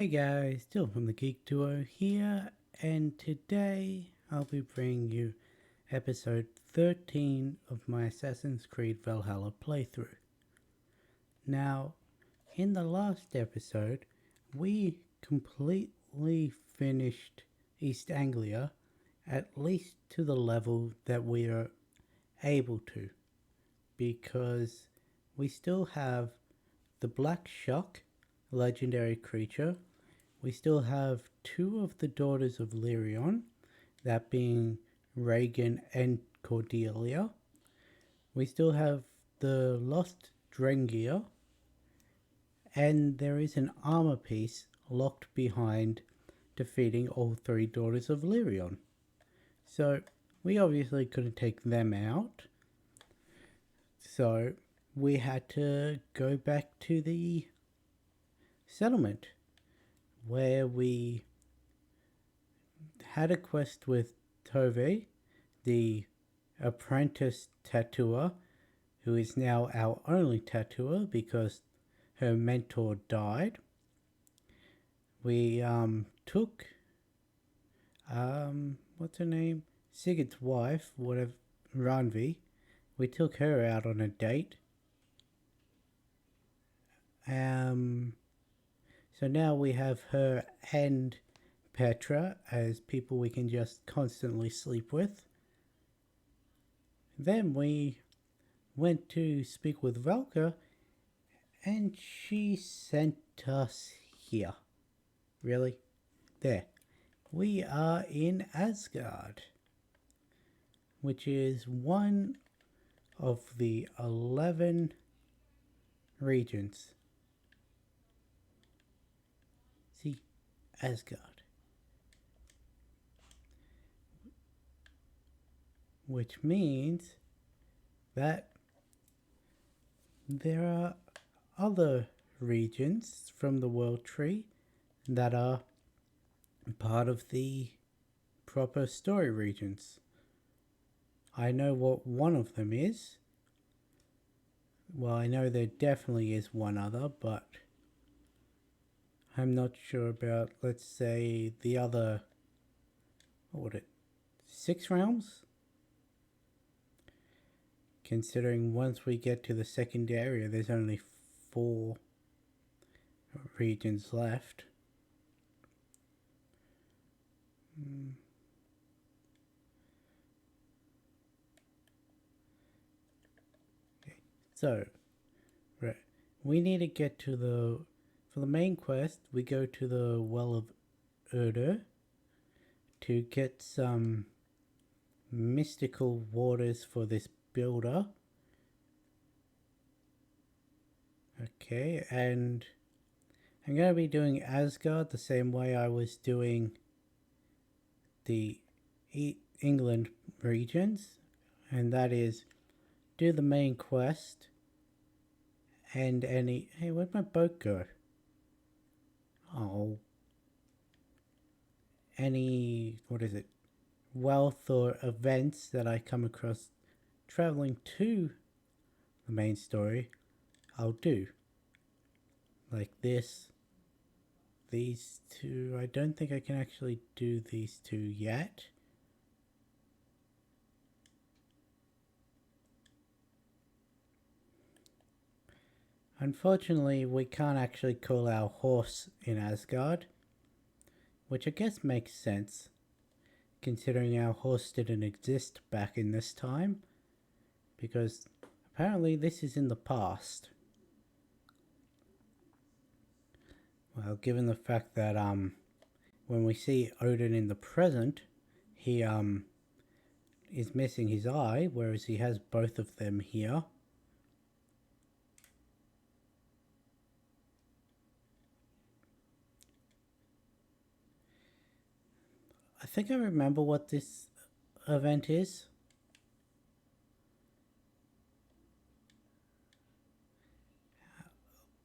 Hey guys, still from the Geek Duo here, and today I'll be bringing you episode 13 of my Assassin's Creed Valhalla playthrough. Now, in the last episode, we completely finished East Anglia, at least to the level that we are able to, because we still have the Black Shock, legendary creature. We still have two of the daughters of Lyrion, that being Reagan and Cordelia. We still have the lost Drengia, and there is an armor piece locked behind defeating all three daughters of Lyrion. So we obviously couldn't take them out. So we had to go back to the settlement where we had a quest with Tove, the apprentice tattooer, who is now our only tattooer because her mentor died. We took what's her name? Sigurd's wife, whatever, Ranvi. We took her out on a date. So now we have her and Petra as people we can just constantly sleep with. Then we went to speak with Valka, and she sent us here. Really? There. We are in Asgard, which is one of the 11 regions. See, Asgard. Which means that there are other regions from the World Tree that are part of the proper story regions. I know what one of them is. Well, I know there definitely is one other, but I'm not sure about, let's say, the other, what would it, 6 realms? Considering once we get to the second area, there's only 4 regions left. Okay. So, right, we need to get to for the main quest, we go to the Well of Urda to get some mystical waters for this builder. Okay, and I'm going to be doing Asgard the same way I was doing the England regions, and that is do the main quest and any... Hey, where'd my boat go? Oh. Any, what is it, wealth or events that I come across traveling to the main story, I'll do. Like this. These two, I don't think I can actually do these two yet. Unfortunately, we can't actually call our horse in Asgard, which I guess makes sense, considering our horse didn't exist back in this time, because apparently this is in the past. Well, given the fact that when we see Odin in the present, he is missing his eye, whereas he has both of them here. I think I remember what this event is.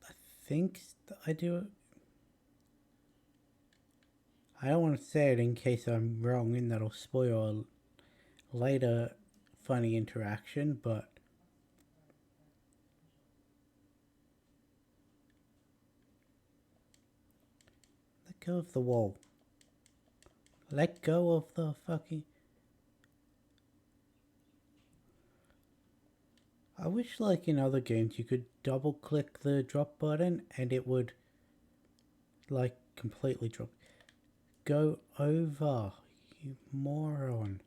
I think I do. I don't want to say it in case I'm wrong and that'll spoil a later funny interaction, but go of the wall. Let go of the fucking... I wish, like in other games, you could double click the drop button and it would, like, completely drop. Go over, you moron.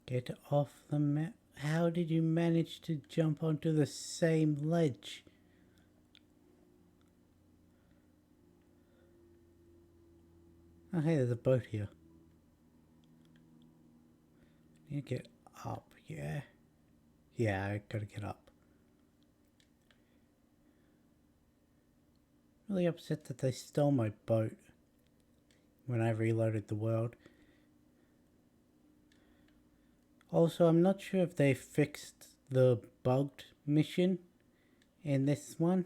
Get off the map. How did you manage to jump onto the same ledge? Oh, hey, there's a boat here. You get up, yeah? Yeah, I gotta get up. Really upset that they stole my boat when I reloaded the world. Also, I'm not sure if they fixed the bugged mission in this one,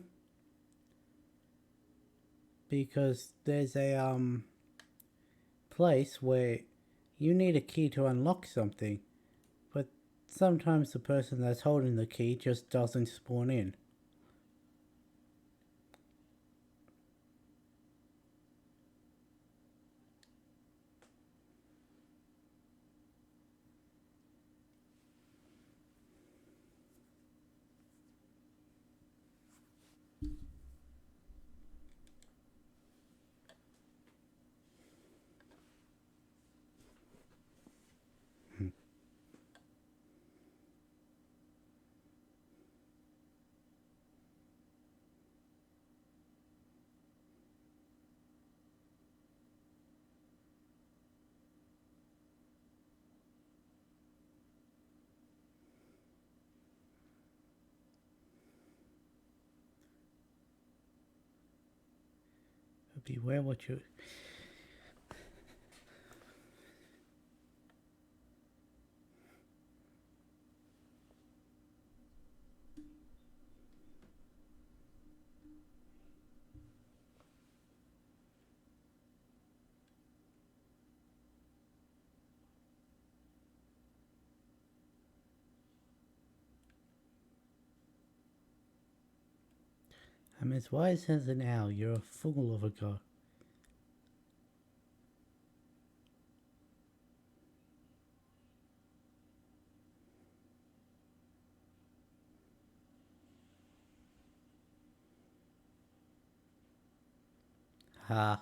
because there's a place where you need a key to unlock something, but sometimes the person that's holding the key just doesn't spawn in. Beware what you... I'm as wise as an owl. You're a fool of a god. Ha.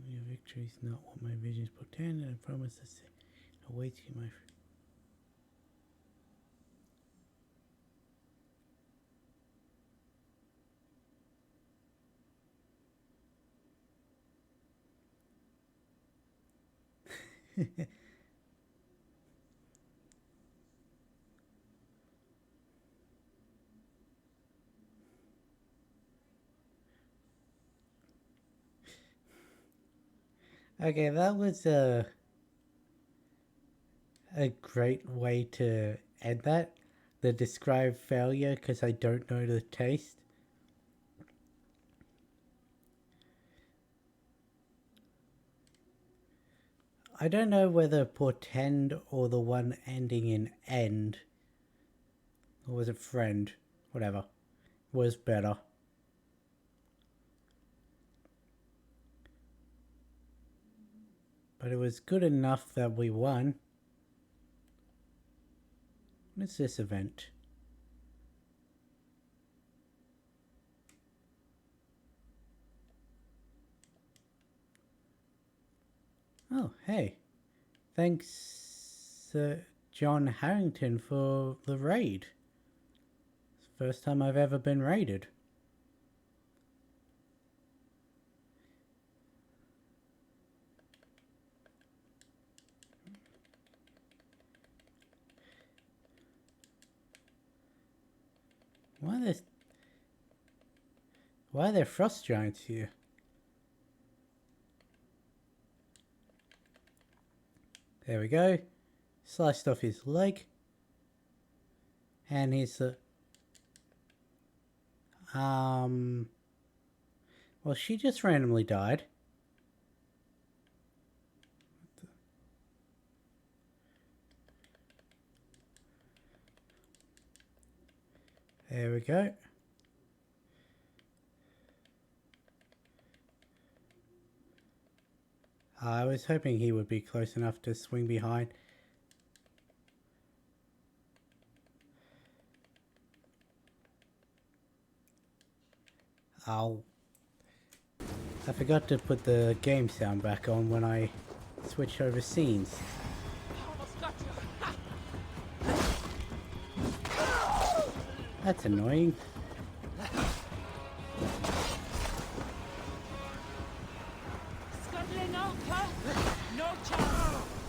Your victory is not what my visions portend, and I promise to say, awaits you, my friend. Okay, that was a great way to end that. The describe failure because I don't know the taste. I don't know whether portend or the one ending in end, or was it friend, whatever, was better. But it was good enough that we won. What's this event? Oh, hey. Thanks, John Harrington, for the raid. It's the first time I've ever been raided. Why are there frost giants here? There we go. Sliced off his leg. And here's the... Well, she just randomly died. There we go. I was hoping he would be close enough to swing behind. Oh. I forgot to put the game sound back on when I switched over scenes. That's annoying.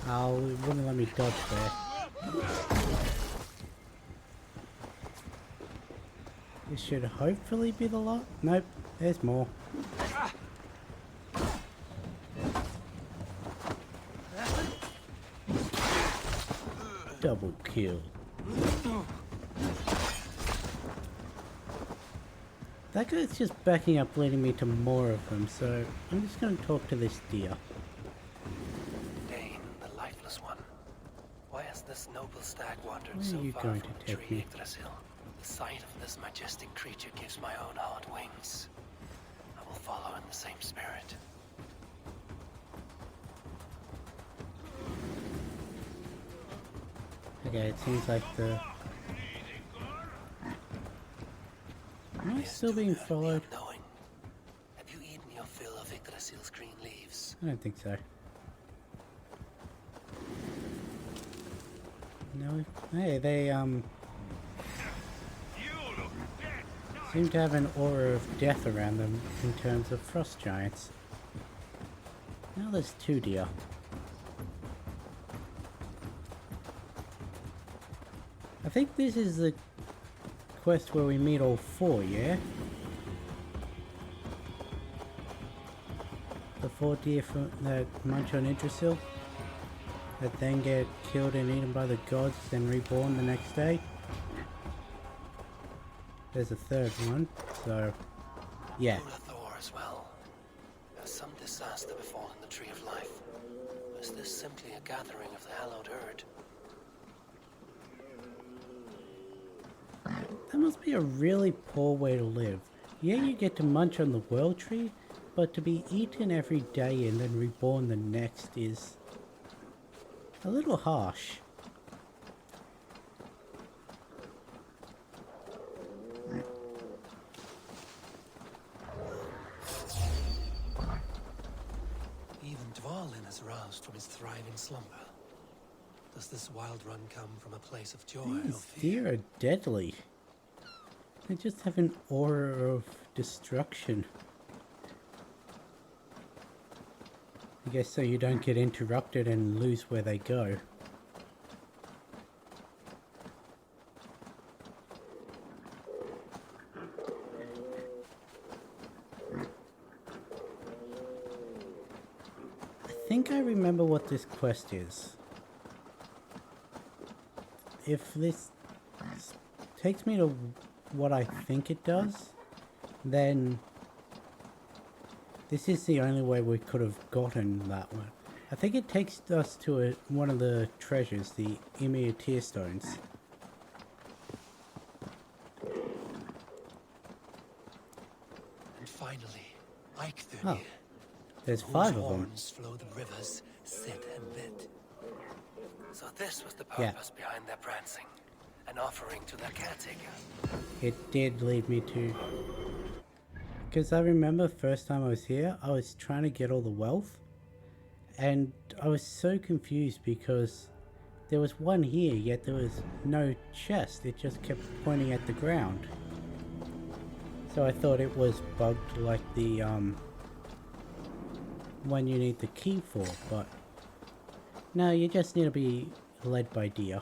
Oh, it wouldn't let me dodge there. This should hopefully be the lot. Nope, there's more. Double kill. That guy's just backing up, leading me to more of them, so I'm just going to talk to this deer. Dane, the lifeless one. Why has this noble stag wandered Where so are you far going from to the take tree me? Yggdrasil? The sight of this majestic creature gives my own heart wings. I will follow in the same spirit. Okay, it seems like the... Am I still being followed? Have you eaten your fill of Yggdrasil's green leaves? I don't think so. No, hey, they seem to have an aura of death around them in terms of frost giants. Now there's 2 deer. I think this is the quest where we meet all 4, yeah? The 4 deer that munch on Yggdrasil, that then get killed and eaten by the gods, then reborn the next day. There's a 3rd one, so yeah. Thor as well. Has some disaster befallen the Tree of Life? Or is this simply a gathering of the hallowed herd? That must be a really poor way to live. Yeah, you get to munch on the world tree, but to be eaten every day and then reborn the next is a little harsh. Even Dvalin has roused from his thriving slumber. Does this wild run come from a place of joy or These fear? deer are deadly. They just have an aura of destruction. I guess so you don't get interrupted and lose where they go. I think I remember what this quest is. If this takes me to what I think it does, then this is the only way we could have gotten that one. I think it takes us to one of the treasures, the Ymir Tear Stones. And finally, Eikthyr. Oh, there's Whose 5 of them. horns flow the rivers Sid and Vid. So this was the purpose behind their prancing, an offering to their caretaker. It did lead me to... Because I remember first time I was here, I was trying to get all the wealth. And I was so confused because there was one here, yet there was no chest. It just kept pointing at the ground. So I thought it was bugged like the one you need the key for, but no, you just need to be led by deer.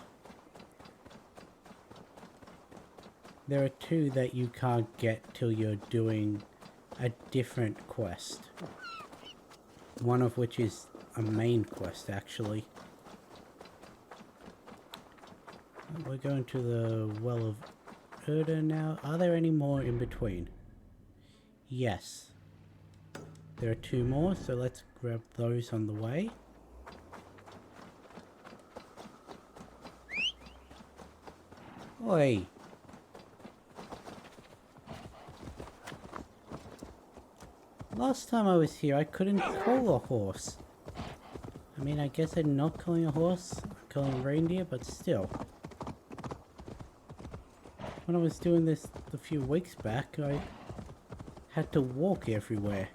There are 2 that you can't get till you're doing a different quest. One of which is a main quest, actually. we're going to the Well of Urda now. Are there any more in between? Yes. There are 2 more, so let's grab those on the way. Oi! Last time I was here, I couldn't call a horse. I mean, I guess I'm not calling a horse, I'm calling a reindeer, but still. When I was doing this a few weeks back, I had to walk everywhere.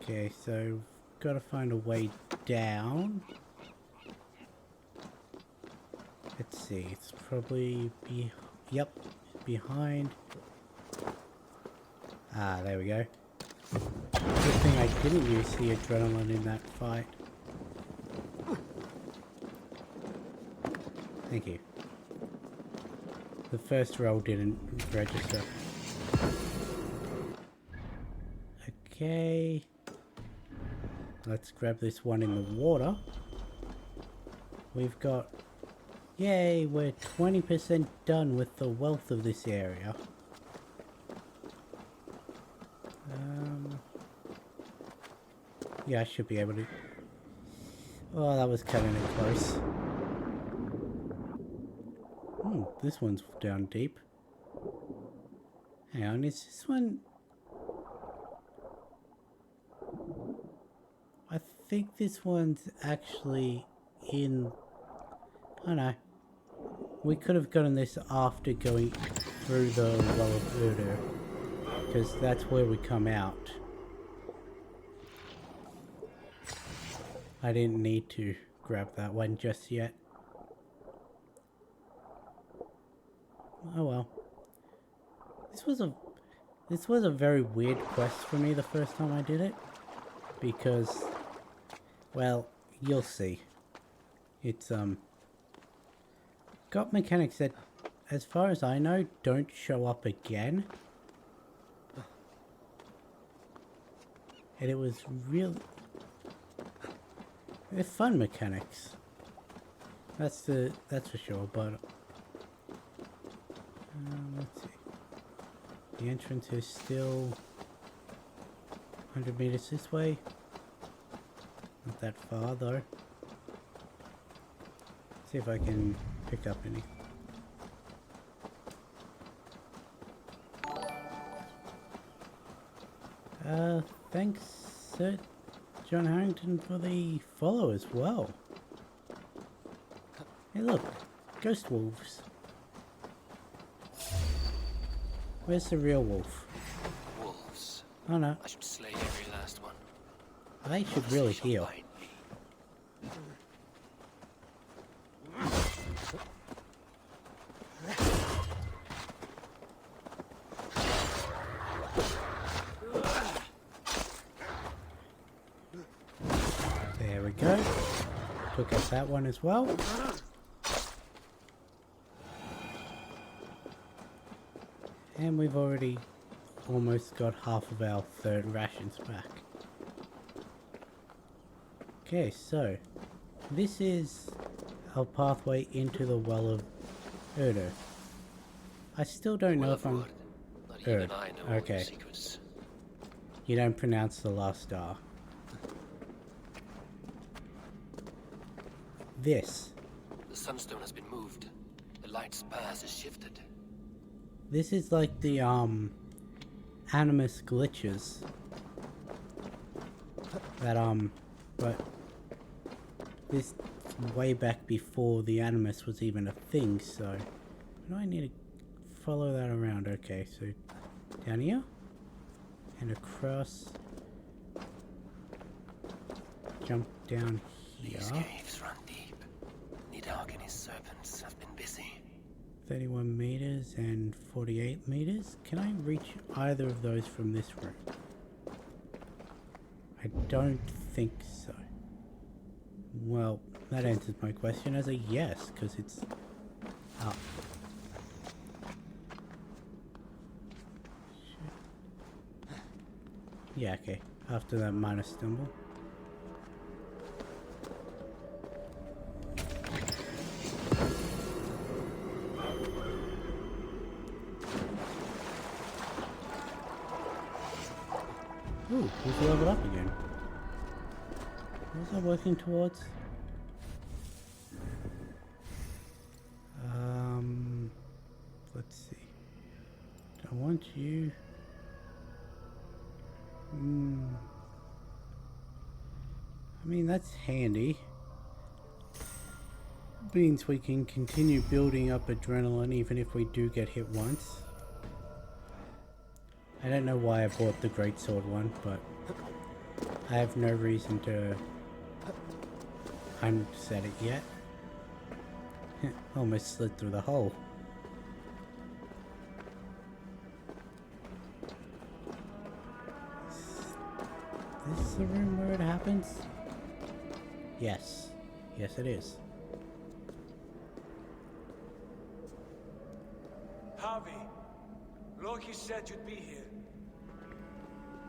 Okay, so gotta find a way down. Let's see, it's probably yep, behind. Ah, there we go. Good thing I didn't use the adrenaline in that fight. Thank you. The first roll didn't register. Okay. Let's grab this one in the water. We've got... Yay, we're 20% done with the wealth of this area. Yeah, I should be able to... Oh, that was cutting it close. This one's down deep. Hang on, is this one... I think this one's actually in... I don't know. We could have gotten this after going through the Well of Urda, because that's where we come out. I didn't need to grab that one just yet. Oh well. This was a very weird quest for me the first time I did it, because, well, you'll see. It's got mechanics that, as far as I know, don't show up again. And it was real... They're fun mechanics. That's for sure, but... let's see. The entrance is still 100 meters this way. Not that far though. See if I can pick up any. Thanks, Sir John Harrington, for the follow as well. Hey look, ghost wolves. Where's the real wolf? Wolves. Oh no. I should slay every last one. I should really heal. There we go. Took out that one as well. And we've already almost got half of our third rations back. Okay, so this is our pathway into the Well of Urda. I still don't know if I'm... Not I know okay. all your secrets. You don't pronounce the last R. This. The sunstone has been moved. The light's path has shifted. This is like the, Animus glitches. That, but this way back before the Animus was even a thing, so... Do I need to follow that around? Okay, so down here? And across... Jump down here. These caves run deep. Nidhogg and his serpents have been busy. 31 meters and 48 meters. Can I reach either of those from this room? I don't think so. Well, that answers my question as a yes, because it's up. Yeah, okay. After that minor stumble. Ooh, who's leveled up again? What was I working towards? Let's see. I want you. I mean, that's handy. Means we can continue building up adrenaline even if we do get hit once. I don't know why I bought the greatsword one, but I have no reason to 100% it yet. Almost slid through the hole. Is this the room where it happens? Yes. Yes, it is. Harvey, Loki said you'd be here.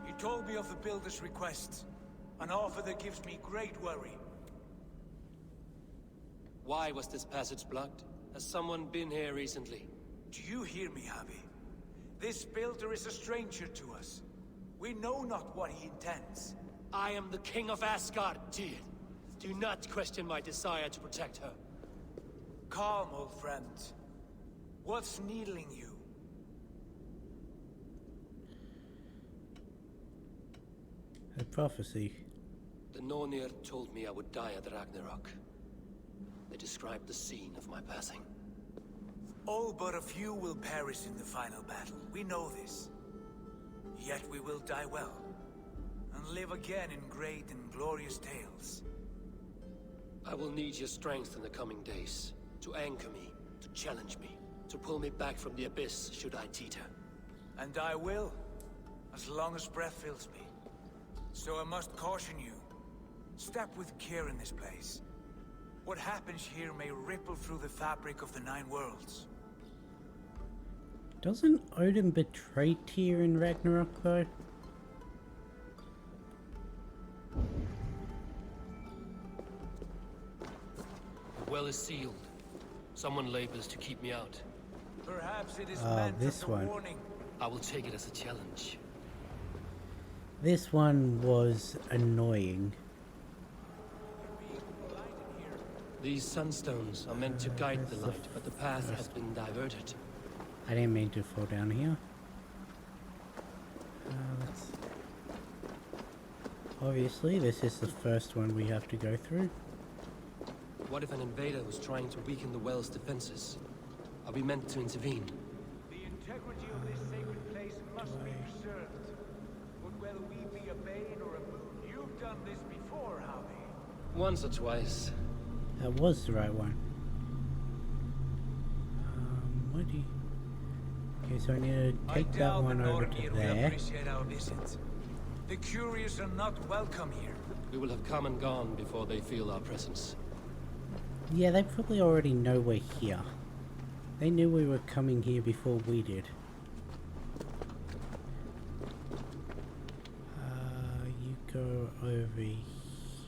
He told me of the Builder's request, an offer that gives me great worry. Why was this passage blocked? Has someone been here recently? Do you hear me, Harvey? This Builder is a stranger to us. We know not what he intends. I am the king of Asgard, Tyr. Do not question my desire to protect her. Calm, old friend. What's needling you? A prophecy. The Nornir told me I would die at Ragnarok. They described the scene of my passing. All but a few will perish in the final battle. We know this. Yet we will die well, and live again in great and glorious tales. I will need your strength in the coming days, to anchor me, to challenge me, to pull me back from the abyss should I teeter. And I will, as long as breath fills me. So I must caution you. Step with care in this place. What happens here may ripple through the fabric of the Nine Worlds. Doesn't Odin betray Tyr in Ragnarok though? The well is sealed. Someone labors to keep me out. Perhaps it is meant this as a one. warning. I will take it as a challenge. This one was annoying. These sunstones are meant to guide the light, but the path has been diverted. I didn't mean to fall down here. Obviously, this is the first one we have to go through. What if an invader was trying to weaken the well's defenses? Are we meant to intervene? The integrity of this sacred place must be preserved. But whether we be a bane or a boon, you've done this before, Harvey. Once or twice. That was the right one. What do you... Okay, so I need to take that one over to there. Appreciate our visit. The curious are not welcome here. We will have come and gone before they feel our presence. Yeah, they probably already know we're here. They knew we were coming here before we did. You go over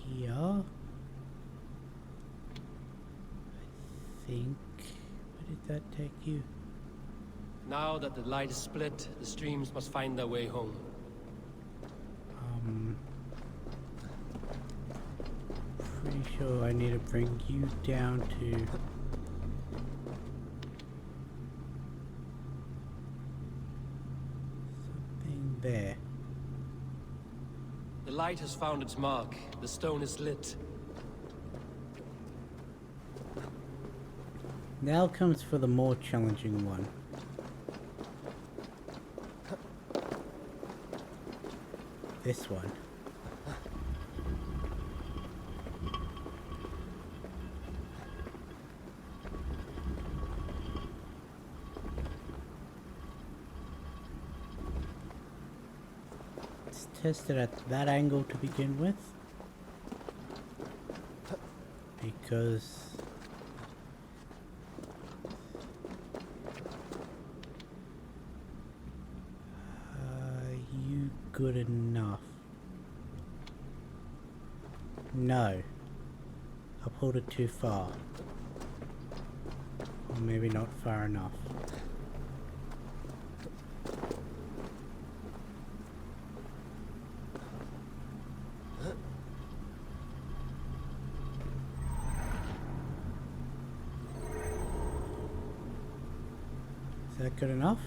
here. I think... Where did that take you? Now that the light is split, the streams must find their way home. Pretty sure I need to bring you down to... something there. The light has found its mark. The stone is lit. Now comes for the more challenging one. This one. Let's test it at that angle to begin with. Because... you good enough? No. I pulled it too far. Or maybe not far enough. Is that good enough?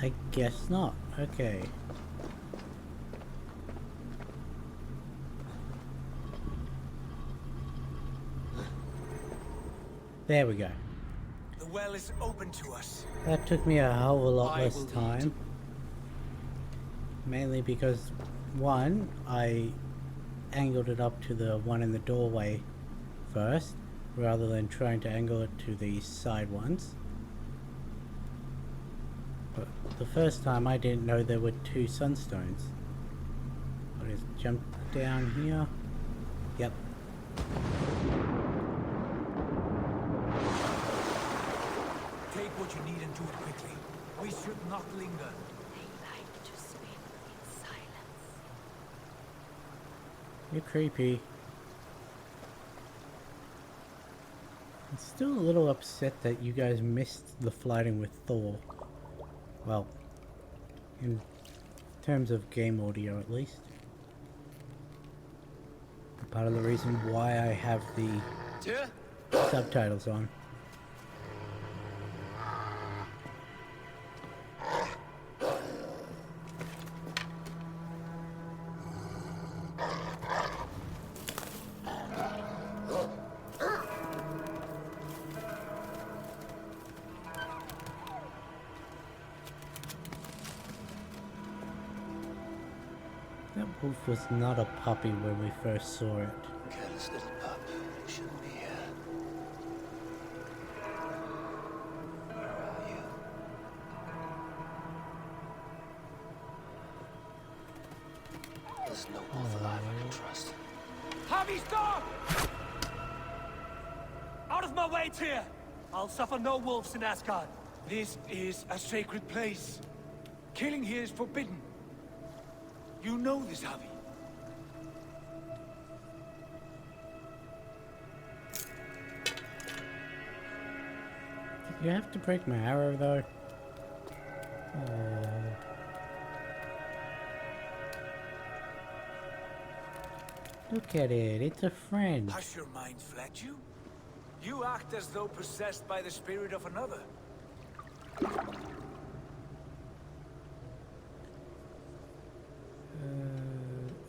I guess not. Okay. There we go. The well is open to us. That took me a hell of a lot I less will lead. time. Mainly because, one, I angled it up to the one in the doorway first, rather than trying to angle it to the side ones. But the first time I didn't know there were two sunstones. I'll just jump down here. Yep. Take what you need and do it quickly. We should not linger. They like to swim in silence. You're creepy. I'm still a little upset that you guys missed the fighting with Thor. Well, in terms of game audio at least. Part of the reason why I have the subtitles on. That wolf was not a puppy when we first saw it. Careless little pup. You shouldn't be here. Where are you? There's no wolf alive I can trust. Javi, stop! Out of my way, Tyr! I'll suffer no wolves in Asgard. This is a sacred place. Killing here is forbidden. You know this, Javi. Did you have to break my arrow though? Look at it, it's a friend. Has your mind fled you? You act as though possessed by the spirit of another.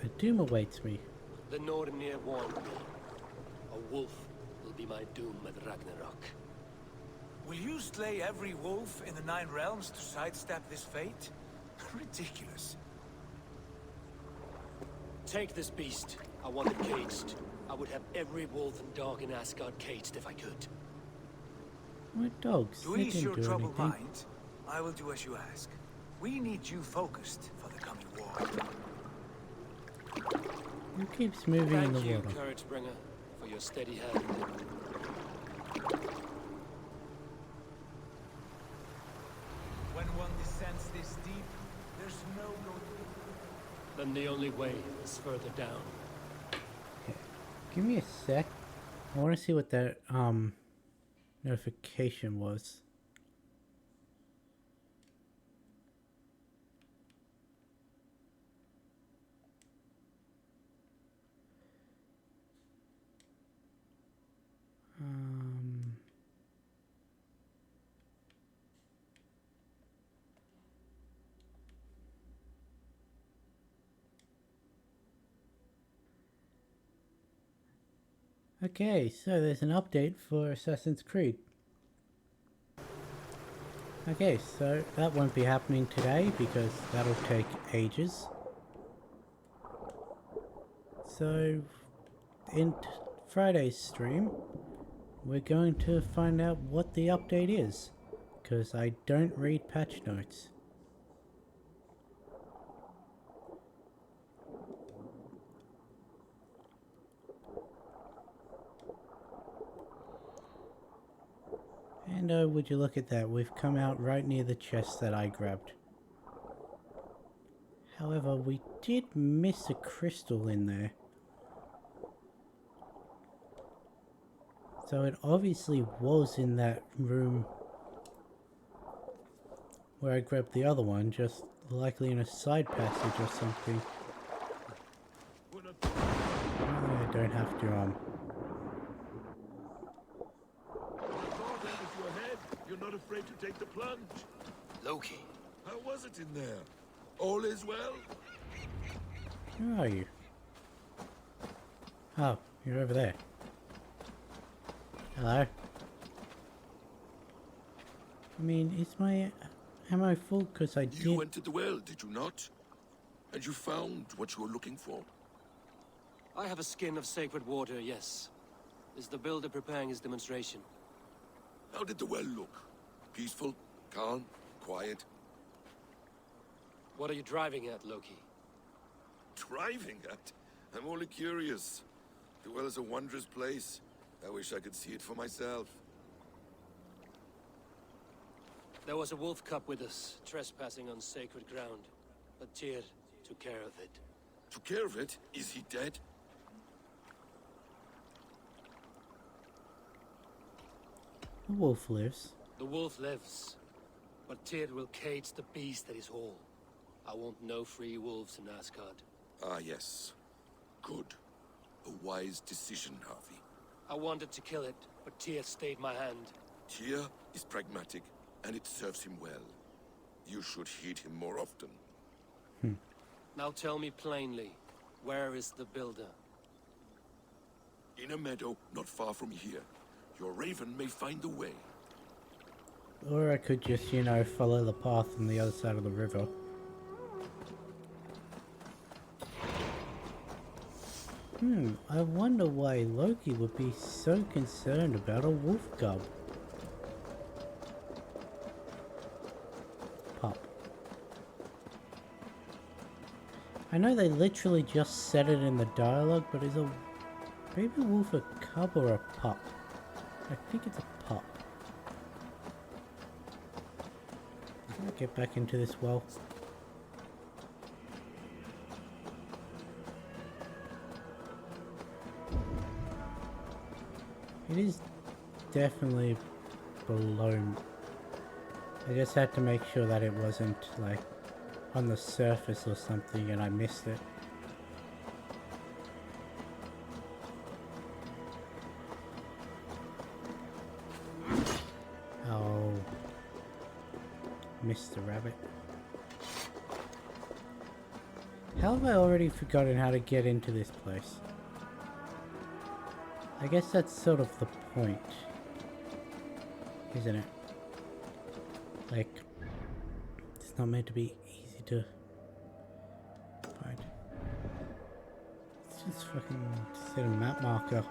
A doom awaits me. The Nornir warned me. A wolf will be my doom at Ragnarok. Will you slay every wolf in the 9 realms to sidestep this fate? Ridiculous. Take this beast. I want it caged. I would have every wolf and dog in Asgard caged if I could. What dogs? To They ease didn't your do troubled anything. mind, I will do as you ask. We need you focused for the coming war. Who keeps moving in Thank the you, water? Courage Bringer, for your steady hand. When one descends this deep, there's no going. Then the only way is further down. Give me a sec. I want to see what that notification was. Okay, so there's an update for Assassin's Creed. Okay, so that won't be happening today because that'll take ages. So, in Friday's stream, we're going to find out what the update is, because I don't read patch notes. And would you look at that, we've come out right near the chest that I grabbed. However, we did miss a crystal in there. So it obviously was in that room where I grabbed the other one, just likely in a side passage or something. Apparently I don't have to afraid to take the plunge? Loki. How was it in there? All is well? Where are you? Oh, you're over there. Hello? I mean, is my ammo full? Because I did... You went to the well, did you not? And you found what you were looking for? I have a skin of sacred water, yes. Is the builder preparing his demonstration? How did the well look? Peaceful? Calm? Quiet? What are you driving at, Loki? Driving at? I'm only curious. The well is a wondrous place. I wish I could see it for myself. There was a wolf cub with us, trespassing on sacred ground. But Tyr took care of it. Took care of it? Is he dead? The wolf lives. The wolf lives, but Tyr will cage the beast at his hall. I want no free wolves in Asgard. Ah, yes. Good. A wise decision, Harvey. I wanted to kill it, but Tyr stayed my hand. Tyr is pragmatic, and it serves him well. You should heed him more often. Now tell me plainly, where is the builder? In a meadow not far from here. Your raven may find the way. Or I could just, you know, follow the path on the other side of the river. I wonder why Loki would be so concerned about a wolf cub. Pup. I know they literally just said it in the dialogue, but is a baby wolf a cub or a pup? I think it's a pup. Can I get back into this well? It is definitely below. I just had to make sure that it wasn't like on the surface or something and I missed it. Oh, Mr. Rabbit. How have I already forgotten how to get into this place? I guess that's sort of the point, isn't it? Like, it's not meant to be easy to find. Let's just fucking set a map marker.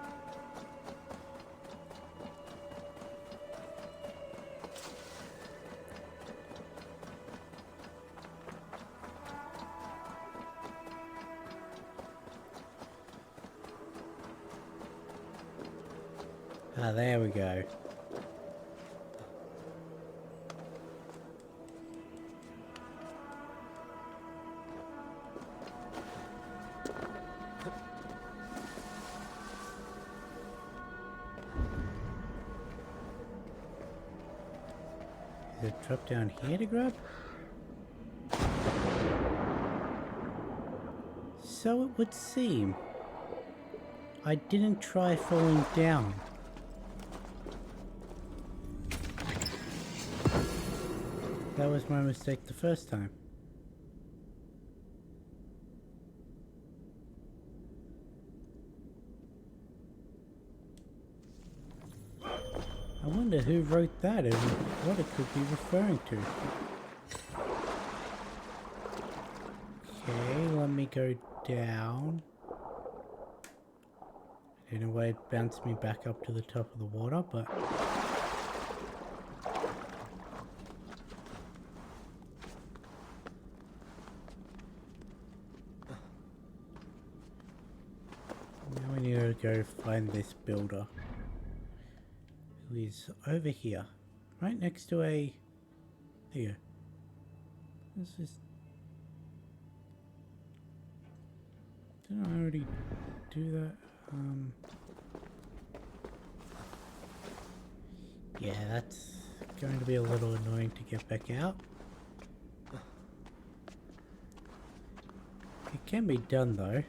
Ah, there we go. Is it drop down here to grab? So it would seem. I didn't try falling down. That was my mistake the first time. I wonder who wrote that and what it could be referring to. Okay, let me go down. In a way, it bounced me back up to the top of the water, but... now we need to go find this builder. Who is over here. Right next to a... There you go. This is... Didn't I already do that? Yeah, that's going to be a little annoying to get back out. It can be done though.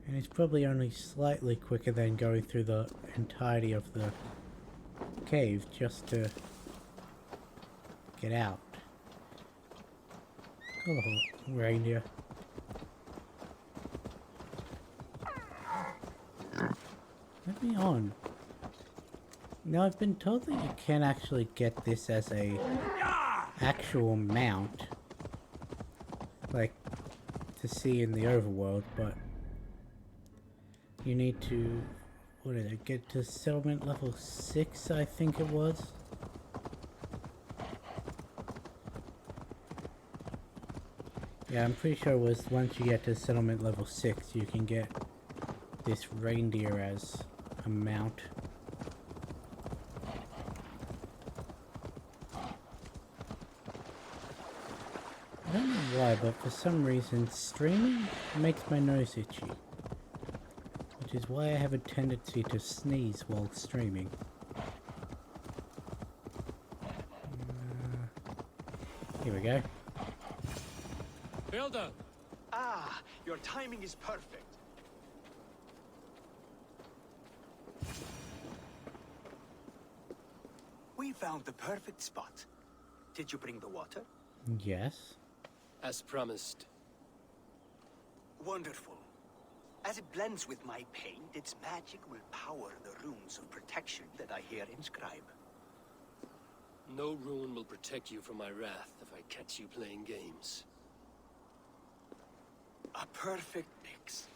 And it's probably only slightly quicker than going through the entirety of the cave just to get out. Oh, reindeer. Let me on. Now I've been told that you can actually get this as a actual mount, like to see in the overworld, but you need to, what did it, get to settlement level 6, I think it was. Yeah, I'm pretty sure it was once you get to settlement level 6, you can get this reindeer as a mount. I don't know why, but for some reason streaming makes my nose itchy. Which is why I have a tendency to sneeze while streaming. Here we go. Builder! Ah, your timing is perfect. We found the perfect spot. Did you bring the water? Yes. As promised. Wonderful. As it blends with my paint, its magic will power the runes of protection that I here inscribe. No rune will protect you from my wrath if I catch you playing games. A perfect mix.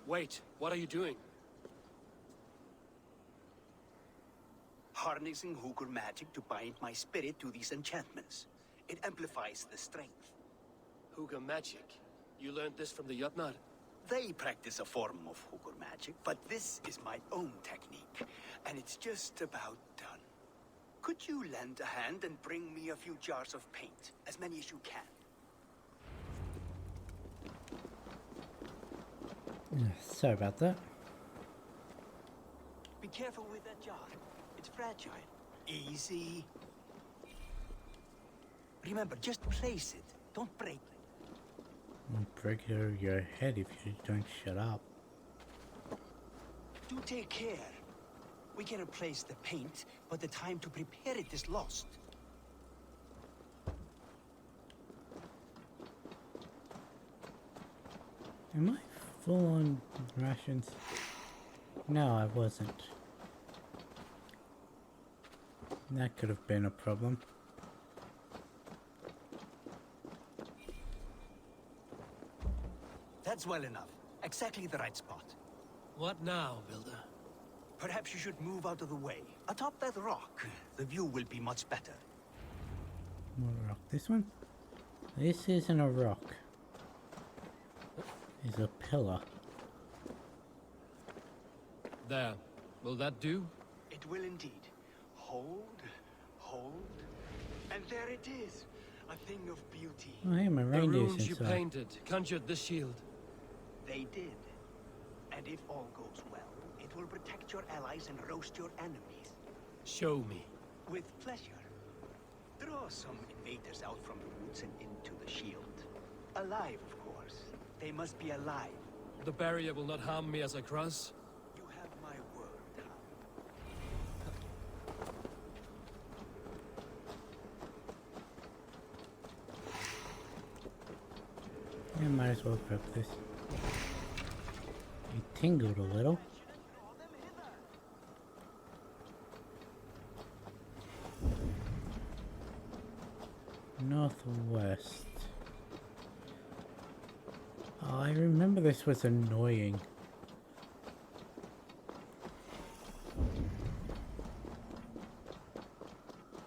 Wait, what are you doing? Harnessing Hooker magic to bind my spirit to these enchantments. It amplifies the strength. Hooga magic? You learned this from the Yutnad? They practice a form of Hooker magic, but this is my own technique, and it's just about done. Could you lend a hand and bring me a few jars of paint? As many as you can. Sorry about that. Be careful with that jar. It's fragile. Easy. Remember, just place it. Don't break it. I'll break your head if you don't shut up. Do take care. We can replace the paint, but the time to prepare it is lost. Am I full on rations? No, I wasn't. That could have been a problem. That's well enough. Exactly the right spot. What now, Builder? Perhaps you should move out of the way. Atop that rock, the view will be much better. What rock? This one? This isn't a rock. It's a pillar. There. Will that do? It will indeed. Hold, hold, and there it is. A thing of beauty. Oh, hey, my The reindeer's runes you inside. painted conjured this shield. They did. And if all goes well, it will protect your allies and roast your enemies. Show me. With pleasure. Draw some invaders out from the woods and into the shield. Alive, of course. They must be alive. The barrier will not harm me as I cross. You have my word, Yeah, might as well grab this. It tingled a little. Northwest. Oh, I remember this was annoying.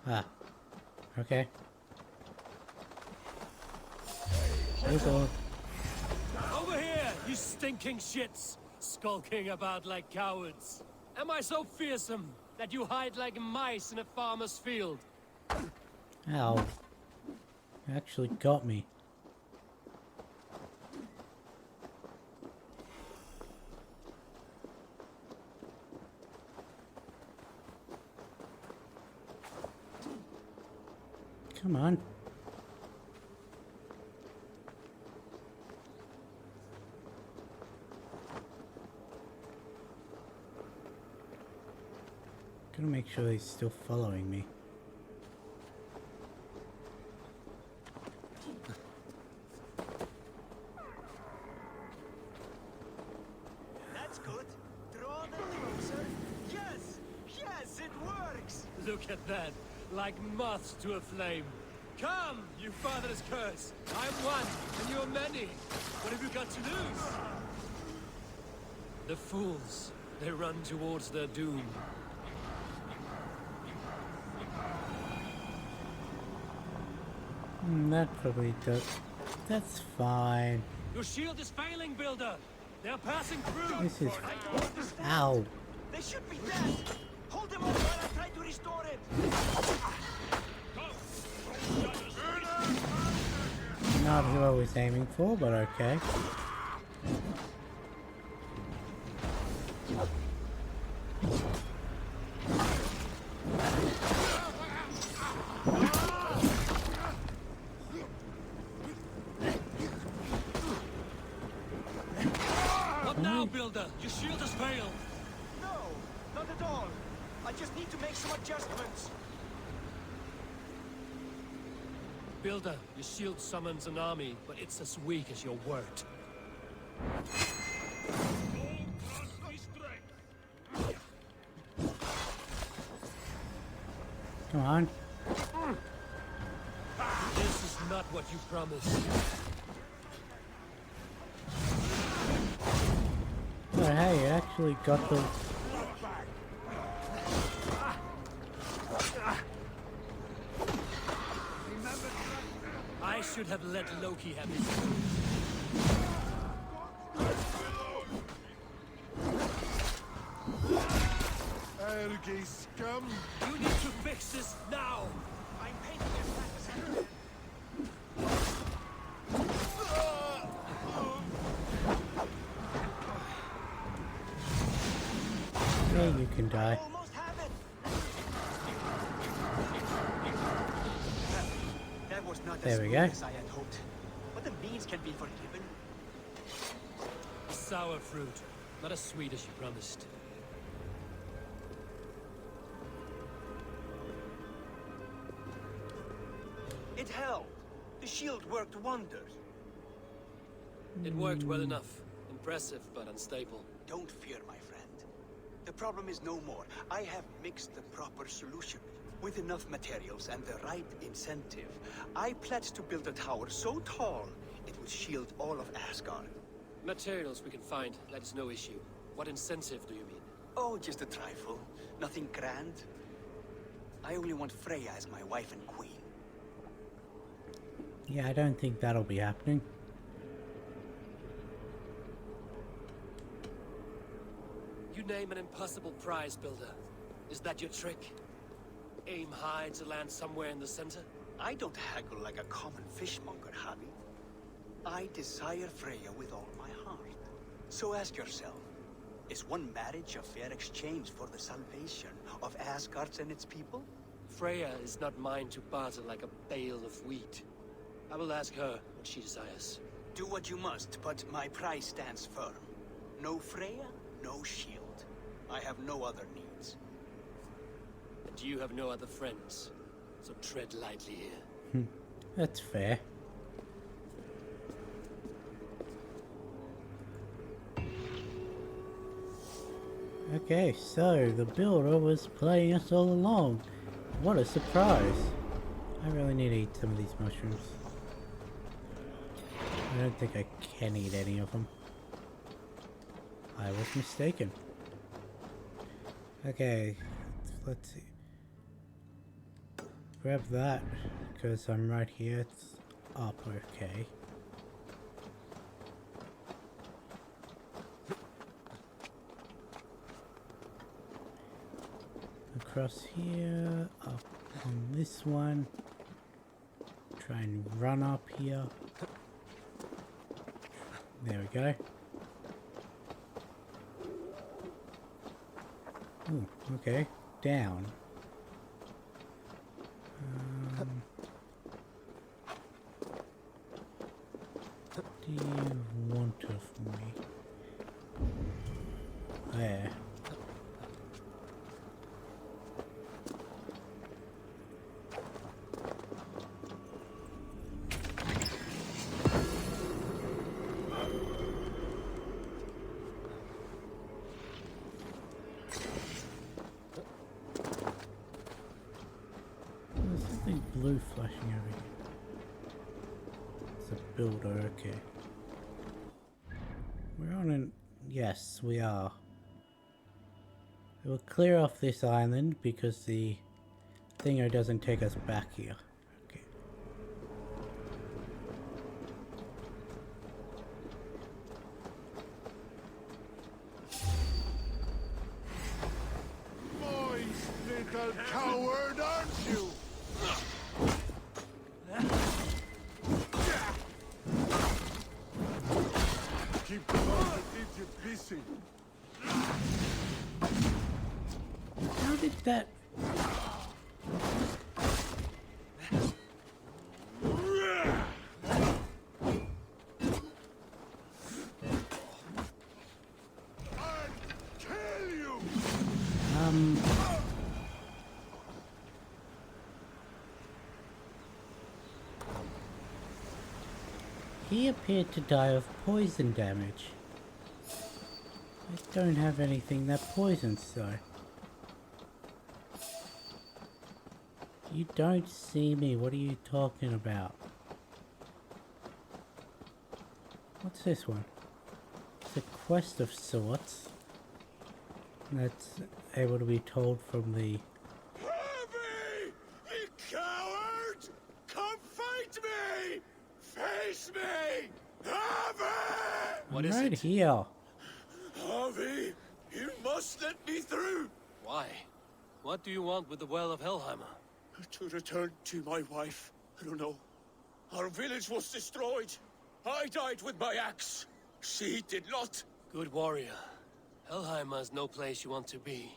Ah. Okay. Over. Over here, you stinking shits! Skulking about like cowards. Am I so fearsome that you hide like mice in a farmer's field? Ow. You actually got me. Come on. Gotta make sure he's still following me. That's good. Draw them closer. Yes! Yes, it works! Look at that, like moths to a flame. Come, you fatherless curse. I'm one, and you're many. What have you got to lose? The fools. They run towards their doom. That probably does. That's fine. Your shield is failing, Builder. They're passing through. This is. I don't understand. Ow! They should be dead! Hold them up while I try to restore it! Not who I was aiming for, but okay. What now, Builder? Your shield has failed. No, not at all. I just need to make some adjustments. Builder, your shield summons an army, but it's as weak as your word. Come on. This is not what you promised. Oh, hey, it actually got the. I should have let Loki have his. Ergy scum! You need to fix this now. I'm painting as fast as I can. Yeah, you can die. Almost have it! That was not There as we smooth go. as I had hoped. But the beans can be forgiven. Sour fruit, not as sweet as you promised. It held. The shield worked wonders. It worked well enough. Impressive, but unstable. Don't fear, my friend. The problem is no more. I have mixed the proper solution. With enough materials and the right incentive, I pledge to build a tower so tall it would shield all of Asgard. Materials we can find, that is no issue. What incentive do you mean? Oh, just a trifle. Nothing grand. I only want Freya as my wife and queen. Yeah, I don't think that'll be happening. You name an impossible prize, Builder. Is that your trick? Aim high to land somewhere in the center? I don't haggle like a common fishmonger, Javi. I desire Freya with all my heart. So ask yourself, is one marriage a fair exchange for the salvation of Asgard and its people? Freya is not mine to barter like a bale of wheat. I will ask her what she desires. Do what you must, but my price stands firm. No Freya, no shield. I have no other needs. And you have no other friends, so tread lightly here. That's fair. Okay, so the builder was playing us all along. What a surprise. I really need to eat some of these mushrooms. I don't think I can eat any of them. I was mistaken. Okay, let's see. Grab that, because I'm right here. It's up, okay. Across here, up on this one. Try and run up here. There we go. Ooh, okay. Down. What do you want of me? There. over here? It's a builder, okay. We're on an... Yes, we are. We'll clear off this island because the thinger doesn't take us back here. Okay. Moist little coward, aren't you? Keep the idiot busy. How did that... I'll kill you. He appeared to die of poison damage. I don't have anything that poisons, though. You don't see me. What are you talking about? What's this one? It's a quest of sorts. That's able to be told from the... Harvey! You coward! Come fight me! Face me! Harvey! What I'm is right it? here. Harvey, you must let me through! Why? What do you want with the Well of Helheimer? To return to my wife. I don't know. Our village was destroyed. I died with my axe. She did not. Good warrior. Helheimer is no place you want to be.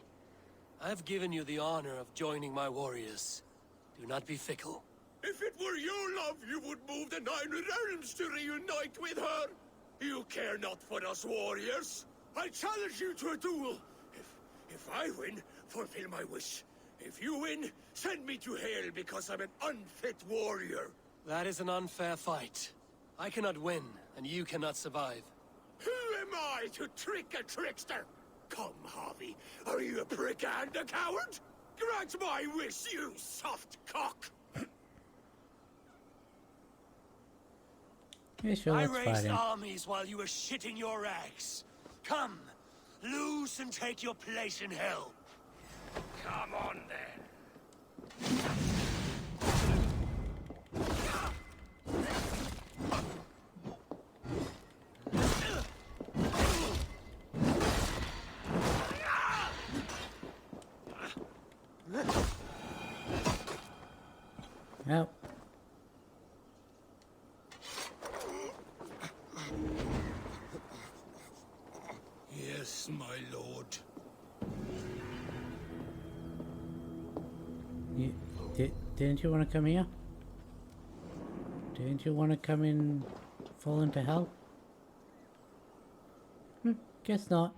I've given you the honor of joining my warriors. Do not be fickle. If it were your love, you would move the 9 realms to reunite with her. You care not for us warriors. I challenge you to a duel. If I win, fulfill my wish. If you win, send me to hell because I'm an unfit warrior. That is an unfair fight. I cannot win, and you cannot survive. Who am I to trick a trickster? Come, Harvey. Are you a prick and a coward? Grant my wish, you soft cock! Yeah, sure, I let's fight raised him. armies while you were shitting your rags. Come, lose and take your place in hell. Come on, then. Yep. Yes, my lord. Didn't you want to come here? Didn't you want to come in, fall into hell? Guess not.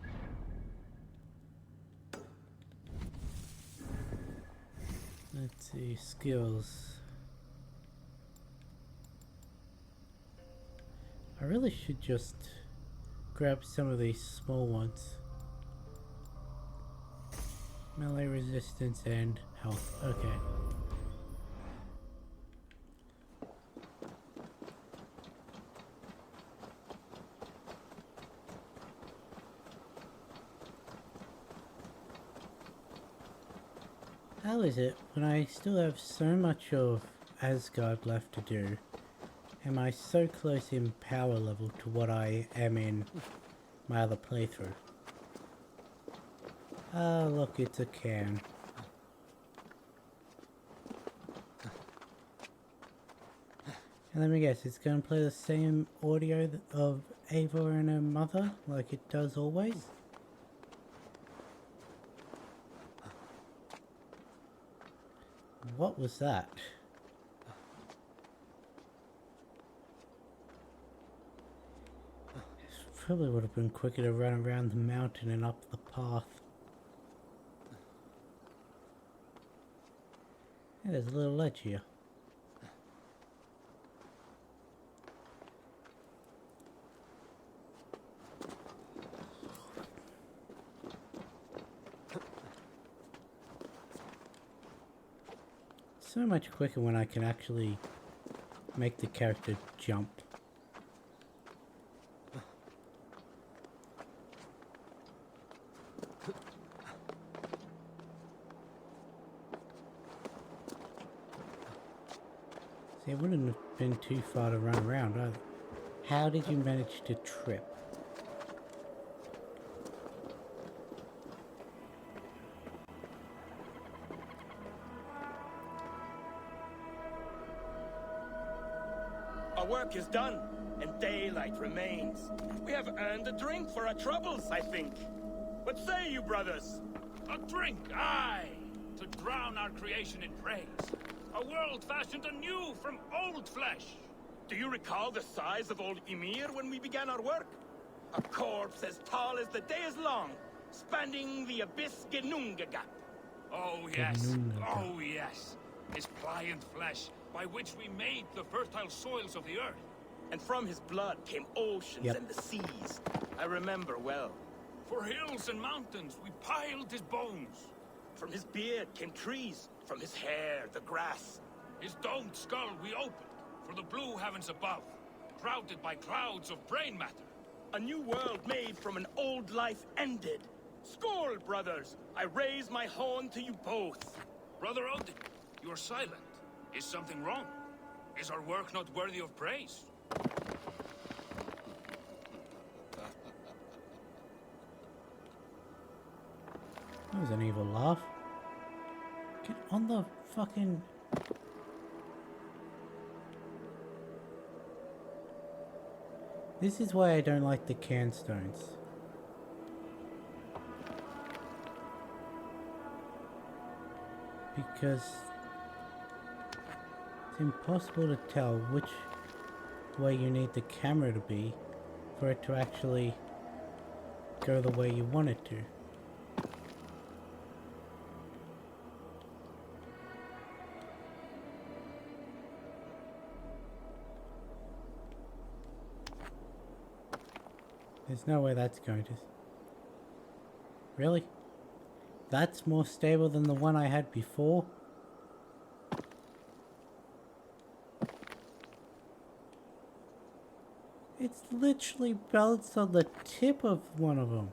Let's see, skills. I really should just grab some of these small ones. Melee resistance and health. Okay. How is it when I still have so much of Asgard left to do? Am I so close in power level to what I am in my other playthrough? Ah, look, it's a can. And let me guess, it's going to play the same audio of Ava and her mother, like it does always? What was that? Probably would have been quicker to run around the mountain and up the path. Yeah, there's a little ledge here. so much quicker when I can actually make the character jump. See, it wouldn't have been too far to run around either. How did you manage to trip? Our work is done, and daylight remains. We have earned a drink for our troubles, I think. What say you, brothers? A drink, aye! To drown our creation in praise. A world fashioned anew from old flesh. Do you recall the size of old Ymir when we began our work? A corpse as tall as the day is long, spanning the abyss Genungaga. Oh yes, Genungaga. oh yes. His pliant flesh, by which we made the fertile soils of the earth. And from his blood came oceans and the seas. I remember well. For hills and mountains, we piled his bones. From his beard came trees, from his hair, the grass. His domed skull we opened, for the blue heavens above, crowded by clouds of brain matter. A new world made from an old life ended. Skål, brothers! I raise my horn to you both. Brother Odin, you are silent. Is something wrong? Is our work not worthy of praise? That was an evil laugh. Get on the fucking... This is why I don't like the can stones. Because it's impossible to tell which way you need the camera to be for it to actually go the way you want it to. There's no way that's going to... Really? That's more stable than the one I had before? It's literally balanced on the tip of one of them.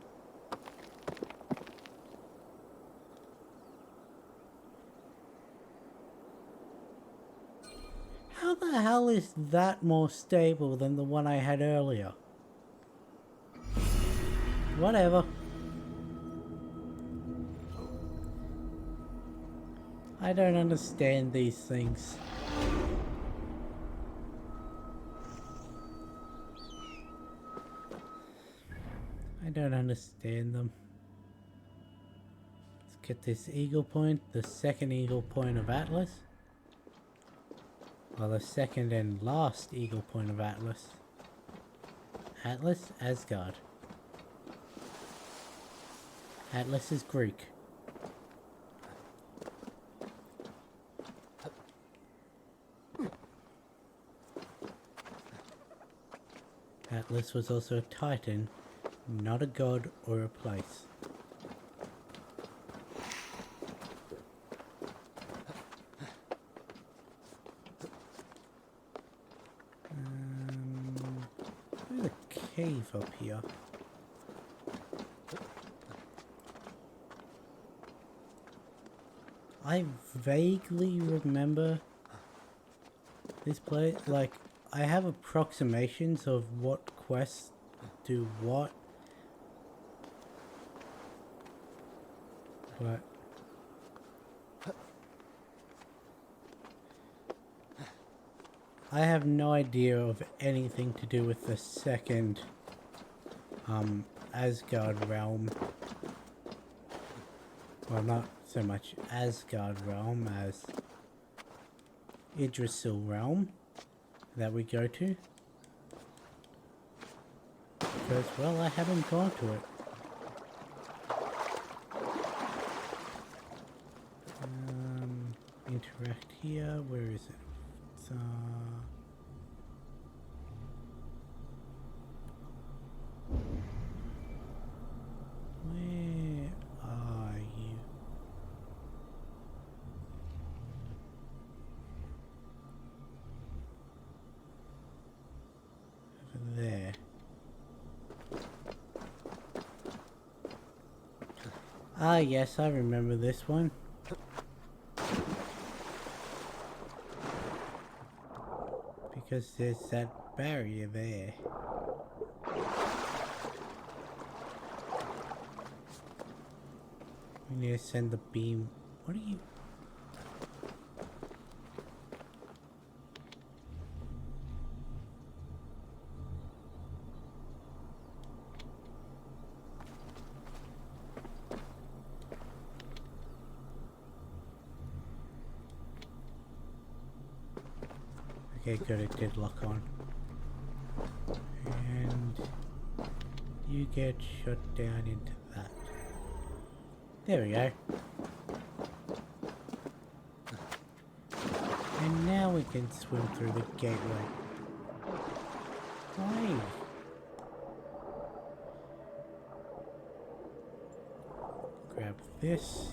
How the hell is that more stable than the one I had earlier? Whatever. I don't understand these things. I don't understand them. Let's get this eagle point, the second eagle point of Atlas. Well, the second and last eagle point of Atlas. Atlas, Asgard. Atlas is Greek. Atlas was also a titan, not a god or a place. There's a cave up here. I vaguely remember this place. Like, I have approximations of what quests do what, but I have no idea of anything to do with the second Asgard realm. Well, not so much Asgard realm as Yggdrasil realm that we go to. Because, well, I haven't gone to it. Interact here. Where is it? It's, where are you? Ah, yes, I remember this one. Because there's that barrier there. We need to send the beam. What are you? Okay, good, it did lock on. And you get shot down into that. There we go. And now we can swim through the gateway. Why? Grab this.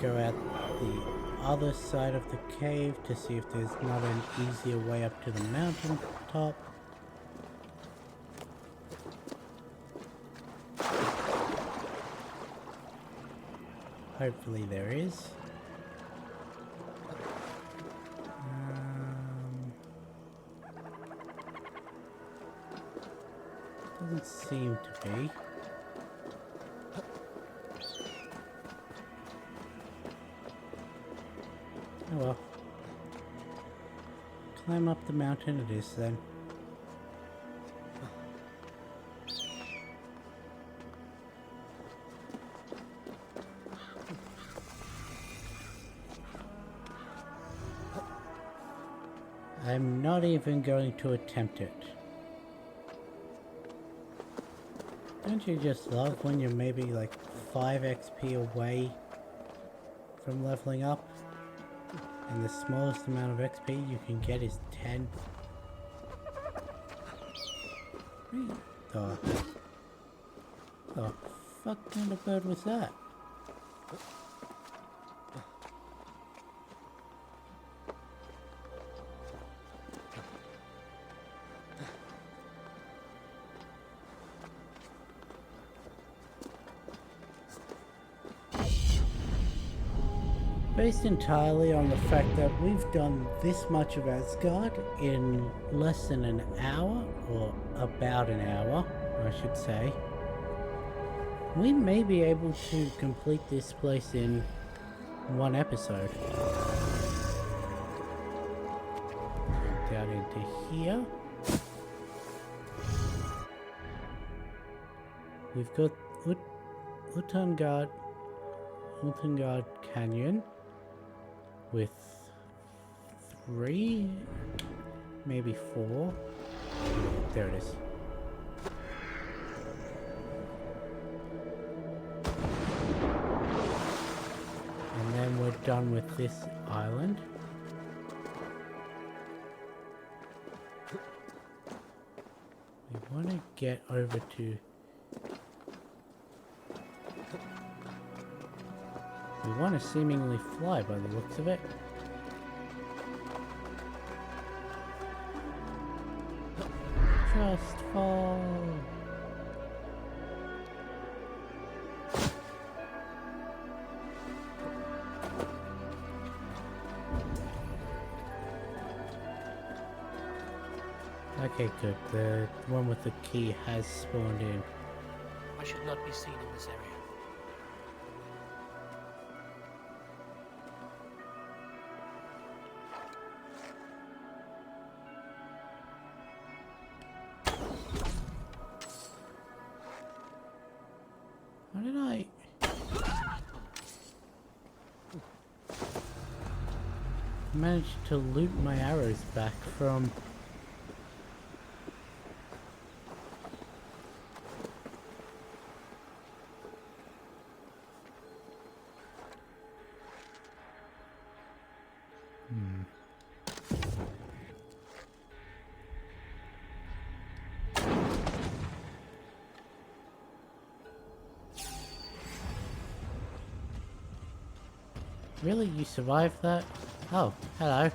Go out the other side of the cave to see if there's not an easier way up to the mountain top. Hopefully there is. Doesn't seem to be. Oh well. Climb up the mountain it is then. I'm not even going to attempt it. Don't you just love when you're maybe like 5 XP away from leveling up? And the smallest amount of XP you can get is 10. The fuck kind of bird was that? Based entirely on the fact that we've done this much of Asgard in less than an hour, or about an hour, I should say, we may be able to complete this place in one episode. Down into here. We've got Utangard Canyon with 3, maybe 4. There it is. And then we're done with this island. We want to get over to... We want to seemingly fly by the looks of it. Just fall. Okay, good. The one with the key has spawned in. I should not be seen in this area. How did I... manage to loot my arrows back from... Really? You survived that? Oh, hello.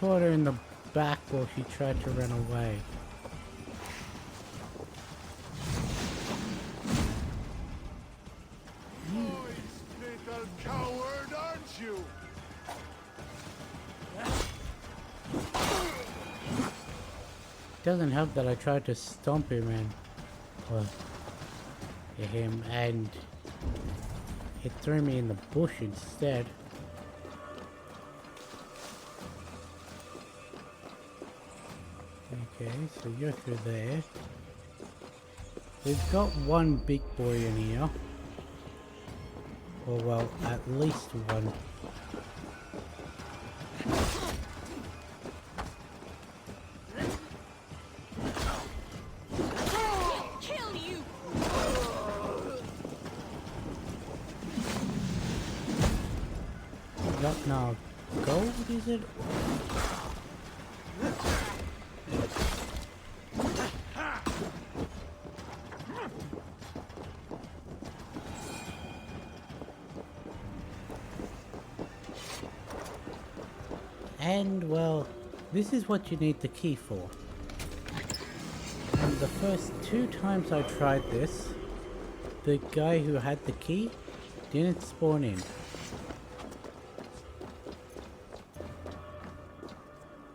caught her in the back while she tried to run away. Little coward, aren't you? Doesn't help that I tried to stomp him and it threw me in the bush instead. Okay, so you're through there. We've got one big boy in here. Or well, at least one. Kill you! Got now gold, is it? And well, this is what you need the key for. And the first 2 times I tried this, the guy who had the key didn't spawn in.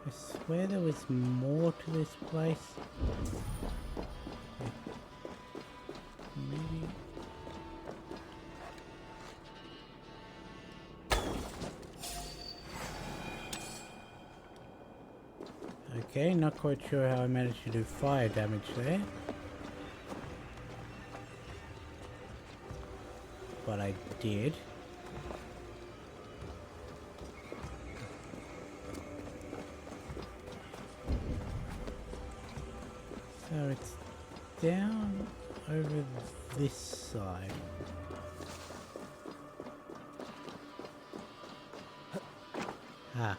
I swear there was more to this place. Maybe. Okay, not quite sure how I managed to do fire damage there. But I did. So it's down over this side. Ah.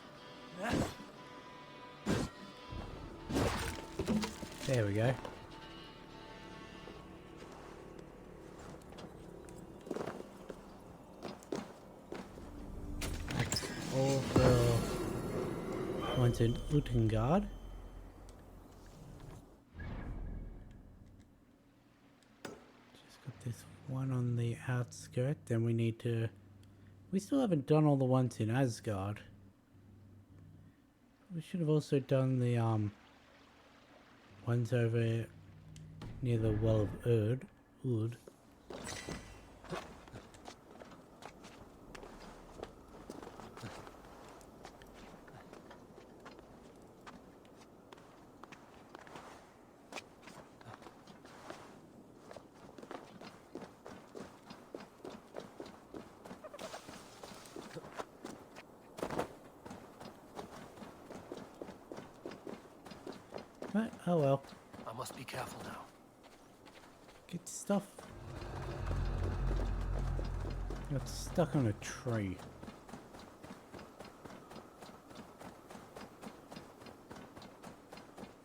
There we go. That's all the ones in Utengard. Just got this one on the outskirt. Then we need to... We still haven't done all the ones in Asgard. We should have also done the one's over near the Well of Ud. But, oh well. I must be careful now. Get stuff. Got stuck on a tree.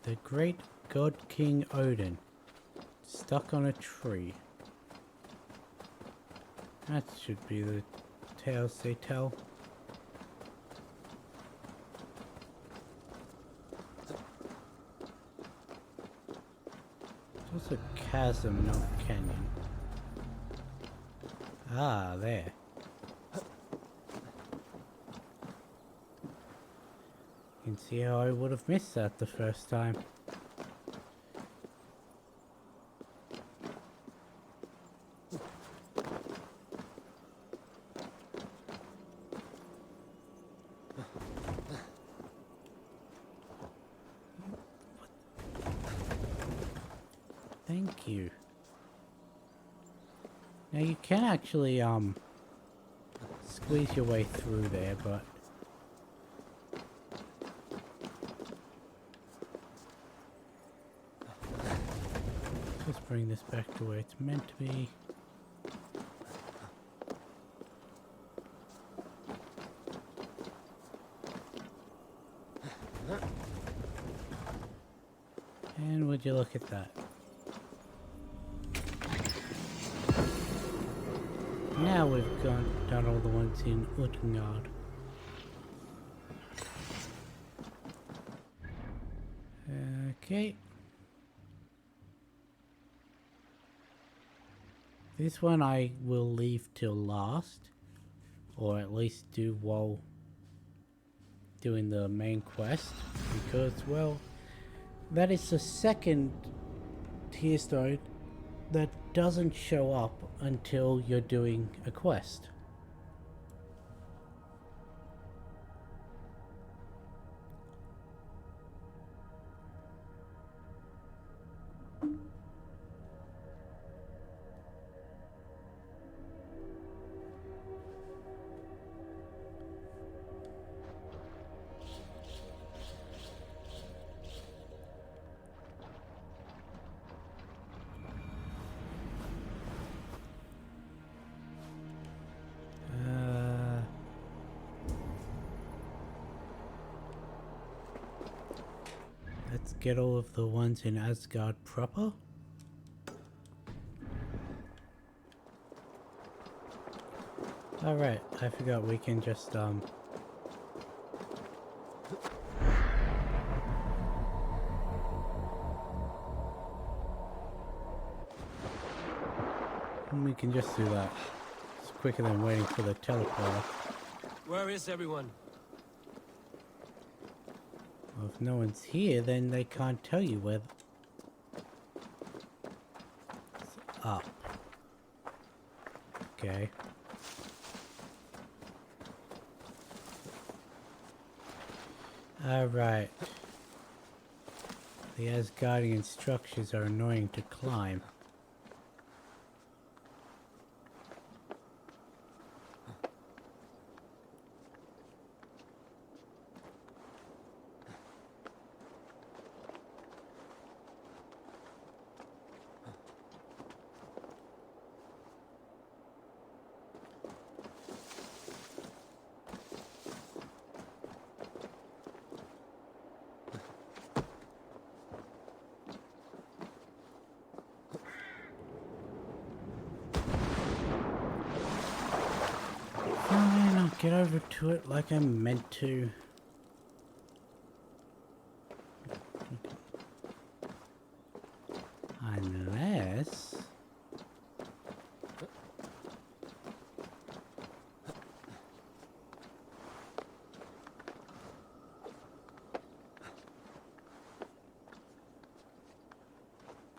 The great god King Odin. Stuck on a tree. That should be the tales they tell. It's a chasm, not a canyon. Ah, there. You can see how I would have missed that the first time. Thank you. Now you can actually squeeze your way through there, but let's bring this back to where it's meant to be. And would you look at that? Now we've done all the ones in Utengard. Okay. This one I will leave till last, or at least do while doing the main quest, because, well, that is the second tier stone that doesn't show up until you're doing a quest. Let's get all of the ones in Asgard proper. Alright, I forgot we can just we can just do that. It's quicker than waiting for the teleporter. Where is everyone? Well, if no one's here, then they can't tell you where it's up. Okay. Alright. The Asgardian structures are annoying to climb. Fine, I'll get over to it like I'm meant to. Unless...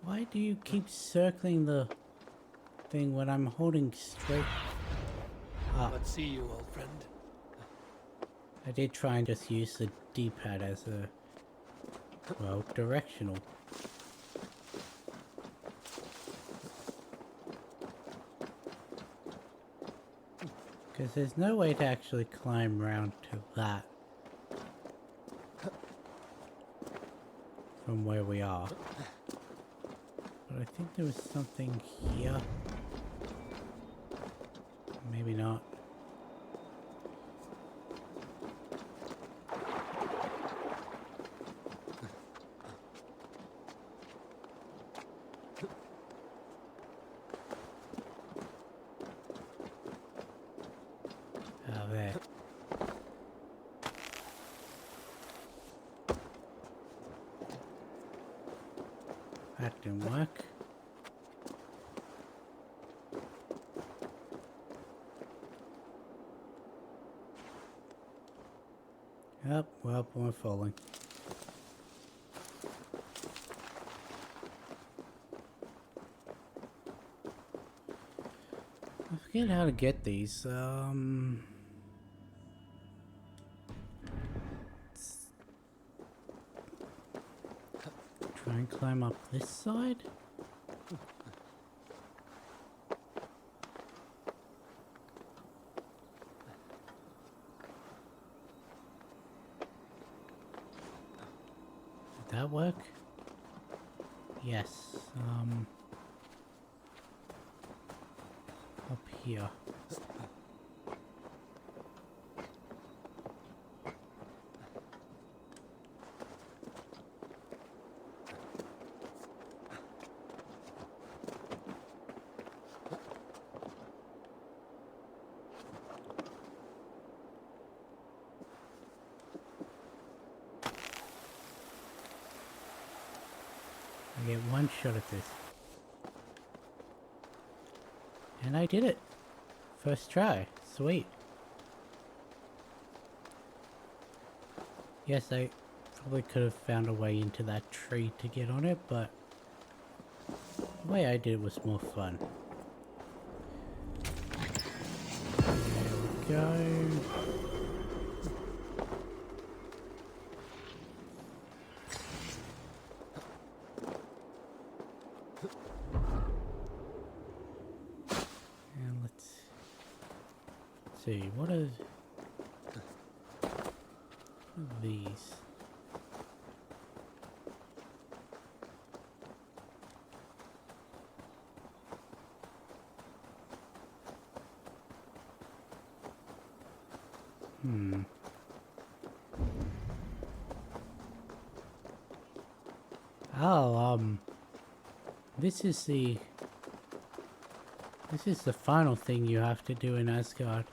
Why do you keep circling the thing when I'm holding straight up? Let's see you, old friend. I did try and just use the D-pad as a, well, directional. Because there's no way to actually climb around to that from where we are. But I think there was something here. Maybe not. Oh, there. That didn't work. Yep, well, we're falling. I forget how to get these. Try and climb up this side. Did that work? Yes. Up here. get one shot at this. And I did it. First try. Sweet. Yes, I probably could have found a way into that tree to get on it, but the way I did it was more fun. There we go. And let's see, what are these? Oh, this is the final thing you have to do in Asgard.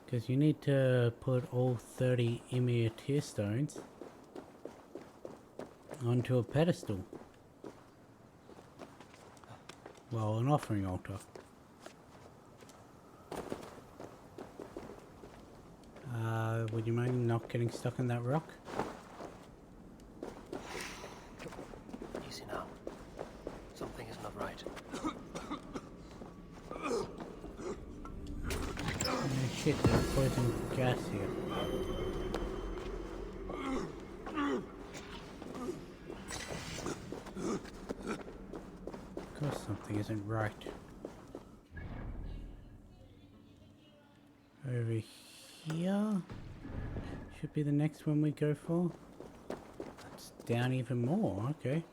Because you need to put all 30 Ymir tear stones onto a pedestal. Well, an offering altar. Would you mind not getting stuck in that rock? Easy now. Something is not right. Oh, shit, there's poison gas here. Of course something isn't right. Over here should be the next one we go for. It's down even more, okay.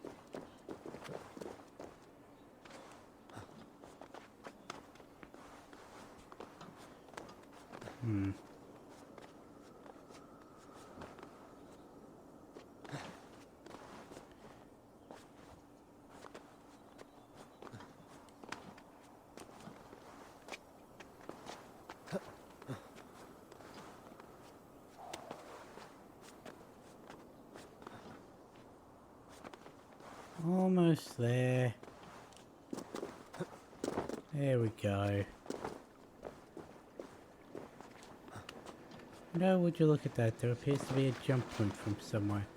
Almost there. There we go. No, would you look at that? There appears to be a jump point from somewhere.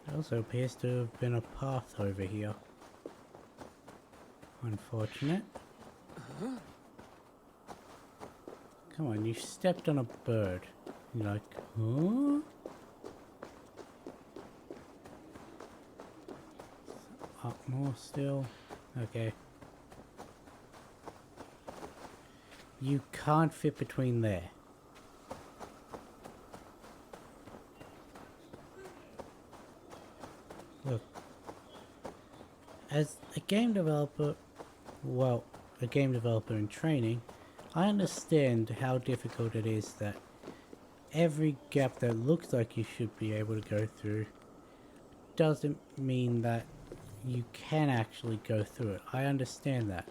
There also appears to have been a path over here. Unfortunate. Come on, you stepped on a bird. You're like, huh? Up more still. Okay. You can't fit between there. Look. As a game developer, well, a game developer in training, I understand how difficult it is that every gap that looks like you should be able to go through doesn't mean that you can actually go through it. I understand that.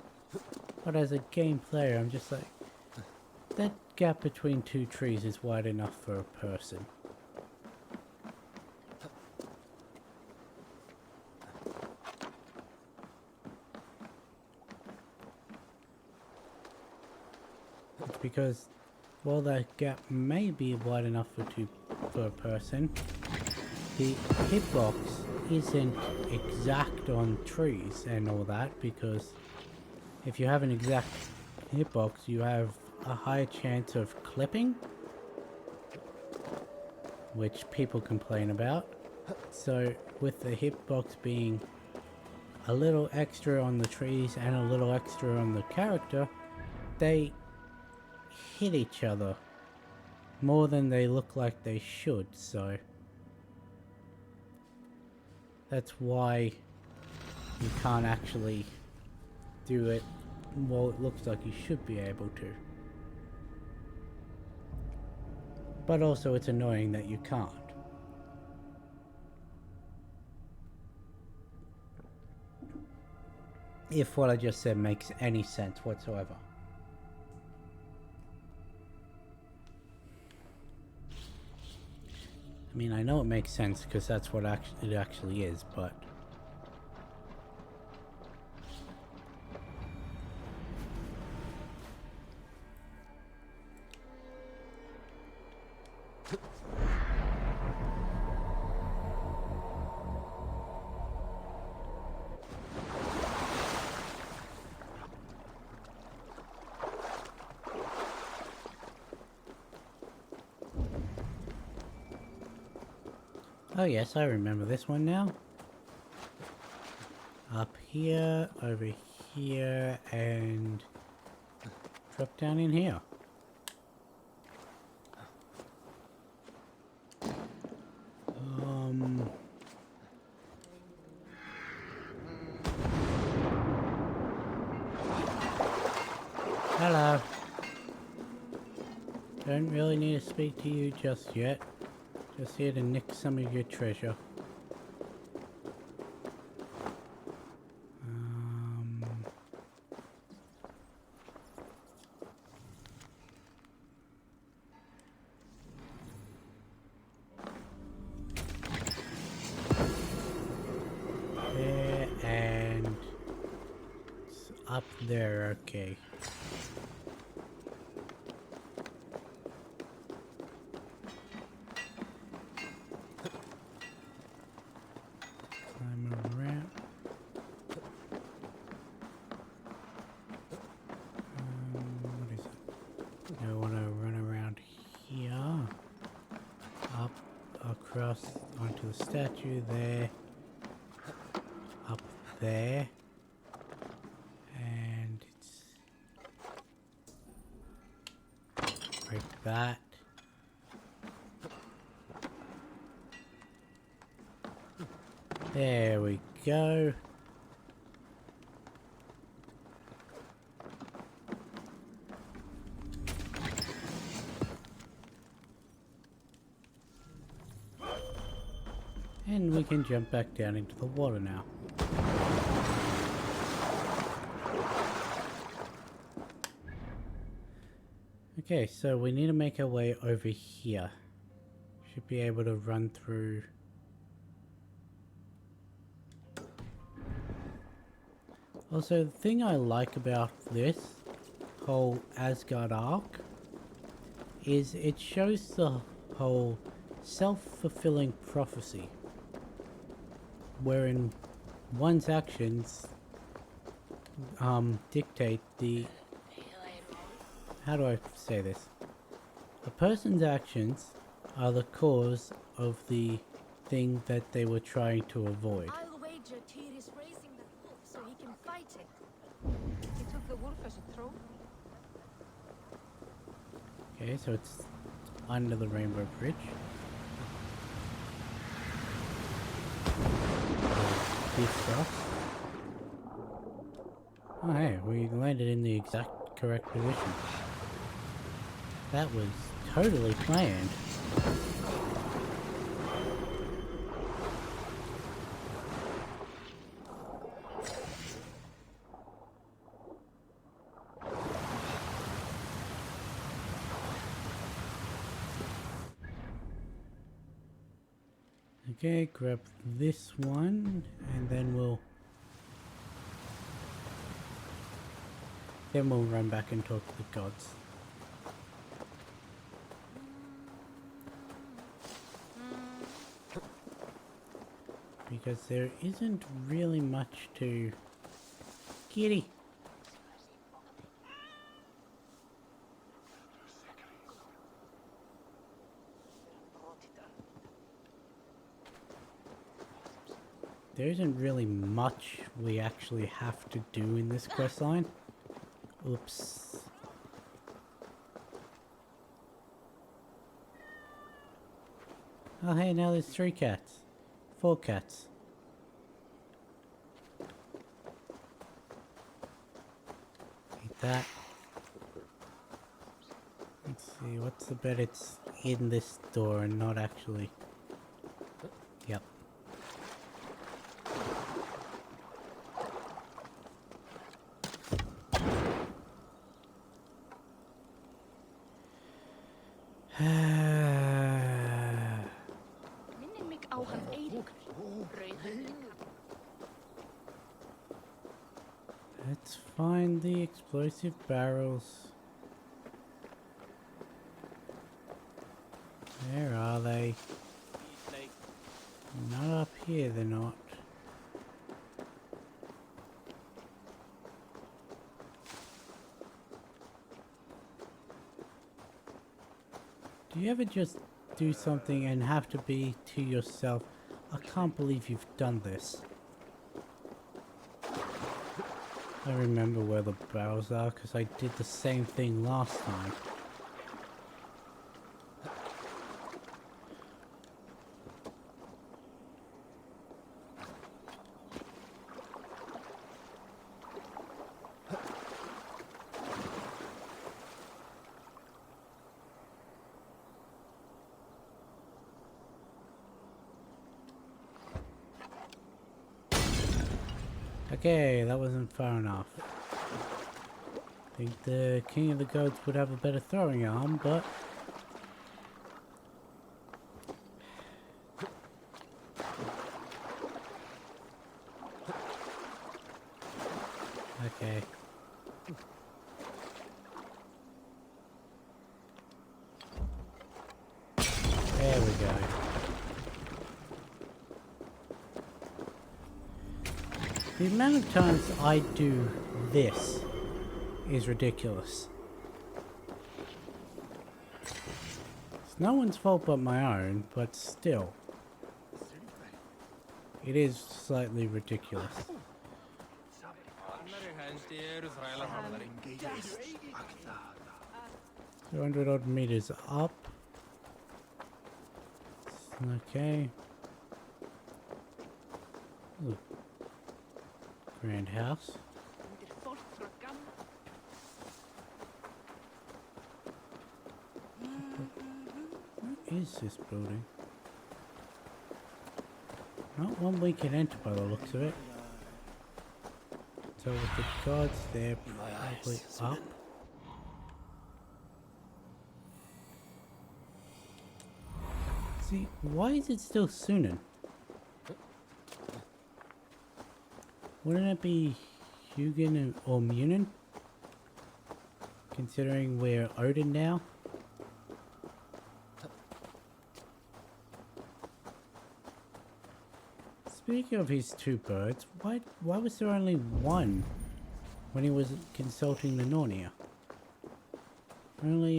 But as a game player, I'm just like, that gap between two trees is wide enough for a person. It's because while that gap may be wide enough for a person, the hitbox isn't exact on trees and all that, because if you have an exact hitbox, you have a higher chance of clipping, which people complain about. So with the hitbox being a little extra on the trees and a little extra on the character, they hit each other more than they look like they should, so that's why you can't actually do it well it looks like you should be able to. But also it's annoying that you can't. if what I just said makes any sense whatsoever. I mean, I know it makes sense because that's what it actually is, but... Oh yes, I remember this one now. Up here, over here, and drop down in here. Hello. Don't really need to speak to you just yet. Just here to nick some of your treasure. There and it's up there, okay. Across onto the statue there, up there, and it's break that. There we go. And we can jump back down into the water now. Okay, so we need to make our way over here. Should be able to run through. Also, the thing I like about this whole Asgard arc is it shows the whole self-fulfilling prophecy, wherein one's actions dictate the... How do I say this? A person's actions are the cause of the thing that they were trying to avoid. I'll wager Tyr is raising the wolf so he can fight it. He took the wolf as a trophy. Okay, so it's under the Rainbow Bridge. Oh hey, we landed in the exact correct position. That was totally planned. Okay, grab this one, and then we'll run back and talk to the gods. Because there isn't really much to... Kitty! There isn't really much we actually have to do in this quest line. Oops. Oh hey, now there's 3 cats. 4 cats. Eat that. Let's see, what's the bet it's in this door and not actually... Yep. Let's find the explosive barrels. Where are they? Not up here, they're not. Do you ever just do something and have to be to yourself, I can't believe you've done this? I remember where the barrels are because I did the same thing last time. Okay, that wasn't far enough. I think the king of the goats would have a better throwing arm, but... Okay. There we go. The amount of times I do this is ridiculous. It's no one's fault but my own, but still. It is slightly ridiculous. 200 odd meters up. Okay. Ooh. Grand house. What is this building? Not one we can enter by the looks of it. So with the gods there probably up. See, why is it still Sunan? Wouldn't it be Hugin or Munin? Considering we're Odin now? Speaking of his two birds, why was there only one when he was consulting the Nornir? Only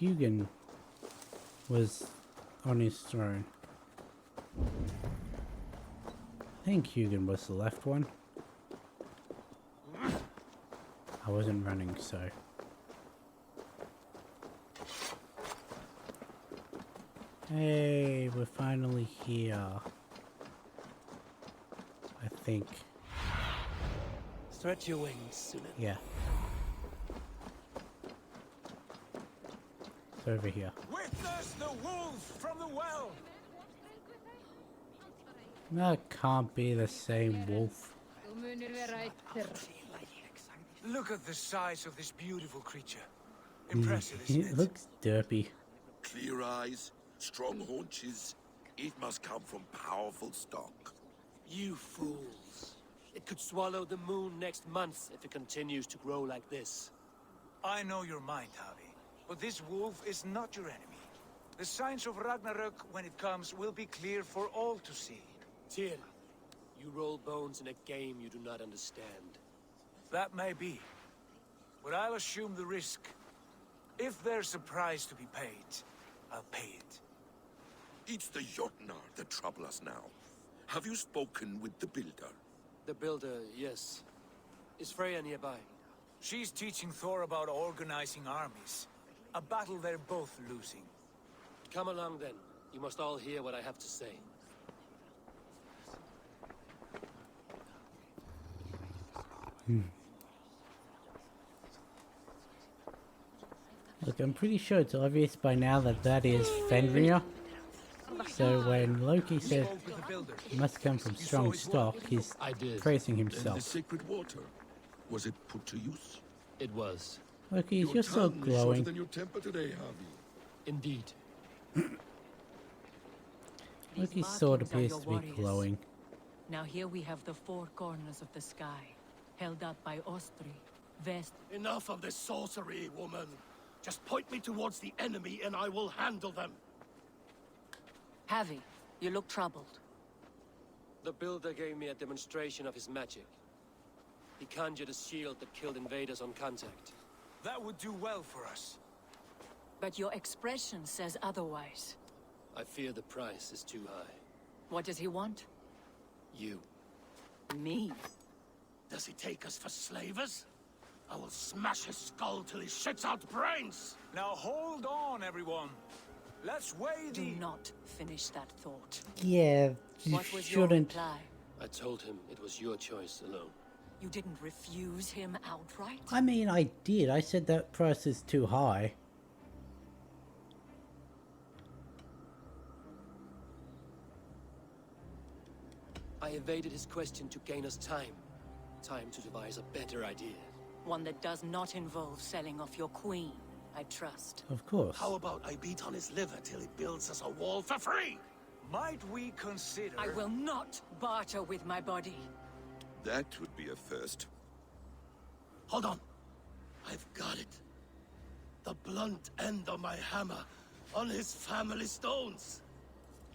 Hugin was on his throne. I think Hugin was the left one. I wasn't running, so... Hey, we're finally here. I think. Stretch your wings, Sunan. Yeah. It's over here. Witness the wolf from the well! That can't be the same wolf. Look at the size of this beautiful creature. Impressive, isn't It it? looks derpy. Clear eyes, strong haunches. It must come from powerful stock. You fools. It could swallow the moon next month if it continues to grow like this. I know your mind, Javi. But this wolf is not your enemy. The signs of Ragnarök, when it comes, will be clear for all to see. Tyr, you roll bones in a game you do not understand. That may be. But I'll assume the risk. If there's a price to be paid, I'll pay it. It's the Jotnar that trouble us now. Have you spoken with the builder? The builder, yes. Is Freya nearby? She's teaching Thor about organizing armies. A battle they're both losing. Come along then. You must all hear what I have to say. Look, I'm pretty sure it's obvious by now that that is Fenrir. So when Loki says it must come from strong stock, he's praising And the himself. sacred water, was it put to use? It was. Loki, Your you're so tongue is shorter glowing. than your temper today, Javi. Indeed. Loki's sword appears to be glowing. Now here we have the four corners of the sky, held up by Ostri, Vest. Enough of this sorcery, woman. Just point me towards the enemy and I will handle them. Havi, you look troubled. The builder gave me a demonstration of his magic. He conjured a shield that killed invaders on contact. That would do well for us. But your expression says otherwise. I fear the price is too high. What does he want? You. Me? Does he take us for slavers? I will smash his skull till he shits out brains! Now hold on, everyone. Let's weigh the... Do not finish that thought. Yeah, you What was your shouldn't. reply? I told him it was your choice alone. You didn't refuse him outright? I mean, I did. I said that price is too high. I evaded his question to gain us time. Time to devise a better idea. One that does not involve selling off your queen, I trust. Of course. How about I beat on his liver till he builds us a wall for free? Might we consider... I will not barter with my body. That would be a first. Hold on. I've got it. The blunt end of my hammer on his family stones.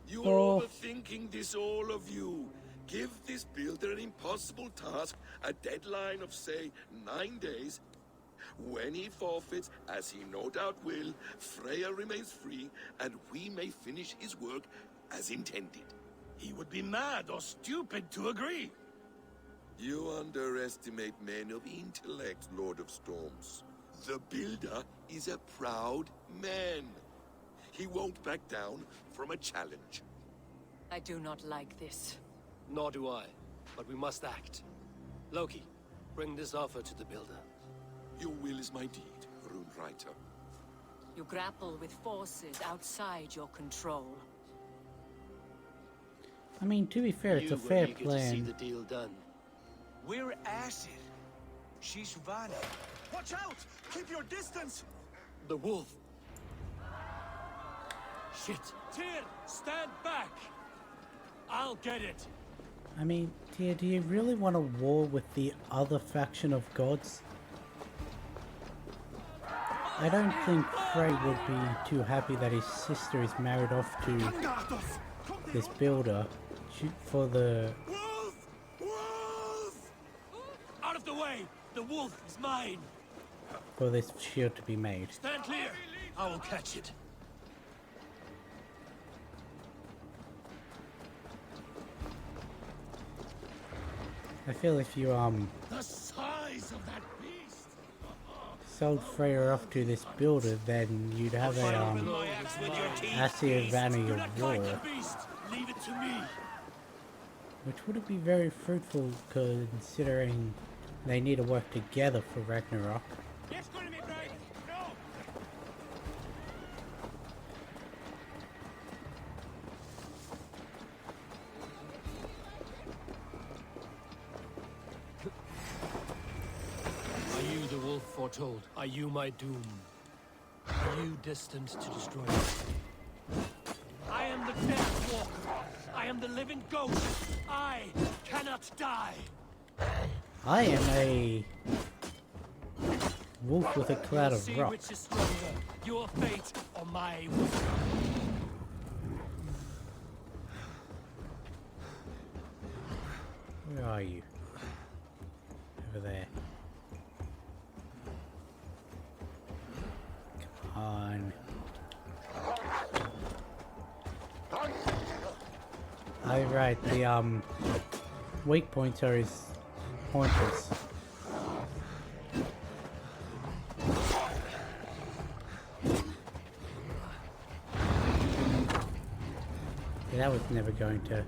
You Oh. are overthinking this, all of you. Give this builder an impossible task, a deadline of, say, 9 days. When he forfeits, as he no doubt will, Freya remains free, and we may finish his work as intended. He would be mad or stupid to agree. You underestimate men of intellect, Lord of Storms. The builder is a proud man. He won't back down from a challenge. I do not like this. Nor do I, but we must act. Loki, bring this offer to the builder. Your will is my deed, Rune Writer. You grapple with forces outside your control. I mean, to be fair, it's You a were fair eager to see plan. the deal done. We're acid. She's Vanna. Watch out! Keep your distance! The wolf! Shit! Tyr, stand back! I'll get it! I mean, do you really want a war with the other faction of gods? I don't think Frey would be too happy that his sister is married off to this builder for the... Wolf! Wolf! Out of the way! The wolf is mine! for this shield to be made. Stand clear! I will catch it. I feel if you The size of that beast! sold Freya off to this builder, then you'd have a acid vanity of war, Leave it to me. which wouldn't be very fruitful considering they need to work together for Ragnarok. Are you the wolf foretold? Are you my doom? Are you destined to destroy me? I am the Death Walker. I am the living ghost. I cannot die. I am a wolf with a cloud of See rock. which is stronger, your fate or my will. Where are you? Over there. Come on. Oh right, the weak points are his pointers. Yeah, that was never going to.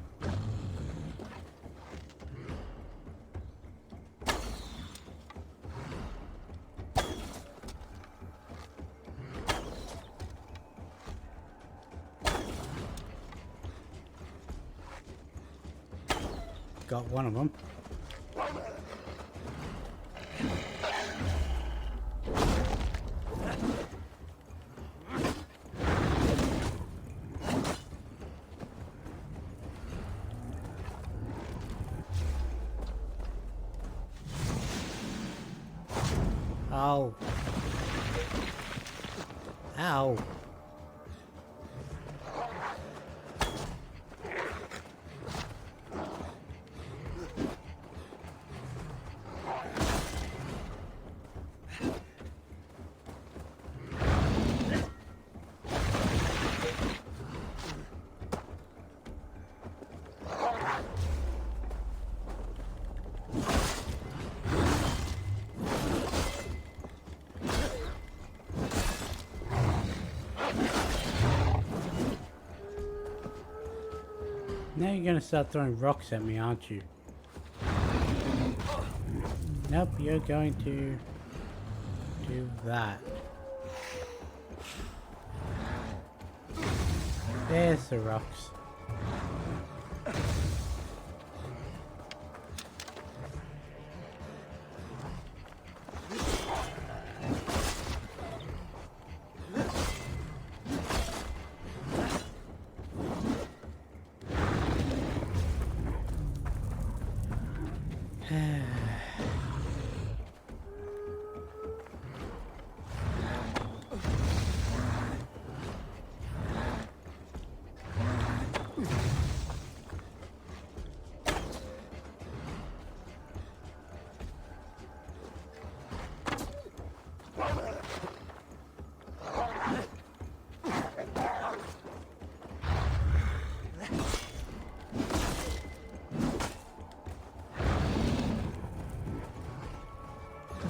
Got one of them. Oh. Ow. Now you're gonna start throwing rocks at me, aren't you? Nope, you're going to do that. There's the rocks.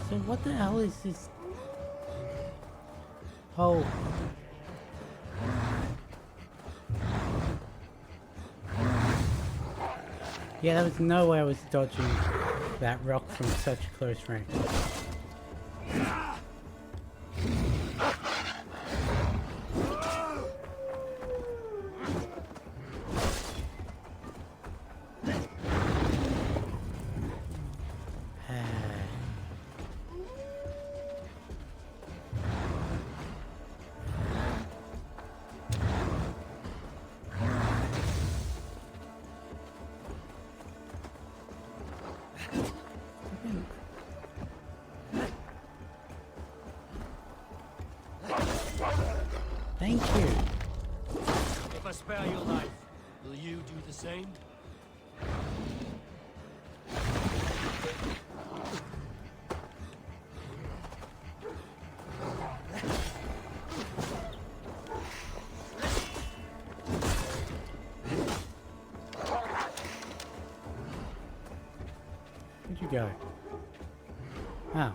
So what the hell is this? Oh. Yeah, there was no way I was dodging that rock from such close range. Thank you. If I spare your life, will you do the same? Where'd you go? Oh.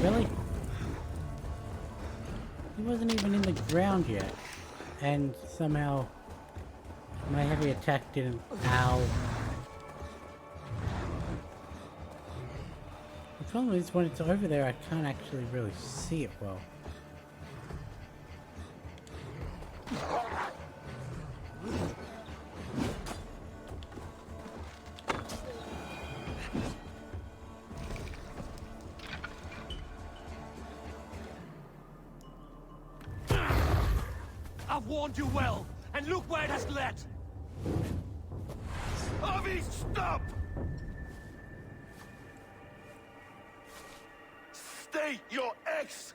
Really? He wasn't even in the ground yet. And somehow my heavy attack didn't. Ow. The problem is when it's over there I can't actually really see it well. I've warned you well, and look where it has led! Avi, stop! State your ex!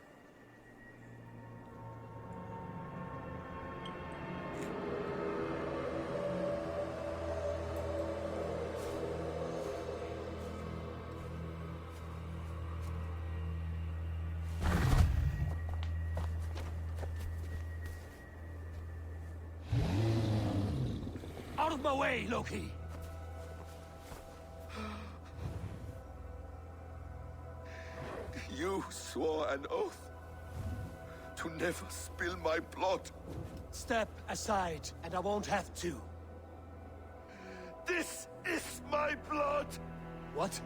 Out of my way, Loki! You swore an oath to never spill my blood. Step aside, and I won't have to. This is my blood! What?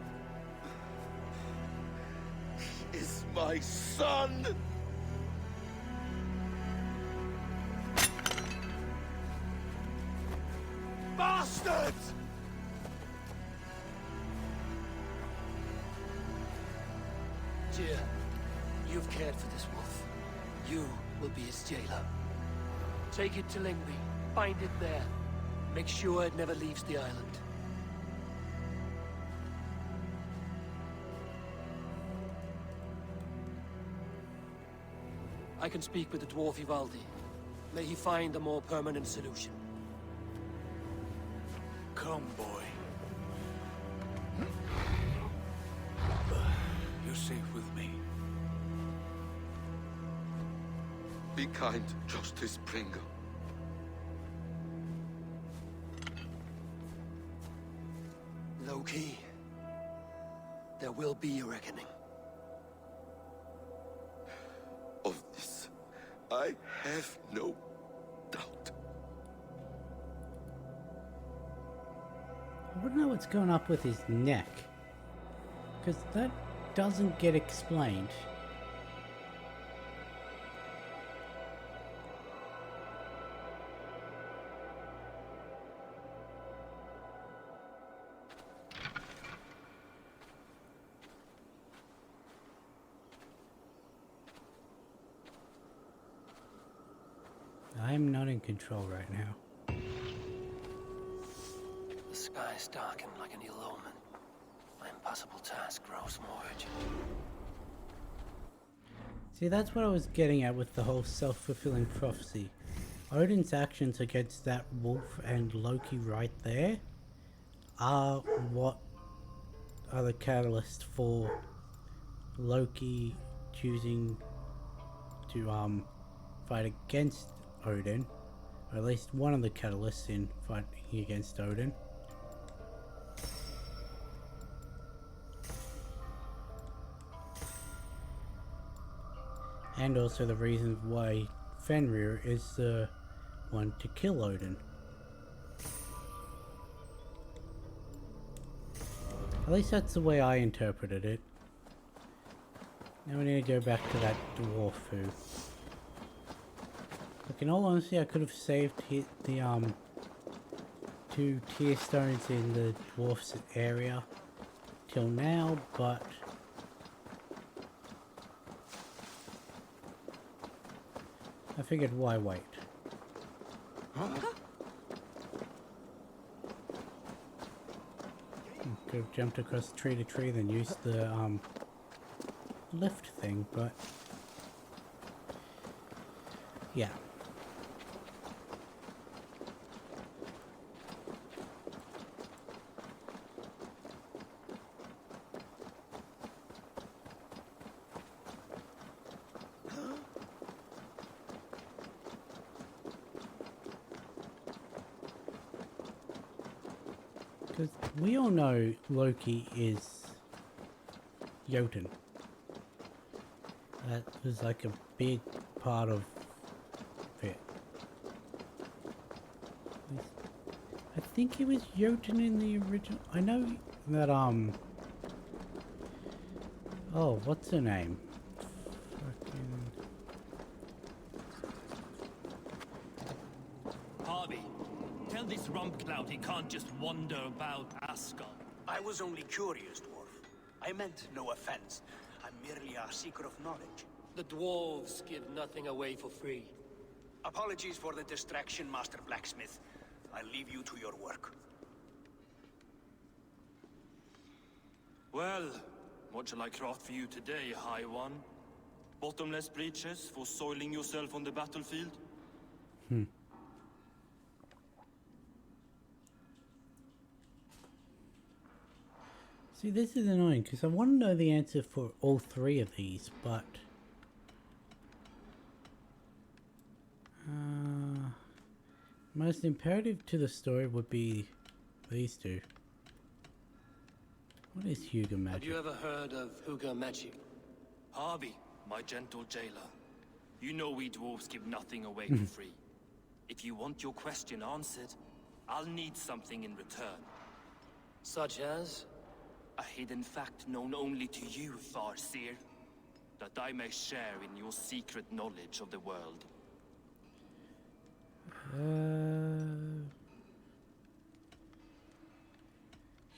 He is my son! Bastards! Tyr, you've cared for this wolf. You will be its jailer. Take it to Lingby. Find it there. Make sure it never leaves the island. I can speak with the dwarf Ivaldi. May he find a more permanent solution. Come, boy. You're safe with me. Be kind, Justice Pringle. Loki, there will be a reckoning. Of this, I have no doubt. I wouldn't know what's going up with his neck, because that doesn't get explained. I'm not in control right now. The skies darken like an ill omen. My impossible task grows more urgent. See, that's what I was getting at with the whole self-fulfilling prophecy. Odin's actions against that wolf and Loki right there are what are the catalyst for Loki choosing to fight against Odin, or at least one of the catalysts in fighting against Odin. And also the reason why Fenrir is the one to kill Odin. At least that's the way I interpreted it. Now we need to go back to that dwarf who... Look, in all honesty, I could have saved the 2 tear stones in the dwarf's area till now, but I figured why wait. Could have jumped across tree to tree, then used the lift thing, but yeah. Because we all know Loki is Jotun. That was like a big part of it. I think he was Jotun in the original. I know that oh, what's her name? Harvey, tell this Rumpcloud he can't just wander about Asgard. I was only curious, dwarf. I meant no offense. I'm merely a seeker of knowledge. The dwarves give nothing away for free. Apologies for the distraction, Master Blacksmith. I'll leave you to your work. Well, what shall I craft for you today, High One? Bottomless breeches for soiling yourself on the battlefield? See, this is annoying because I want to know the answer for all 3 of these, but most imperative to the story would be these 2. What is Hugo magic? Have you ever heard of Huga magic? Harvey, my gentle jailer. You know we dwarves give nothing away for free. If you want your question answered, I'll need something in return. Such as? A hidden fact known only to you, Farseer. That I may share in your secret knowledge of the world.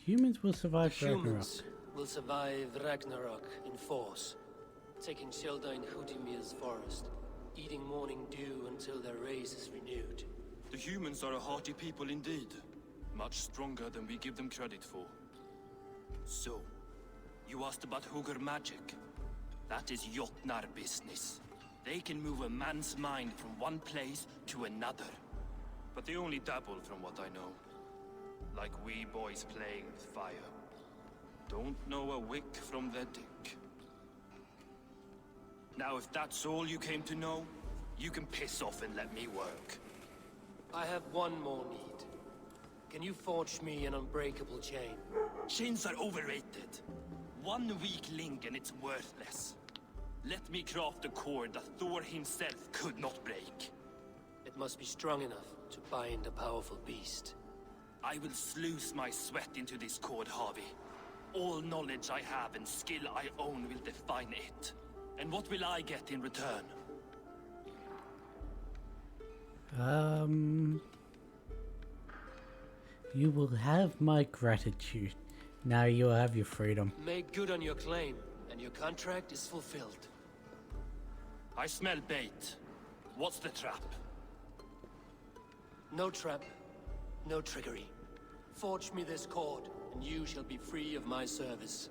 Humans will survive Ragnarok. Humans will survive Ragnarok in force. taking shelter in Hutimir's forest, eating morning dew until their race is renewed. The humans are a hearty people indeed. Much stronger than we give them credit for. So, you asked about Hugr magic. That is Jotnar business. They can move a man's mind from one place to another. But they only dabble from what I know. Like we boys playing with fire. Don't know a wick from their dick. Now if that's all you came to know, you can piss off and let me work. I have one more need. Can you forge me an unbreakable chain? Chains are overrated. One weak link and it's worthless. Let me craft a cord that Thor himself could not break. It must be strong enough to bind a powerful beast. I will sluice my sweat into this cord, Harvey. All knowledge I have and skill I own will define it. And what will I get in return? You will have my gratitude. Now you will have your freedom. Make good on your claim, and your contract is fulfilled. I smell bait. What's the trap? No trap, no trickery. Forge me this cord, and you shall be free of my service.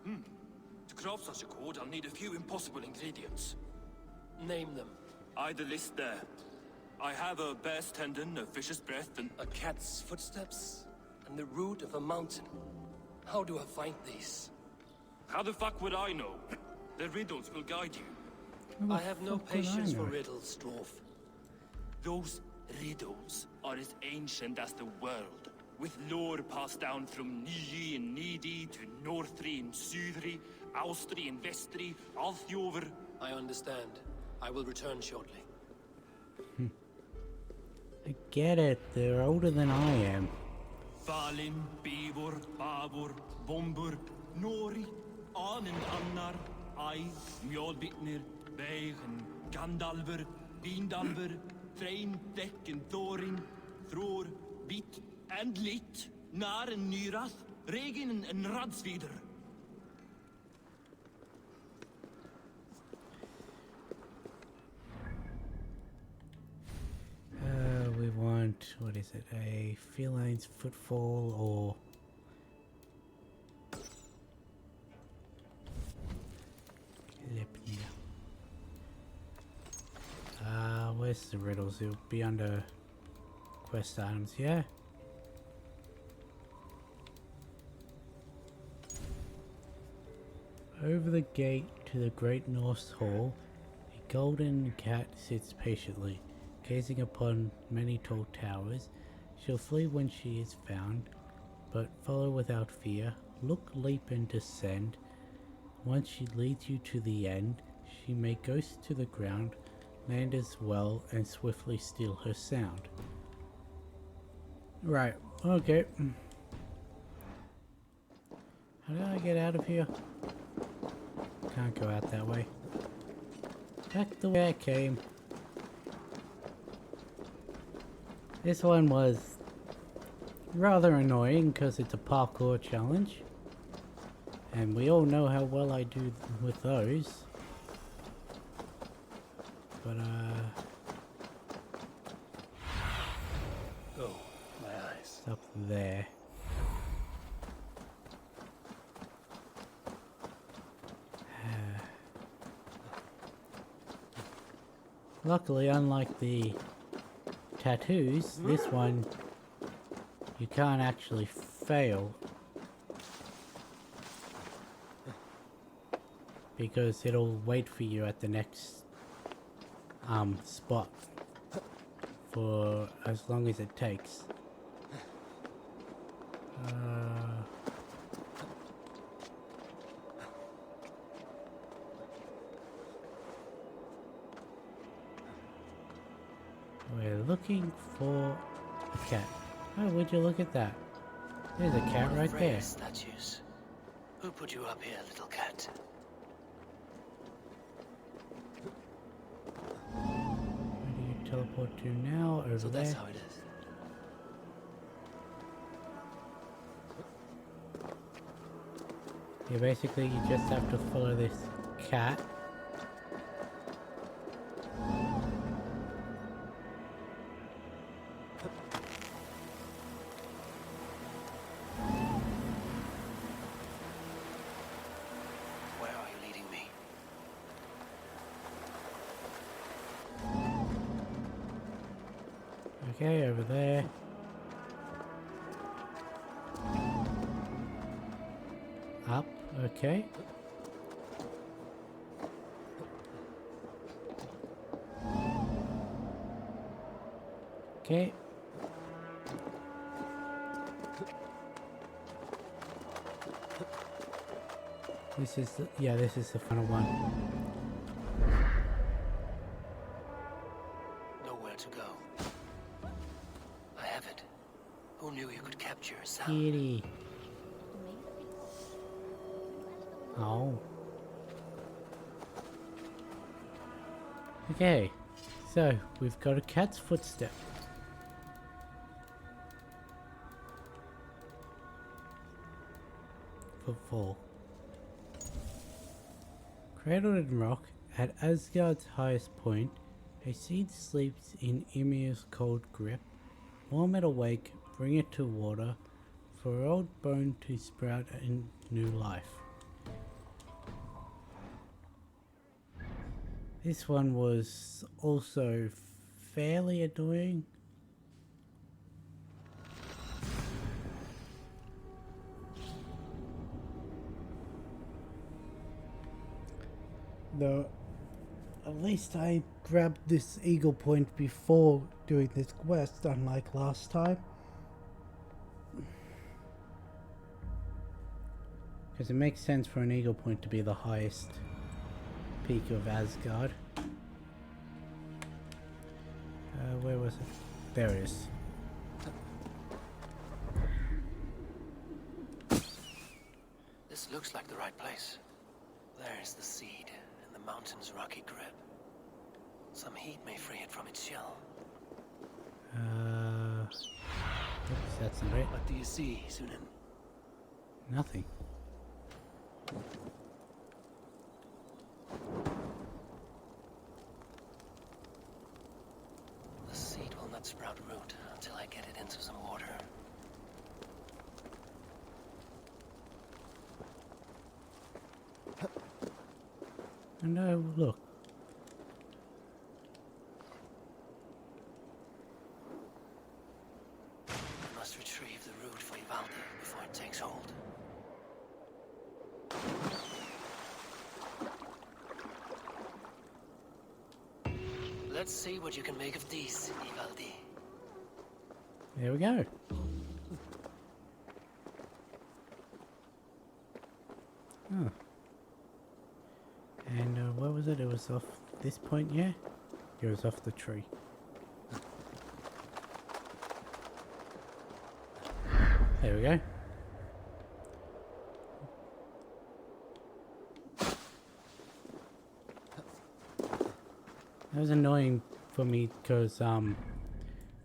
To craft such a cord, I'll need a few impossible ingredients. Name them. The list there. I have a bear's tendon, a fish's breath, and a cat's footsteps, and the root of a mountain. How do I find these? How the fuck would I know? The riddles will guide you. I have no patience for riddles, dwarf. Those riddles are as ancient as the world, with lore passed down from Niji and Nidi to Northri and Sudri, Austri and Vestri, Althjover. I understand. I will return shortly. I get it, they're older than I am. Falin, Bivor, Bavor, Bombur, Nori, An and Annar, I, Mjolbitnir, Beigen, Gandalver, Vindalver, Threin, Deck and Thorin, Thror, Bit and Lit, Nar and Nyrath, Regin and Radsvider. We want, what is it, a feline's footfall or... Lipnir. Where's the riddles? It'll be under quest items, yeah? Over the gate to the Great North Hall, a golden cat sits patiently, gazing upon many tall towers. She'll flee when she is found, but follow without fear. Look, leap, and descend. Once she leads you to the end, she may ghost to the ground, land as well, and swiftly steal her sound. Right, okay. How do I get out of here? Can't go out that way. Back the way I came. This one was rather annoying because it's a parkour challenge. And we all know how well I do with those. But, Oh, my eyes. It's up there. Luckily, unlike the tattoos, this one you can't actually fail because it'll wait for you at the next spot for as long as it takes. We're looking for a cat. Oh, would you look at that? There's a cat right there. Statues. Who put you up here, little cat? Where do you teleport to now? Over So there. that's how it is. Yeah, basically you just have to follow this cat. Where are you leading me? Okay, over there. Up, okay. Okay. This is the, yeah, this is the final one. Nowhere to go. I have it. Who knew you could capture yourself? Kitty. Oh. Okay, so we've got a cat's footstep. Footfall. Cradled in rock, at Asgard's highest point, a seed sleeps in Ymir's cold grip. Warm it awake, bring it to water, for old bone to sprout in new life. This one was also fairly annoying. Though, at least I grabbed this eagle point before doing this quest, unlike last time. Because it makes sense for an eagle point to be the highest peak of Asgard. Where was it? There it is. This looks like the right place. There's the seed in the mountain's rocky grip. Some heat may free it from its shell. Oops, that's not it. What do you see, Sunan? Nothing. The seed will not sprout root until I get it into some water. No, look. I must retrieve the root for Valhalla before it takes hold. Let's see what you can make of these, Ivaldi. There we go. Oh. And where was it? It was off this point, yeah? It was off the tree. There we go. That was annoying for me because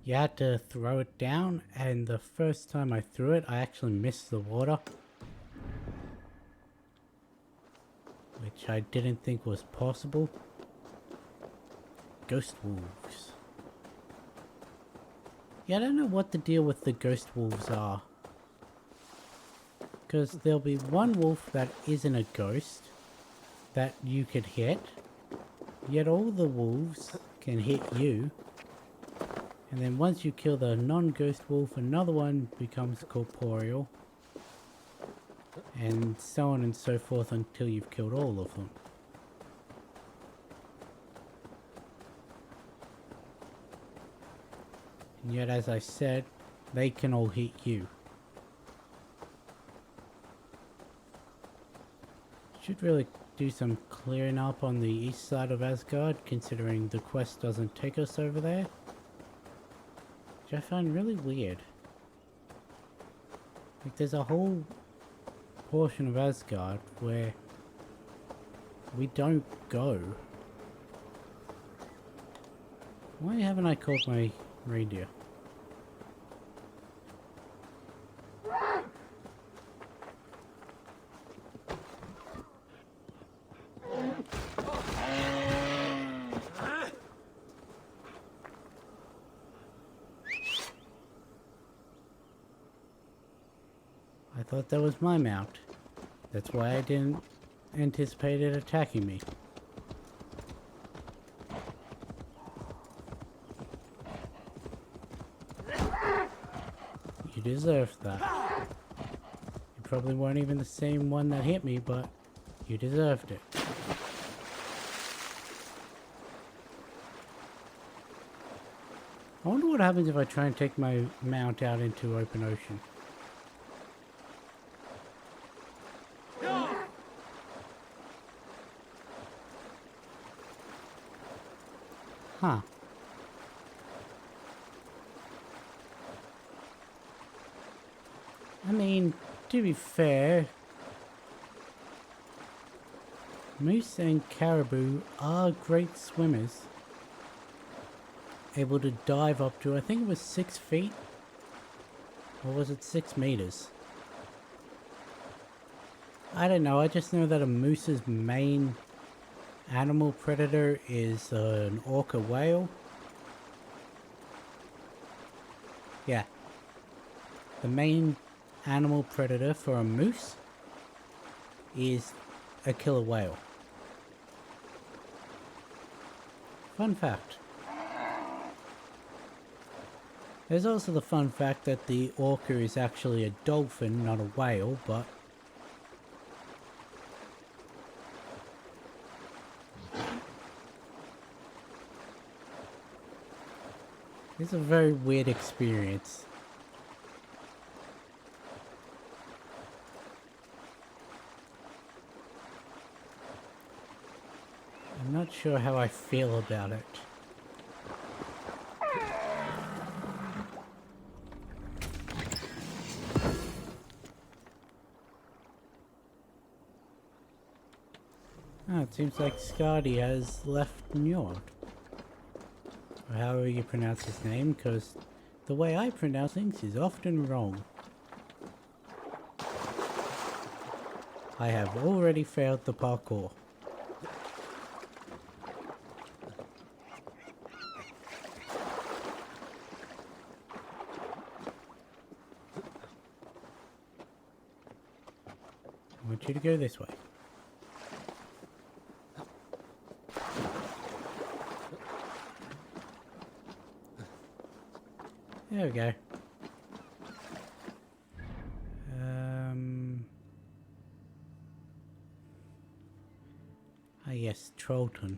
you had to throw it down, and the first time I threw it I actually missed the water, which I didn't think was possible. Ghost wolves. Yeah, I don't know what the deal with the ghost wolves are. Because there'll be one wolf that isn't a ghost that you could hit, yet all the wolves can hit you. And then once you kill the non-ghost wolf, another one becomes corporeal. And so on and so forth until you've killed all of them. And yet, as I said, they can all hit you. Should really do some clearing up on the east side of Asgard, considering the quest doesn't take us over there. Which I find really weird. Like, there's a whole portion of Asgard where we don't go. Why haven't I called my reindeer? thought that was my mount. That's why I didn't anticipate it attacking me. You deserve that. You probably weren't even the same one that hit me, but you deserved it. I wonder what happens if I try and take my mount out into open ocean. Huh. I mean, to be fair, moose and caribou are great swimmers. Able to dive up to, I think it was 6 feet? Or was it 6 meters? I don't know, I just know that a moose's main animal predator is an orca whale. Yeah. The main animal predator for a moose is a killer whale. Fun fact. There's also the fun fact that the orca is actually a dolphin, not a whale, but it's a very weird experience. I'm not sure how I feel about it. Oh, it seems like Scotty has left Njord. Or however you pronounce his name, because the way I pronounce things is often wrong. I have already failed the parkour. I want you to go this way. There we go. Ah yes, Trollton.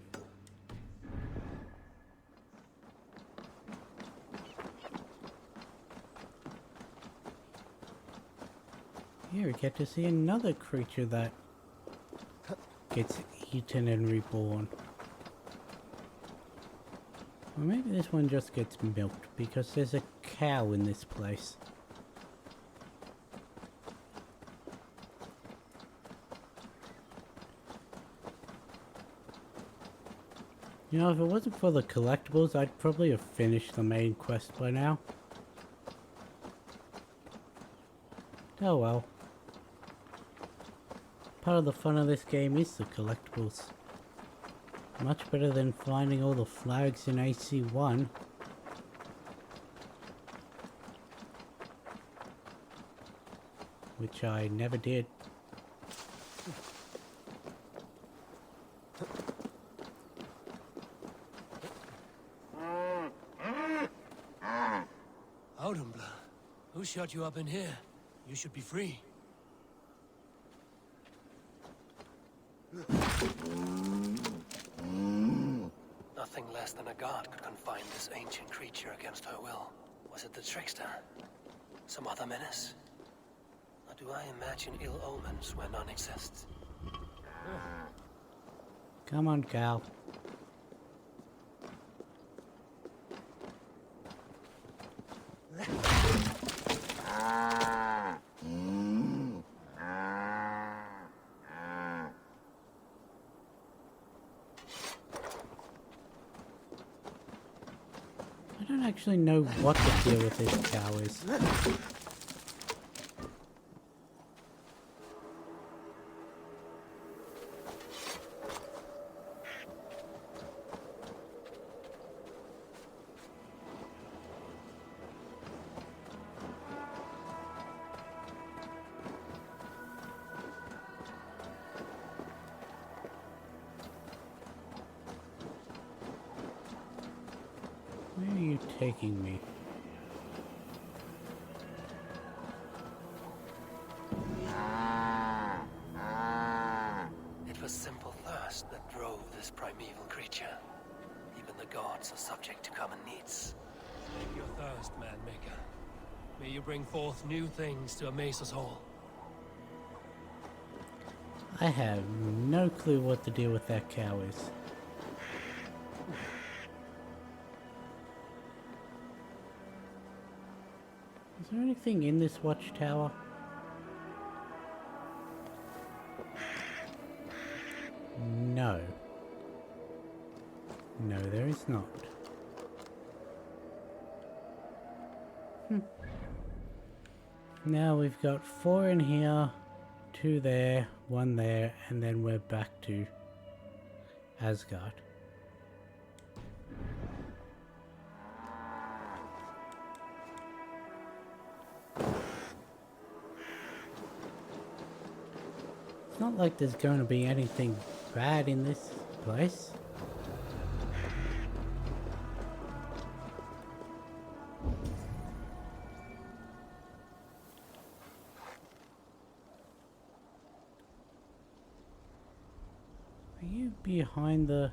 Here we get to see another creature that gets eaten and reborn. Or maybe this one just gets milked, because there's a cow in this place. You know, if it wasn't for the collectibles, I'd probably have finished the main quest by now. Oh well. Part of the fun of this game is the collectibles. Much better than finding all the flags in AC1. Which I never did. Audumbla, who shut you up in here? You should be free. Nothing less than a god could confine this ancient creature against her will. Was it the trickster? Some other menace? Or do I imagine ill omens where none exist? Come on, Cal. I don't actually know what the deal with this cow is. taking me? It was simple thirst that drove this primeval creature. Even the gods are subject to common needs. Slake your thirst, man-maker. May you bring forth new things to amaze us all. I have no clue what the deal with that cow is. Is there anything in this watchtower? No. No, there is not. Now we've got 4 in here, 2 there, 1 there, and then we're back to Asgard. It's not like there's going to be anything bad in this place. Are you behind the...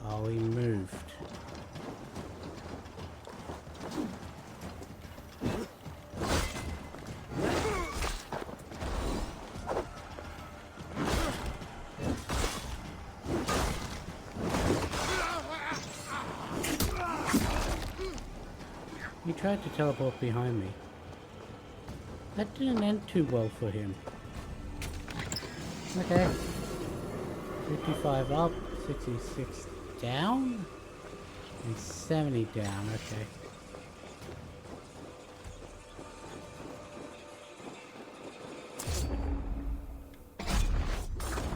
Oh, he moved. He tried to teleport behind me. That didn't end too well for him. Okay. 55 up, 66 down, and 70 down, okay.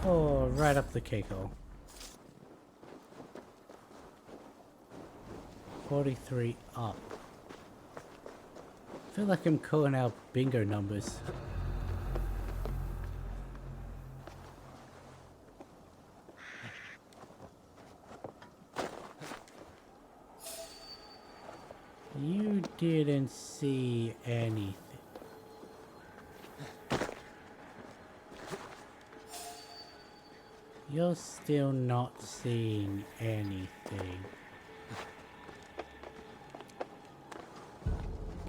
Oh, right up the cake hole. 43 up. I feel like I'm calling out bingo numbers. You didn't see anything. You're still not seeing anything.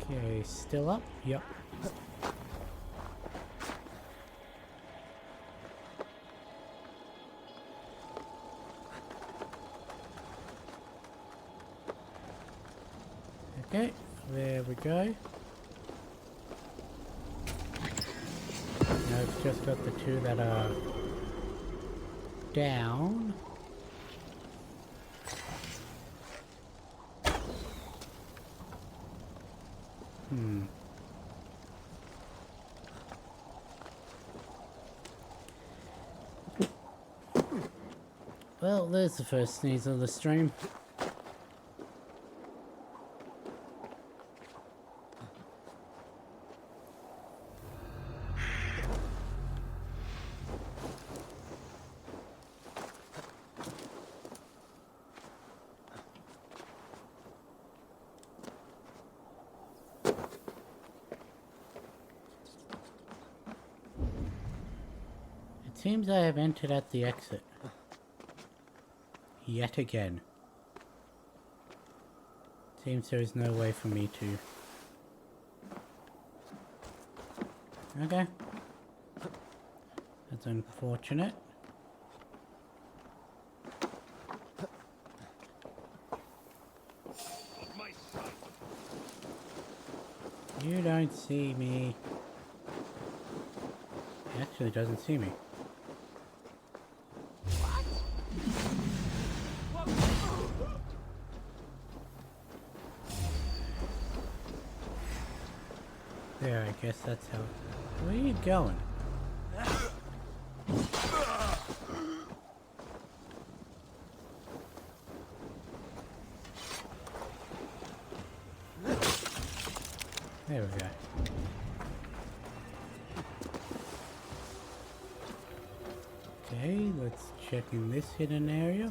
Okay, still up? Yep. Okay, there we go. Now it's just got the 2 that are down. Well, there's the first sneeze of the stream. It seems I have entered at the exit. Yet again. Seems there is no way for me to... Okay. That's unfortunate. You don't see me. He actually doesn't see me. There, I guess that's how... Where are you going? There we go. checking this hidden area.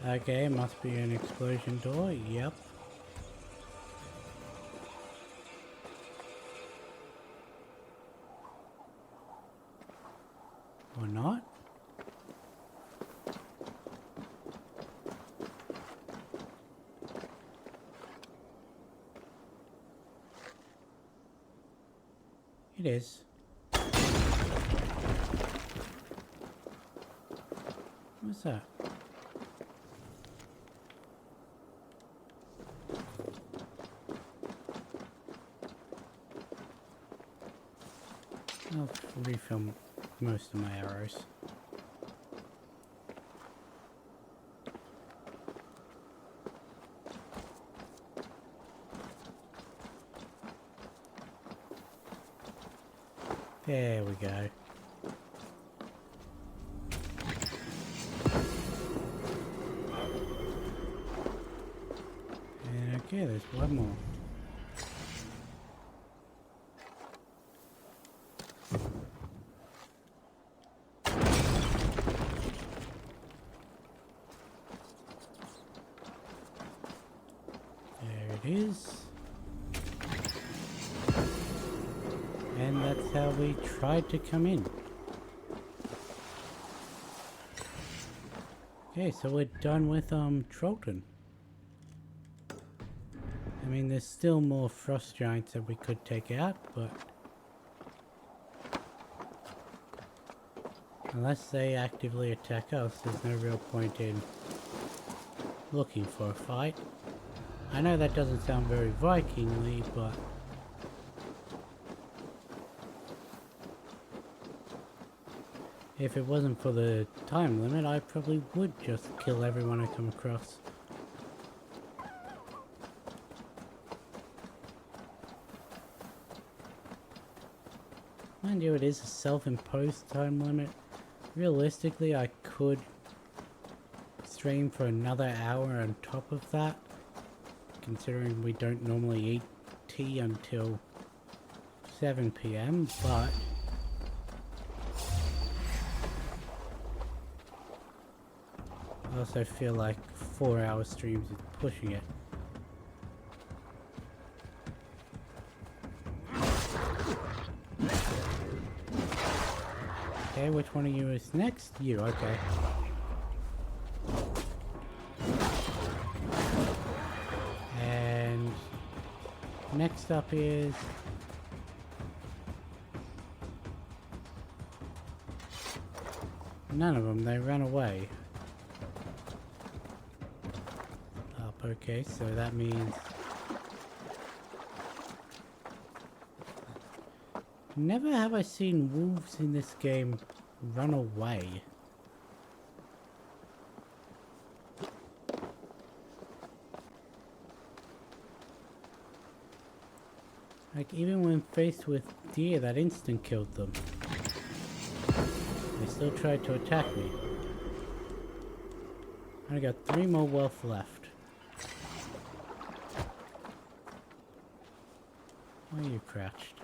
Okay, must be an explosion door. Yep. Or not. It is. What's that? I'll refill most of my arrows. There we go. And okay, there's one more. There it is. And that's how we tried to come in. Okay, so we're done with Trollton. I mean, there's still more frost giants that we could take out, but unless they actively attack us, there's no real point in looking for a fight. I know that doesn't sound very Vikingly, but if it wasn't for the time limit, I probably would just kill everyone I come across. Mind you, it is a self-imposed time limit. Realistically, I could stream for another hour on top of that, considering we don't normally eat tea until 7 PM, but I also feel like 4-hour streams is pushing it. Okay, which one of you is next? You, okay. And next up is none of them, they ran away. Up, okay, so that means never have I seen wolves in this game run away. Like, even when faced with deer that instant killed them, they still tried to attack me. I got 3 more wealth left. Why are you crouched?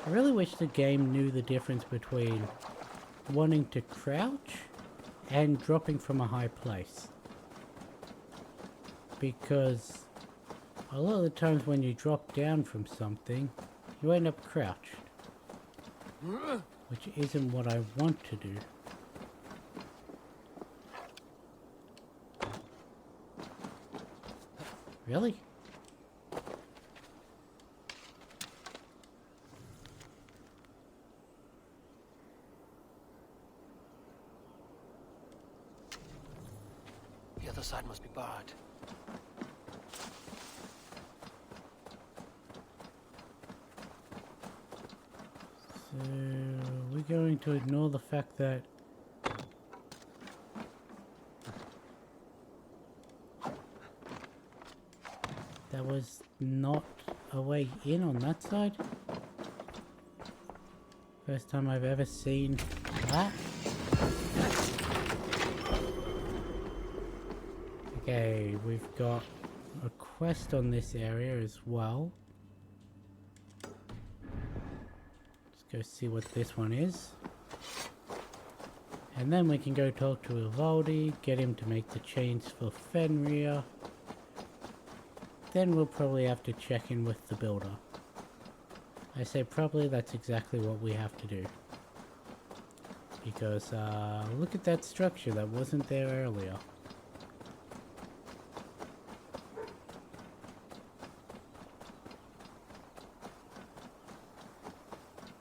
I really wish the game knew the difference between wanting to crouch and dropping from a high place. Because a lot of the times when you drop down from something, you end up crouched. Which isn't what I want to do. Really? The other side must be barred. So we're going to ignore the fact that there was not a way in on that side. First time I've ever seen that. Okay, we've got a quest on this area as well. Go see what this one is. And then we can go talk to Ivaldi, get him to make the chains for Fenrir. Then we'll probably have to check in with the builder. I say probably, that's exactly what we have to do. Because, look at that structure that wasn't there earlier.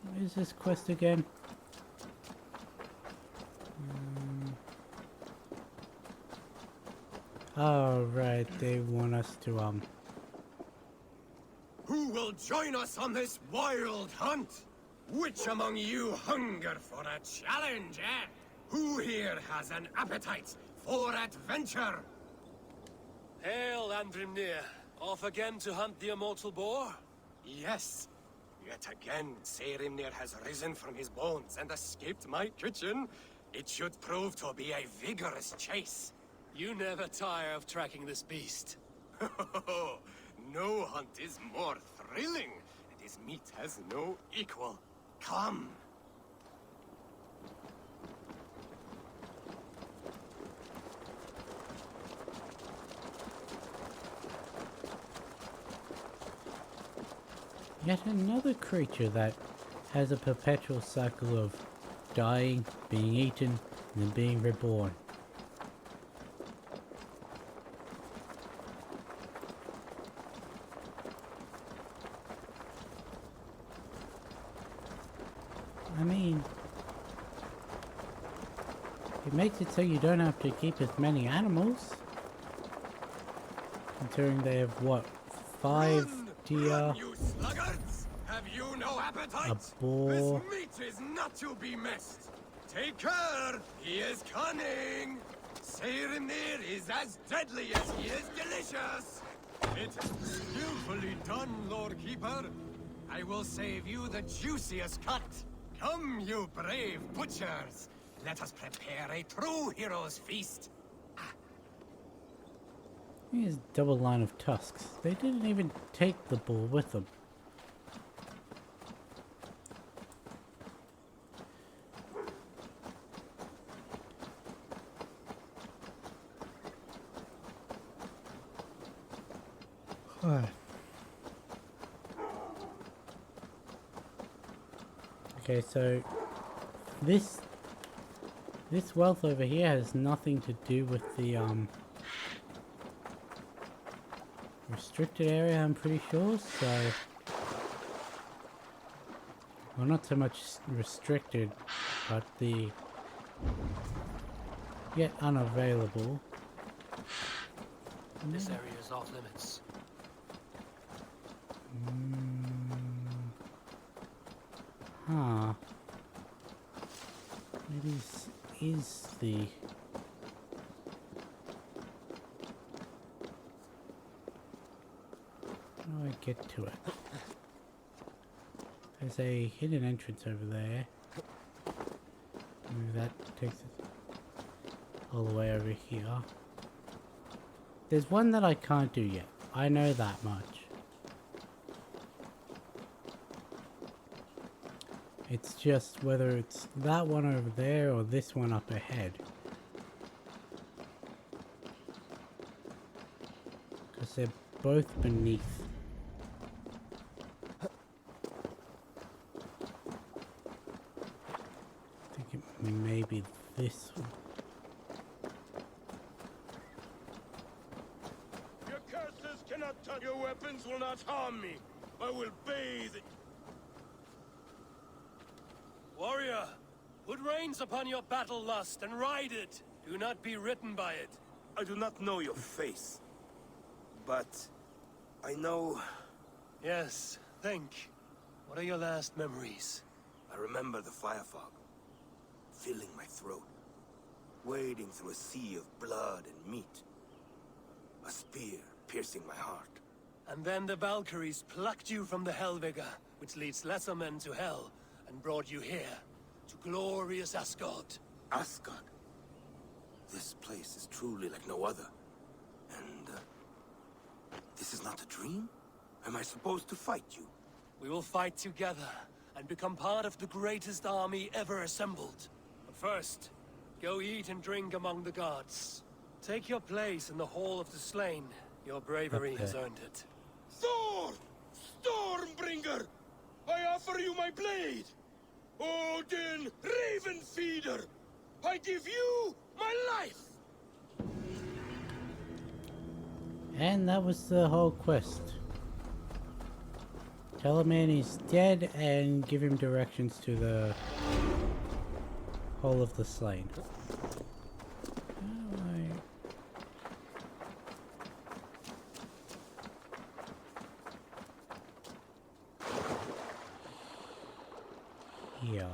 What is this quest again? Oh, right, they want us to, Who will join us on this wild hunt? Which among you hunger for a challenge, eh? Who here has an appetite for adventure? Hail, Andrimnir. Off again to hunt the immortal boar? Yes. Yet again, Saerimnir has risen from his bones and escaped my kitchen. It should prove to be a vigorous chase. You never tire of tracking this beast. No hunt is more thrilling, and his meat has no equal. Come. Yet another creature that has a perpetual cycle of dying, being eaten, and then being reborn. I mean, it makes it so you don't have to keep as many animals. Considering they have, what, 5 deer, Run, you sluggards! Have you no appetite? a boar. This meat is not to be missed. Take care! He is cunning! Saerimnir is as deadly as he is delicious! It is skillfully done, Lord Keeper. I will save you the juiciest cut. Come, you brave butchers! Let us prepare a true hero's feast. Here's a double line of tusks. They didn't even take the bull with them. Okay, so this wealth over here has nothing to do with the restricted area, I'm pretty sure. So, well, not so much restricted, but the yet unavailable. This area is off limits. Huh. Maybe this is the... How do I get to it? There's a hidden entrance over there. Maybe that takes it all the way over here. There's one that I can't do yet. I know that much. It's just whether it's that one over there or this one up ahead. Because they're both beneath. I think it may be this one. Your curses cannot touch. Your weapons will not harm me. I will bathe it. Warrior, put reins upon your battle lust and ride it. Do not be ridden by it. I do not know your face, but I know... Yes, think. What are your last memories? I remember the fire fog, filling my throat, wading through a sea of blood and meat. A spear piercing my heart. And then the Valkyries plucked you from the Helvega, which leads lesser men to hell, and brought you here, to glorious Asgard. Asgard? This place is truly like no other. And, this is not a dream? Am I supposed to fight you? We will fight together, and become part of the greatest army ever assembled. But first, go eat and drink among the gods. Take your place in the Hall of the Slain. Your bravery has earned it. Thor! Stormbringer! I offer you my blade! Odin, Raven Feeder! I give you my life! And that was the whole quest. Tell a man he's dead and give him directions to the Hall of the Slain. Here.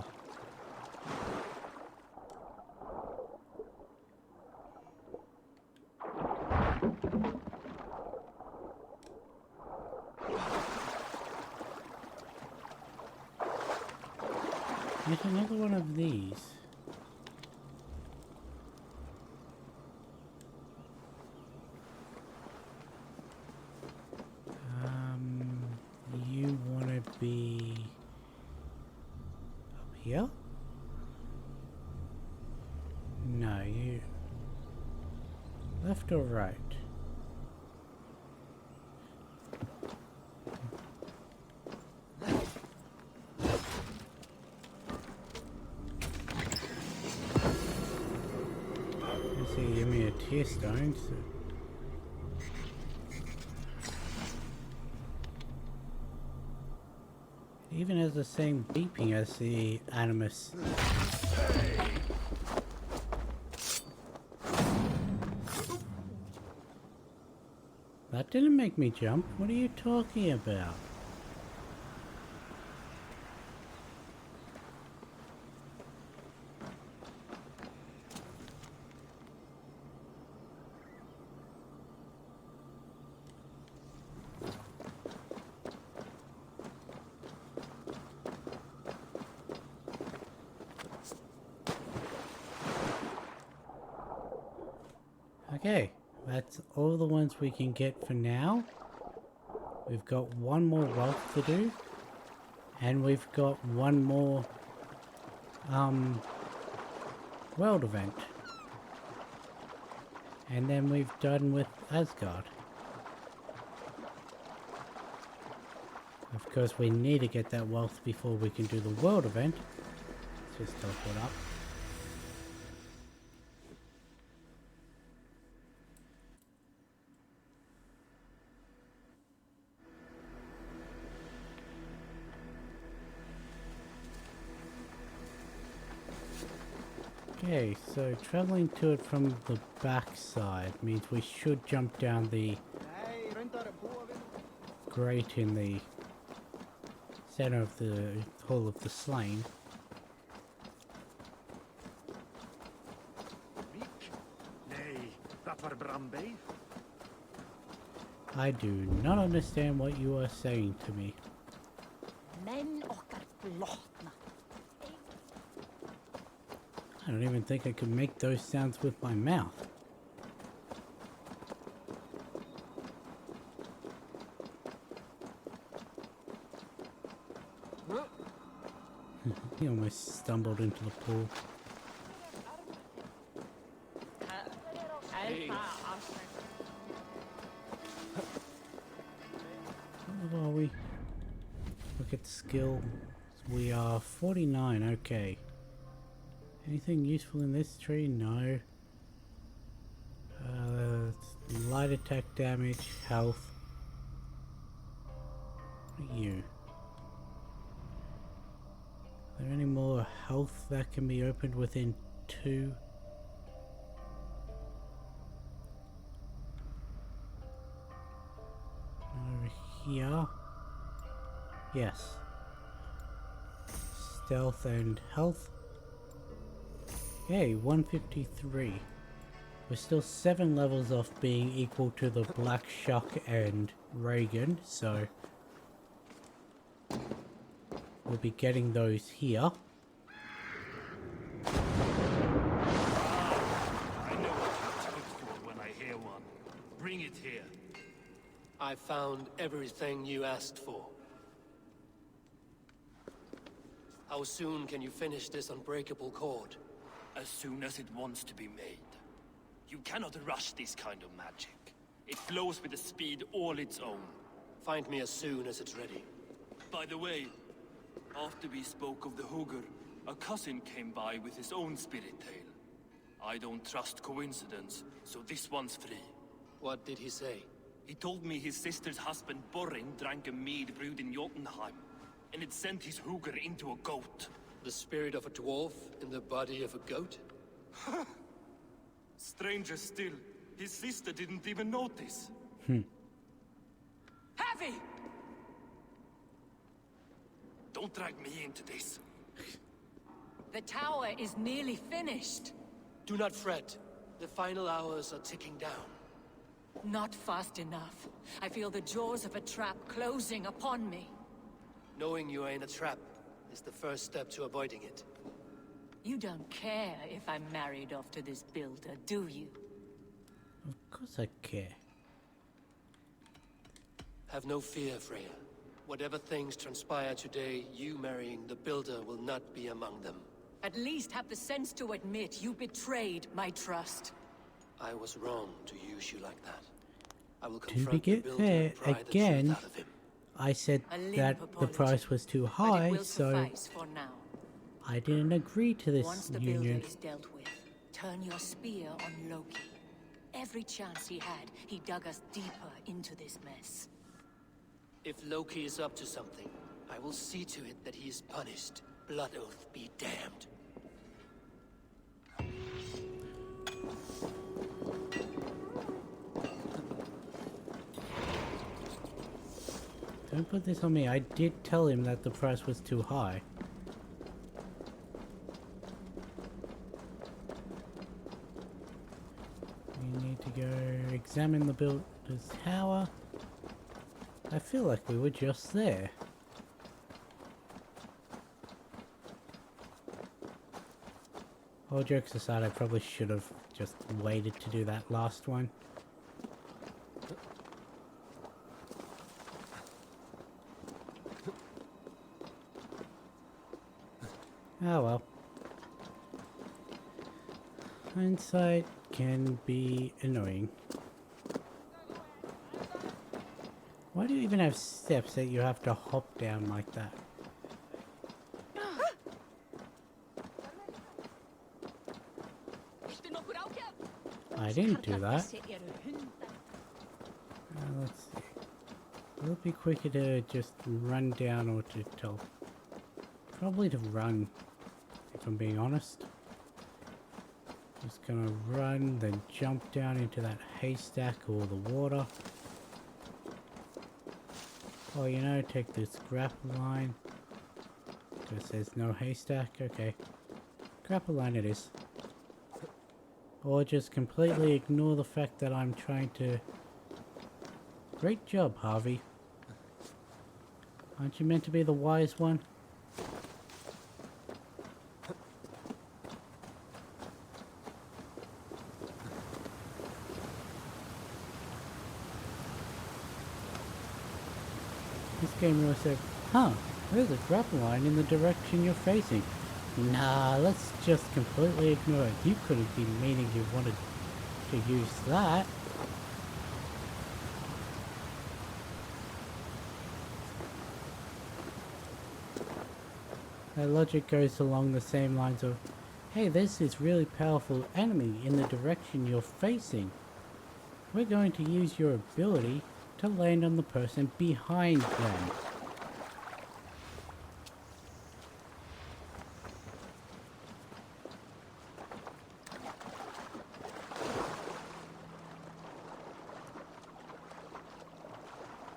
There's another one of these. You want to be up here? No, you left or right? So you give me a tear stone. So it even has the same beeping as the Animus. That didn't make me jump. What are you talking about? Okay, that's all the ones we can get for now. We've got one more wealth to do. And we've got one more world event. And then we've done with Asgard. Of course, we need to get that wealth before we can do the world event. Let's just teleport up. Okay, so traveling to it from the back side means we should jump down the grate in the center of the Hall of the Slain. I do not understand what you are saying to me. I don't even think I could make those sounds with my mouth. He almost stumbled into the pool. What are we? Look at skill. We are 49, okay. Anything useful in this tree? No. Light attack damage, health. What are you? Are there any more health that can be opened within 2? Over here? Yes. Stealth and health. Okay, 153. We're still 7 levels off being equal to the Black Shuck and Reagan, so we'll be getting those here. I know what to look for when I hear one. Bring it here. I found everything you asked for. How soon can you finish this unbreakable cord? As soon as it wants to be made. You cannot rush this kind of magic. It flows with a speed all its own. Find me as soon as it's ready. By the way, after we spoke of the Hugr, a cousin came by with his own spirit tale. I don't trust coincidence, so this one's free. What did he say? He told me his sister's husband Borin drank a mead brewed in Jotunheim, and it sent his Hugr into a goat. The spirit of a dwarf in the body of a goat? Stranger still, his sister didn't even notice. Heavy! Don't drag me into this. The tower is nearly finished. Do not fret. The final hours are ticking down. Not fast enough. I feel the jaws of a trap closing upon me. Knowing you are in a trap is the first step to avoiding it. You don't care if I'm married off to this builder, do you? Of course I care. Have no fear, Freya. Whatever things transpire today, you marrying the builder will not be among them. At least have the sense to admit you betrayed my trust. I was wrong to use you like that. I will To confront be the builder fair, and pry the truth again, out of him. I said A limp that the apology, price was too but high, it will so suffice for now. I didn't agree to this Once the union. builder is dealt with, turn your spear on Loki. Every chance he had, he dug us deeper into this mess. If Loki is up to something, I will see to it that he is punished. Blood Oath be damned. Don't put this on me. I did tell him that the price was too high. We need to go examine the builder's tower. I feel like we were just there. All jokes aside, I probably should have just waited to do that last one. Oh well. Hindsight can be annoying. Why do you even have steps that you have to hop down like that? I didn't do that. Let's see. Will it be quicker to just run down or to tell? Probably to run, if I'm being honest. Just gonna run, then jump down into that haystack or the water. Oh, you know, take this grapple line. Because there's no haystack. Okay. Grapple line it is. Or just completely ignore the fact that I'm trying to... Great job, Harvey. Aren't you meant to be the wise one? This game really said, huh, there's a grapple line in the direction you're facing. Nah, let's just completely ignore it. You couldn't be meaning you wanted to use that. That logic goes along the same lines of, hey, there's this really powerful enemy in the direction you're facing. We're going to use your ability to land on the person behind them.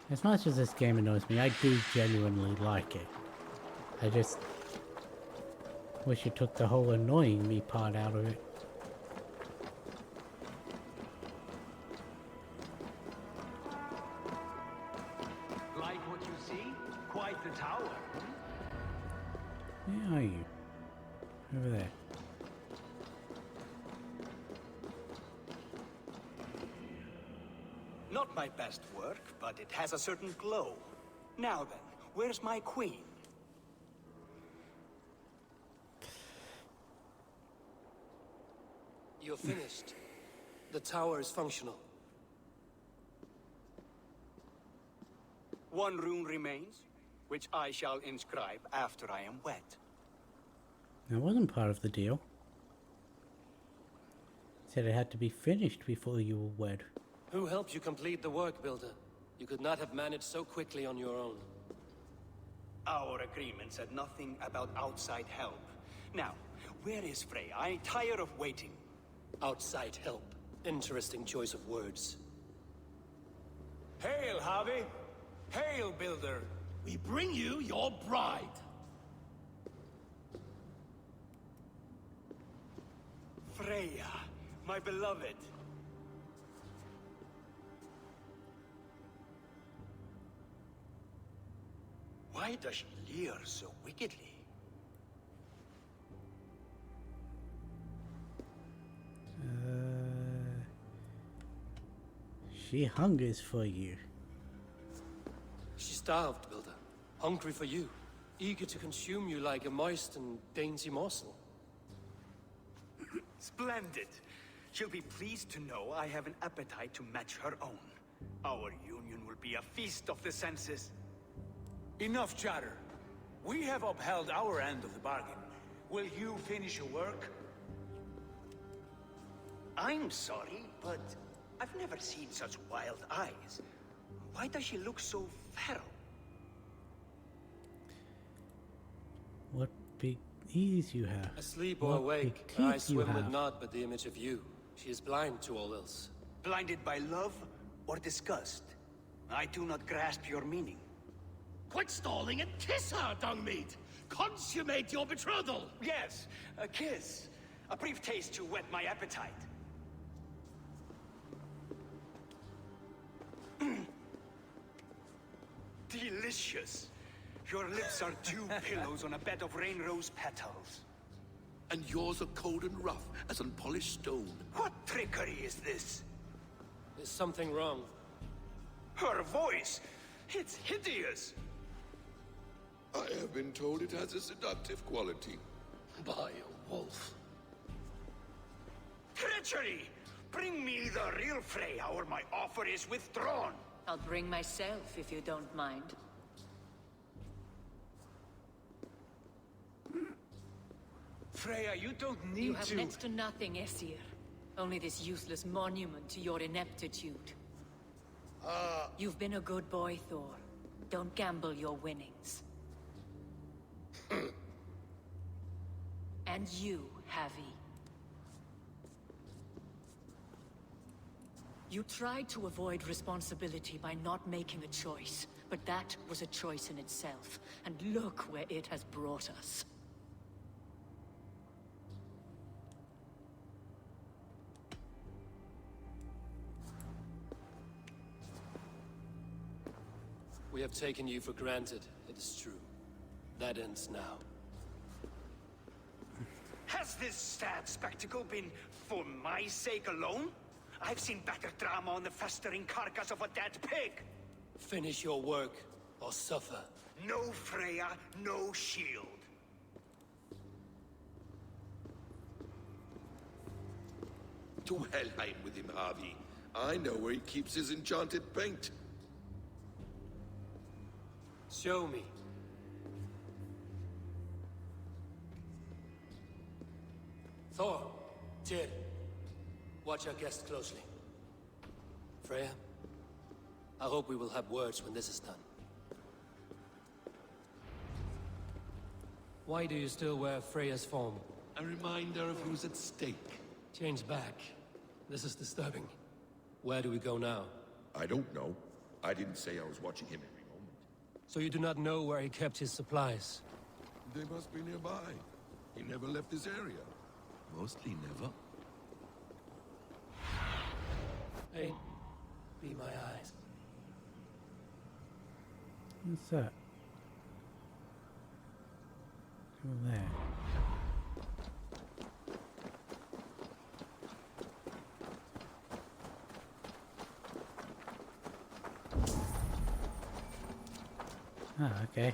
As much as this game annoys me, I do genuinely like it. I just wish it took the whole annoying me part out of it. Like what you see? Quite the tower. Where are you? Over there. Not my best work, but it has a certain glow. Now then, where's my queen? You're finished. The tower is functional. One rune remains, which I shall inscribe after I am wed. That wasn't part of the deal. It said it had to be finished before you were wed. Who helped you complete the work, Builder? You could not have managed so quickly on your own. Our agreement said nothing about outside help. Now, where is Frey? I'm tired of waiting. Outside help. Interesting choice of words. Hail, Harvey! Hail, Builder! We bring you your bride. Freya, my beloved. Why does she leer so wickedly? She hungers for you. She starved, Builder. Hungry for you. Eager to consume you like a moist and dainty morsel. Splendid. She'll be pleased to know I have an appetite to match her own. Our union will be a feast of the senses. Enough chatter. We have upheld our end of the bargain. Will you finish your work? I'm sorry, but I've never seen such wild eyes. Why does she look so feral? What big ease you have. Asleep or What awake, big her teeth eyes you swim with have. naught but the image of you. She is blind to all else. Blinded by love or disgust? I do not grasp your meaning. Quit stalling and kiss her, Dungmeat! Consummate your betrothal! Yes, a kiss. A brief taste to whet my appetite. Delicious. Your lips are dew pillows on a bed of rain rose petals. And yours are cold and rough as unpolished stone. What trickery is this? Is something wrong? Her voice! It's hideous! I have been told it has a seductive quality. By a wolf. Treachery! Bring me the real Freya, or my offer is withdrawn! I'll bring myself if you don't mind. Freya, you don't need You have to... next to nothing, Aesir. Only this useless monument to your ineptitude. You've been a good boy, Thor. Don't gamble your winnings. And you, Havi. You tried to avoid responsibility by not making a choice, but that was a choice in itself. And look where it has brought us. We have taken you for granted, it is true. That ends now. Has this sad spectacle been for my sake alone? I've seen better drama on the festering carcass of a dead pig! Finish your work, or suffer. No Freya, no shield. To Helheim with him, Harvey. I know where he keeps his enchanted paint. Show me. Thor, Tyr, watch our guest closely. Freya, I hope we will have words when this is done. Why do you still wear Freya's form? A reminder of who's at stake. Change back. This is disturbing. Where do we go now? I don't know. I didn't say I was watching him every moment. So you do not know where he kept his supplies? They must be nearby. He never left this area. Mostly never. Hey, be my eyes. What's that? Over there. Ah, okay.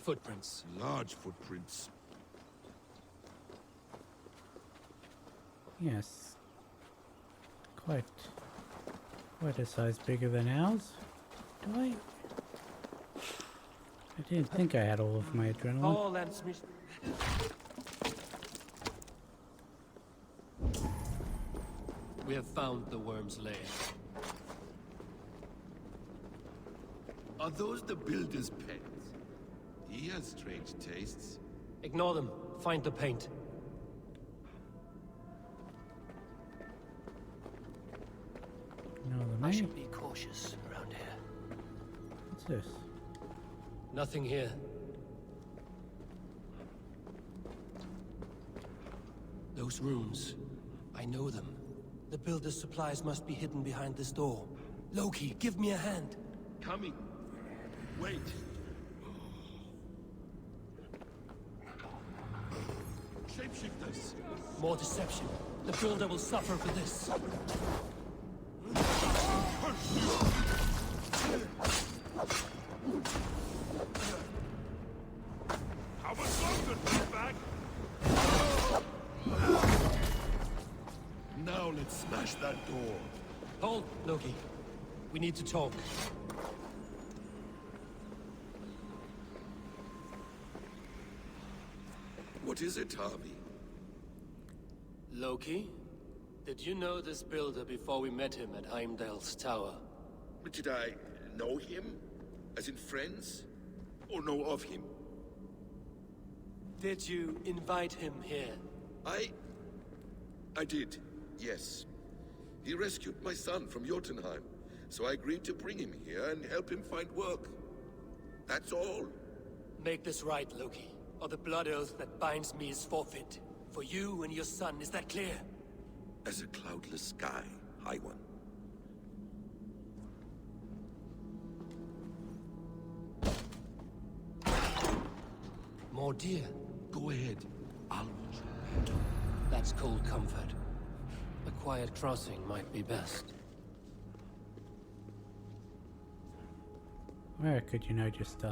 Footprints. Large footprints. Yes. Quite a size bigger than ours. Do I? I didn't think I had all of my adrenaline. Oh, that's me. We have found the worm's lair. Are those the builder's pets? He has strange tastes. Ignore them. Find the paint. No, the I name. should be cautious around here. What's this? Nothing here. Those rooms. I know them. The builder's supplies must be hidden behind this door. Loki, give me a hand. Coming. Wait. Shapeshifters. More deception. The builder will suffer for this. How much longer, back? Now let's smash that door. Hold, Loki. We need to talk. What is it, Harvey? Loki? Did you know this builder before we met him at Heimdall's tower? But did I know him? As in friends? Or know of him? Did you invite him here? I did, yes. He rescued my son from Jotunheim, so I agreed to bring him here and help him find work. That's all. Make this right, Loki, or the blood oath that binds me is forfeit. For you and your son, is that clear? As a cloudless sky, High One. More deer. Go ahead. I'll watch. That's cold comfort. A quiet crossing might be best. Where could you know just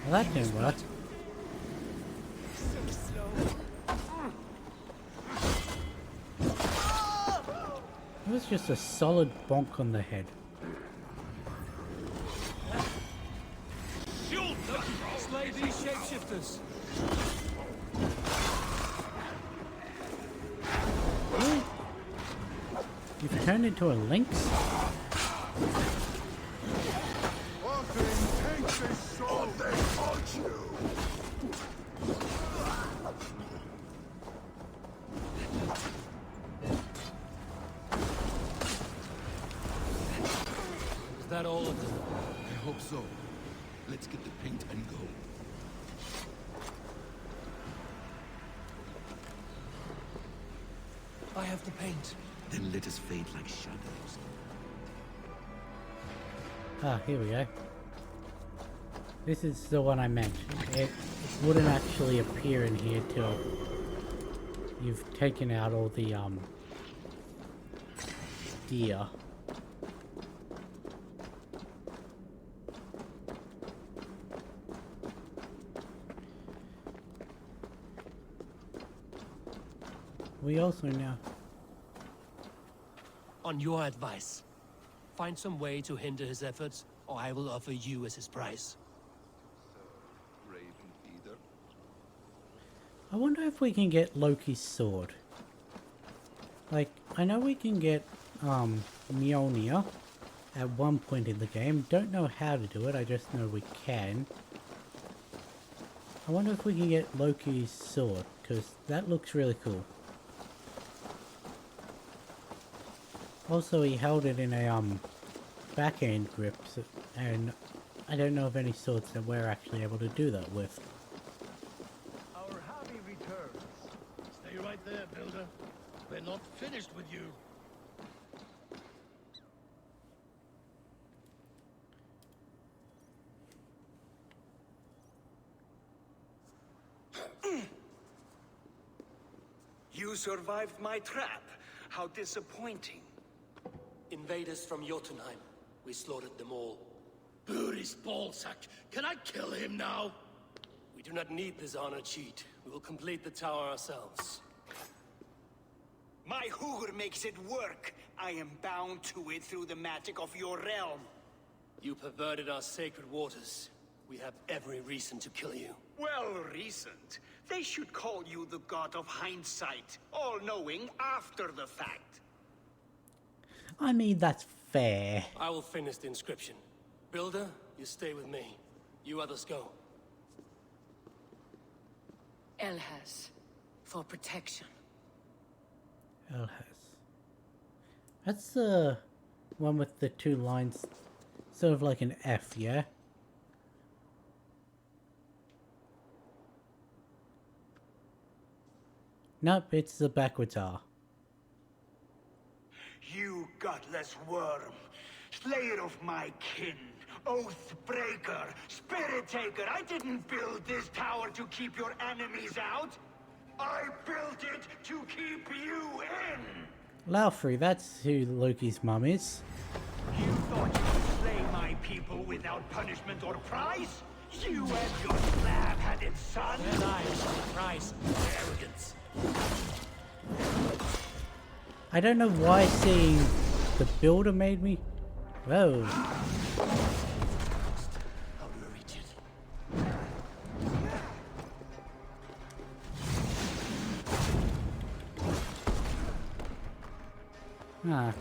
Well, that didn't work. It was just a solid bonk on the head. Shoot! Slay these shapeshifters! Really? You've turned into a lynx? Is that all of them? I hope so. Let's get the paint and go. I have the paint. Then let us fade like shadows. Ah, here we go. This is the one I meant. It wouldn't actually appear in here till you've taken out all the deer. We also now. On your advice, find some way to hinder his efforts, or I will offer you as his price. Raven either. I wonder if we can get Loki's sword. Like, I know we can get Mjolnir at one point in the game. Don't know how to do it, I just know we can. I wonder if we can get Loki's sword, because that looks really cool. Also, he held it in a backhand grip, so, and I don't know of any swords that we're actually able to do that with. Our hobby returns. Stay right there, Builder. We're not finished with you. You survived my trap. How disappointing. Invaders from Jotunheim. We slaughtered them all. Booty's ballsack. Can I kill him now? We do not need this honor cheat. We will complete the tower ourselves. My Hugr makes it work. I am bound to it through the magic of your realm. You perverted our sacred waters. We have every reason to kill you. Well reasoned. They should call you the god of hindsight, all-knowing after the fact. I mean, that's fair. I will finish the inscription. Builder, you stay with me. You others go. Elhas, for protection. Elhas. That's the one with the two lines, sort of like an F, yeah? Nope, it's the backwards R. You gutless worm, slayer of my kin, oath breaker, spirit taker. I didn't build this tower to keep your enemies out. I built it to keep you in. Laufrey, that's who Loki's mum is. You thought you could slay my people without punishment or prize? You and your slab-headed son? Their lives are the price of arrogance. I don't know why seeing the builder made me... Whoa. How do we reach it? Ah.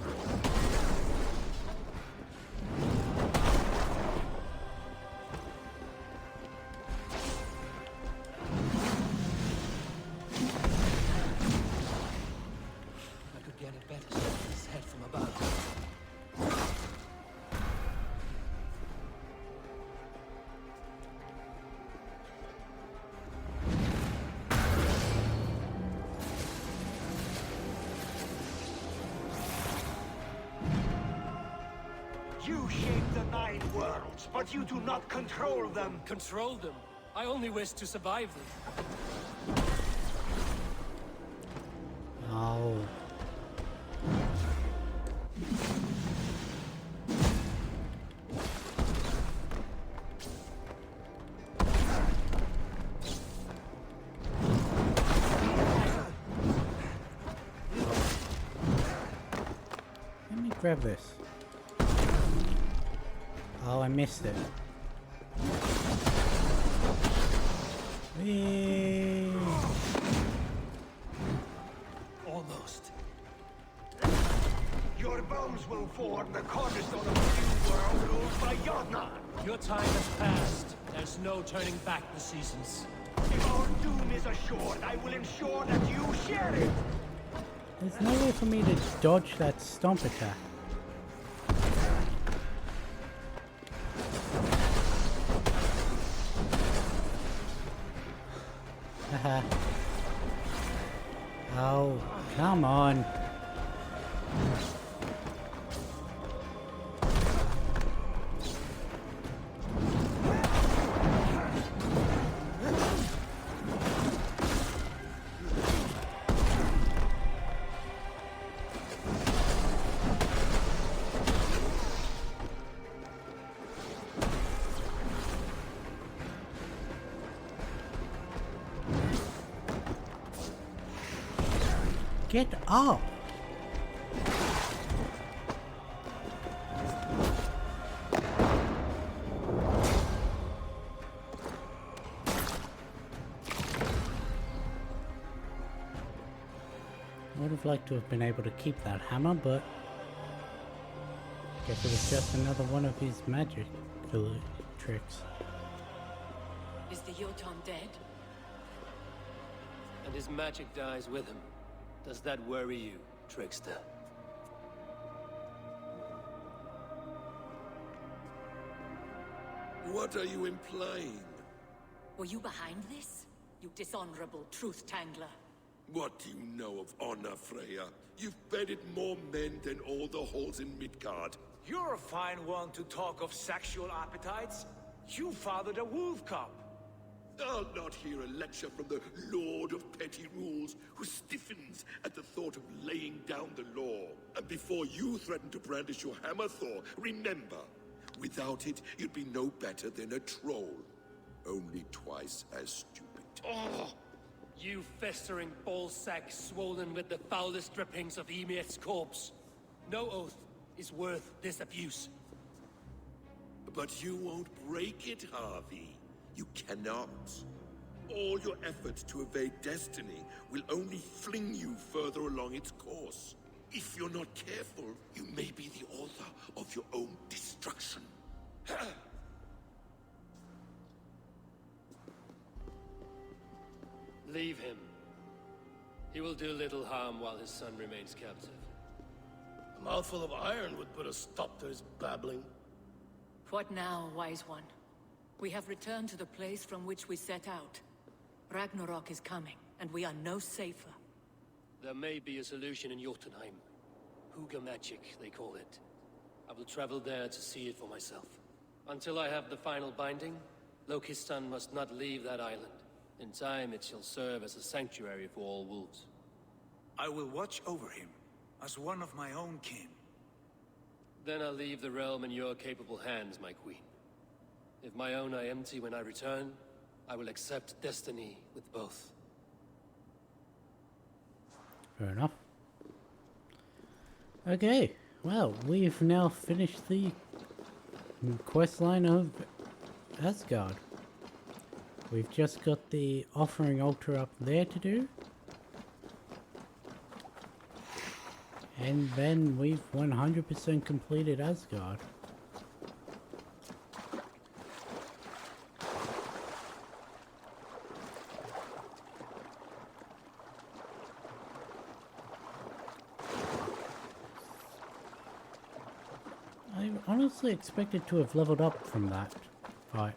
I could get a better shot of his head from above. You shape the 9 worlds, but you do not control them. Control them? I only wish to survive them. Oh. Let me grab this. Oh, I missed it. Whee! Almost. Your bones will form the cornerstone of a new world ruled by Jotnar. Your time has passed. There's no turning back the seasons. If our doom is assured, I will ensure that you share it. There's no way for me to dodge that stomp attack. Haha. Oh, come on. Get up! I would have liked to have been able to keep that hammer, but I guess it was just another one of his magic tricks. Is the Jotun dead? And his magic dies with him. Does that worry you, trickster? What are you implying? Were you behind this? You dishonorable truth-tangler. What do you know of honor, Freya? You've bedded more men than all the halls in Midgard. You're a fine one to talk of sexual appetites. You fathered a wolf cub. I'll not hear a lecture from the Lord of Petty Rules, who stiffens at the thought of laying down the law. And before you threaten to brandish your hammer, Thor, remember, without it, you'd be no better than a troll. only twice as stupid. Oh! You festering ballsack swollen with the foulest drippings of Emiet's corpse. No oath is worth this abuse. But you won't break it, Harvey. You cannot. All your efforts to evade destiny will only fling you further along its course. If you're not careful, you may be the author of your own destruction. Leave him. He will do little harm while his son remains captive. A mouthful of iron would put a stop to his babbling. What now, wise one? We have returned to the place from which we set out. Ragnarok is coming, and we are no safer. There may be a solution in Jotunheim. Hugger magic, they call it. I will travel there to see it for myself. Until I have the final binding, Loki's son must not leave that island. In time, it shall serve as a sanctuary for all wolves. I will watch over him, as one of my own kin. Then I'll leave the realm in your capable hands, my queen. If my own are empty when I return, I will accept destiny with both. Fair enough. Okay, well, we've now finished the questline of Asgard. We've just got the offering altar up there to do. And then we've 100% completed Asgard. I honestly expected to have leveled up from that fight.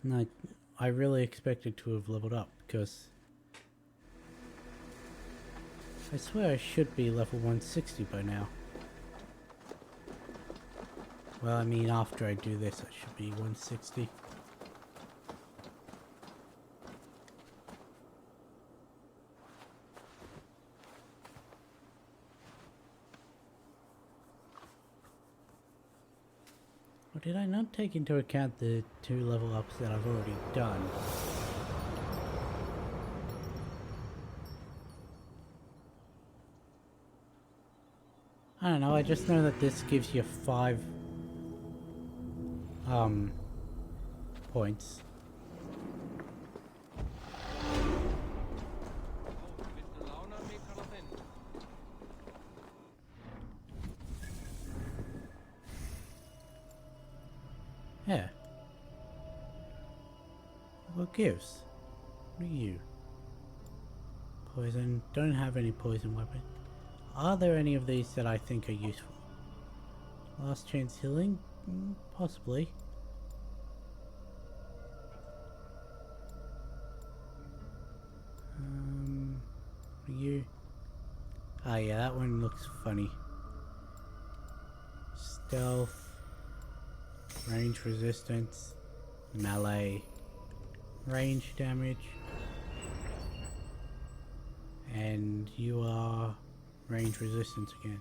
No, I really expected to have leveled up, because I swear I should be level 160 by now. Well, I mean, after I do this, I should be 160. Or did I not take into account the 2 level ups that I've already done? I don't know, I just know that this gives you 5 points. Yeah. What gives? What are you? Poison. Don't have any poison weapon. Are there any of these that I think are useful? Last chance healing? Possibly. What are you? Ah, yeah, that one looks funny. Stealth. Range resistance, melee, range damage, and you are range resistance again.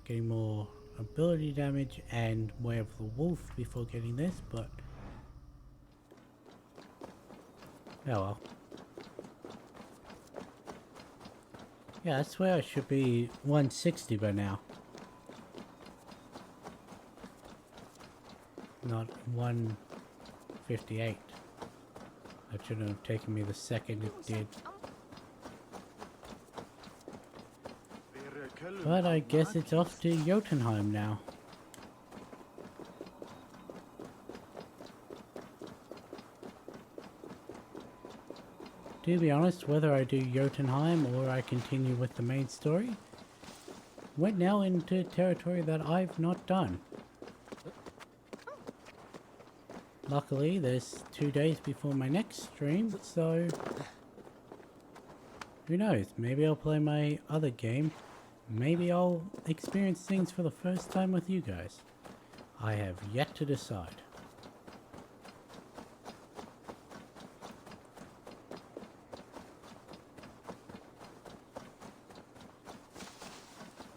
Getting more ability damage and Way of the Wolf before getting this, but oh well. Yeah, I swear I should be 160 by now. Not 158. That shouldn't have taken me the second it did. But I guess it's off to Jotunheim now. To be honest, whether I do Jotunheim or I continue with the main story, we're now into territory that I've not done. Luckily, there's 2 days before my next stream, so who knows, maybe I'll play my other game. Maybe I'll experience things for the first time with you guys. I have yet to decide.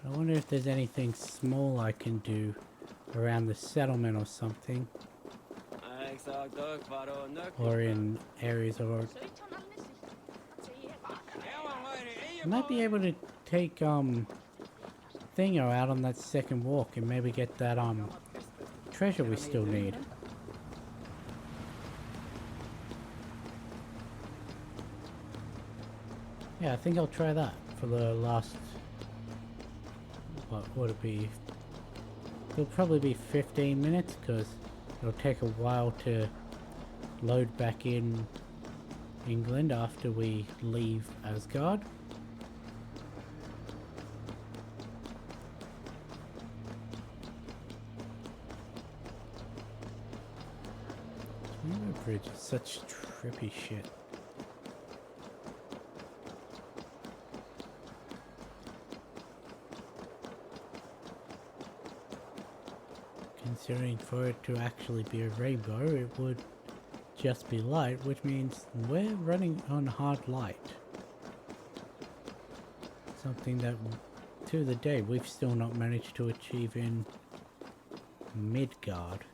I wonder if there's anything small I can do around the settlement or something. Or in areas of... I might be able to take, Thingo out on that second walk and maybe get that, treasure we still need. Yeah, I think I'll try that for the last... What would it be? It'll probably be 15 minutes because it'll take a while to load back in England after we leave Asgard. Rainbow Bridge is such trippy shit. Considering for it to actually be a rainbow, it would just be light, which means we're running on hard light. Something that, to the day, we've still not managed to achieve in Midgard.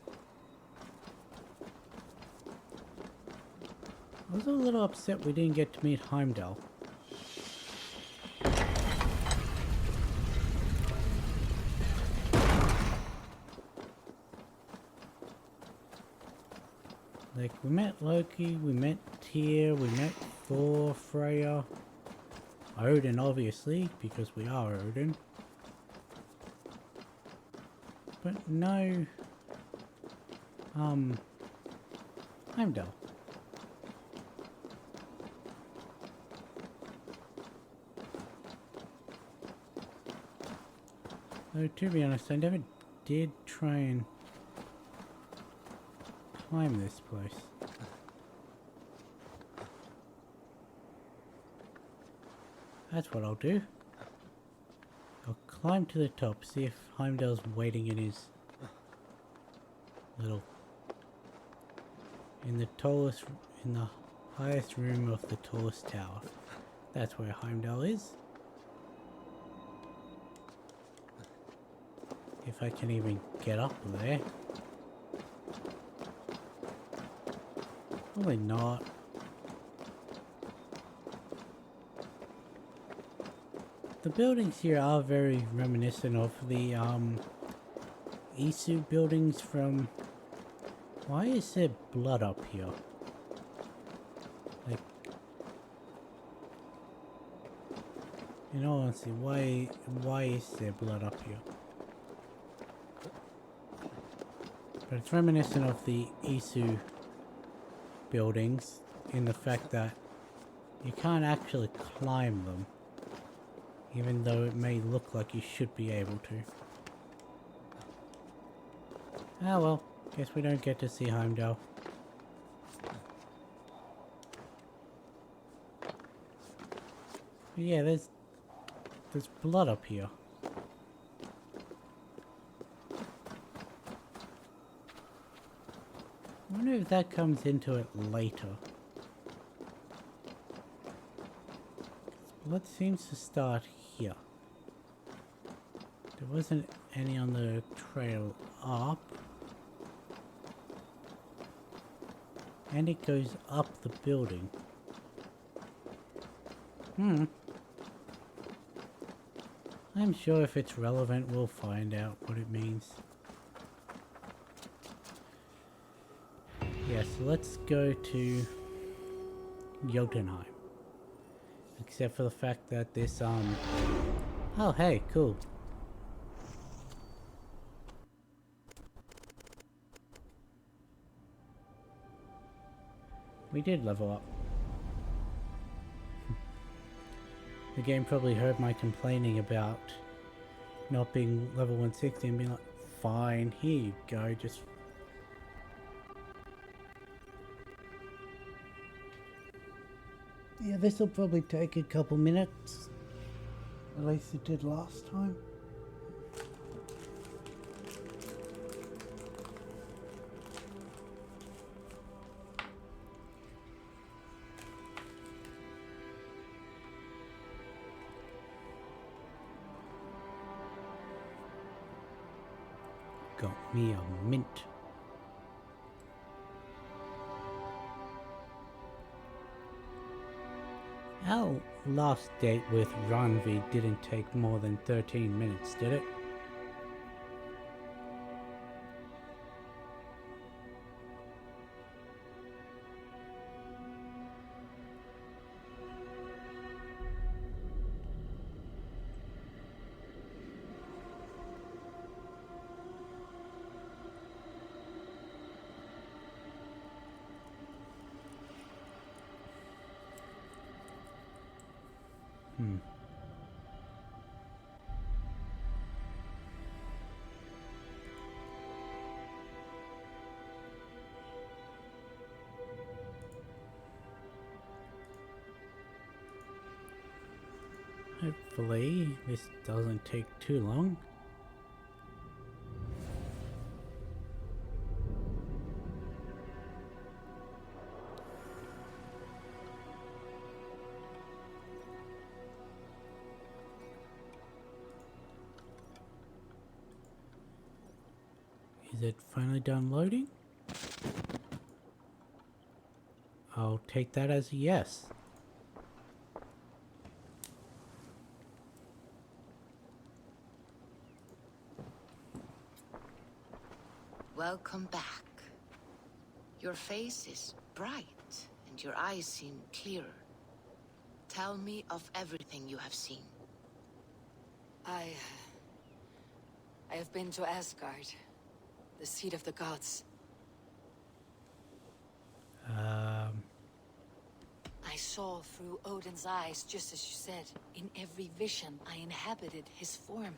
I was a little upset we didn't get to meet Heimdall. Like, we met Loki, we met Tyr, we met Thor, Freya, Odin obviously, because we are Odin. But no, Heimdall. Though, to be honest, I never did try and climb this place. That's what I'll do. I'll climb to the top, see if Heimdall's waiting in his little... in the highest room of the tallest tower. That's where Heimdall is. If I can even get up there. Probably not. The buildings here are very reminiscent of the Isu buildings from... Why is there blood up here? Like... In all honesty, why is there blood up here? But it's reminiscent of the Isu buildings in the fact that you can't actually climb them, even though it may look like you should be able to. Ah well, guess we don't get to see Heimdall. But yeah, there's blood up here. I wonder if that comes into it later. Blood seems to start here. There wasn't any on the trail up. And it goes up the building. I'm sure if it's relevant, we'll find out what it means. Yes, let's go to Jotunheim. Except for the fact that this, Oh, hey, cool. We did level up. The game probably heard my complaining about not being level 160 and being like, fine, here you go, just... Yeah, this will probably take a couple minutes. At least it did last time. got me a mint. Our last date with Ranvi didn't take more than 13 minutes, did it? Hopefully this doesn't take too long. Is it finally done loading? I'll take that as a yes. Welcome back. Your face is bright, and your eyes seem clearer. Tell me of everything you have seen. I have been to Asgard, the seat of the gods. I saw through Odin's eyes, just as you said. In every vision, I inhabited his form,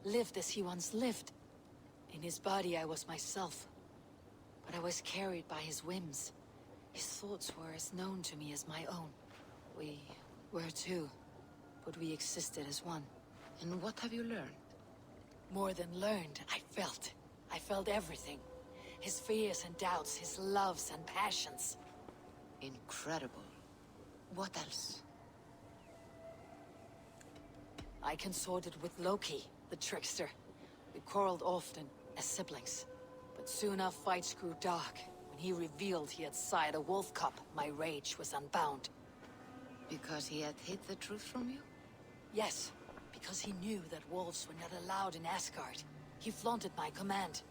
lived as he once lived. In his body, I was myself. But I was carried by his whims. His thoughts were as known to me as my own. We were two, but we existed as one. And what have you learned? More than learned, I felt. I felt everything. His fears and doubts, his loves and passions. Incredible. What else? I consorted with Loki, the trickster. We quarreled often, as siblings. But soon our fights grew dark. When he revealed he had sired a wolf cub, my rage was unbound. Because he had hid the truth from you? Yes, because he knew that wolves were not allowed in Asgard. He flaunted my command.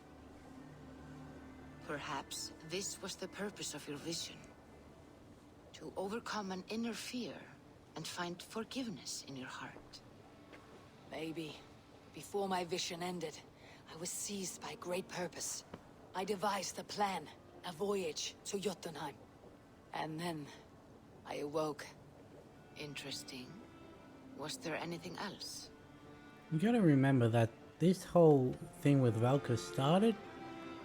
Perhaps this was the purpose of your vision. To overcome an inner fear and find forgiveness in your heart. Maybe. Before my vision ended, I was seized by great purpose. I devised a plan, a voyage to Jotunheim. And then, I awoke. Interesting. Was there anything else? You gotta remember that this whole thing with Valka started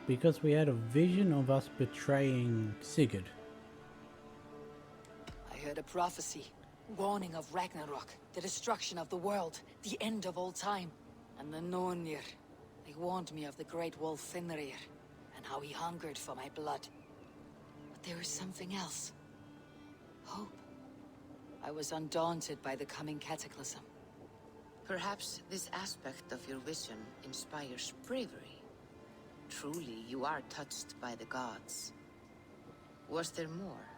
because we had a vision of us betraying Sigurd. I heard a prophecy, warning of Ragnarok, the destruction of the world, the end of all time. And the Nornir, they warned me of the great wolf Fenrir, and how he hungered for my blood. But there was something else. Hope. I was undaunted by the coming cataclysm. Perhaps this aspect of your vision inspires bravery. Truly, you are touched by the gods. Was there more?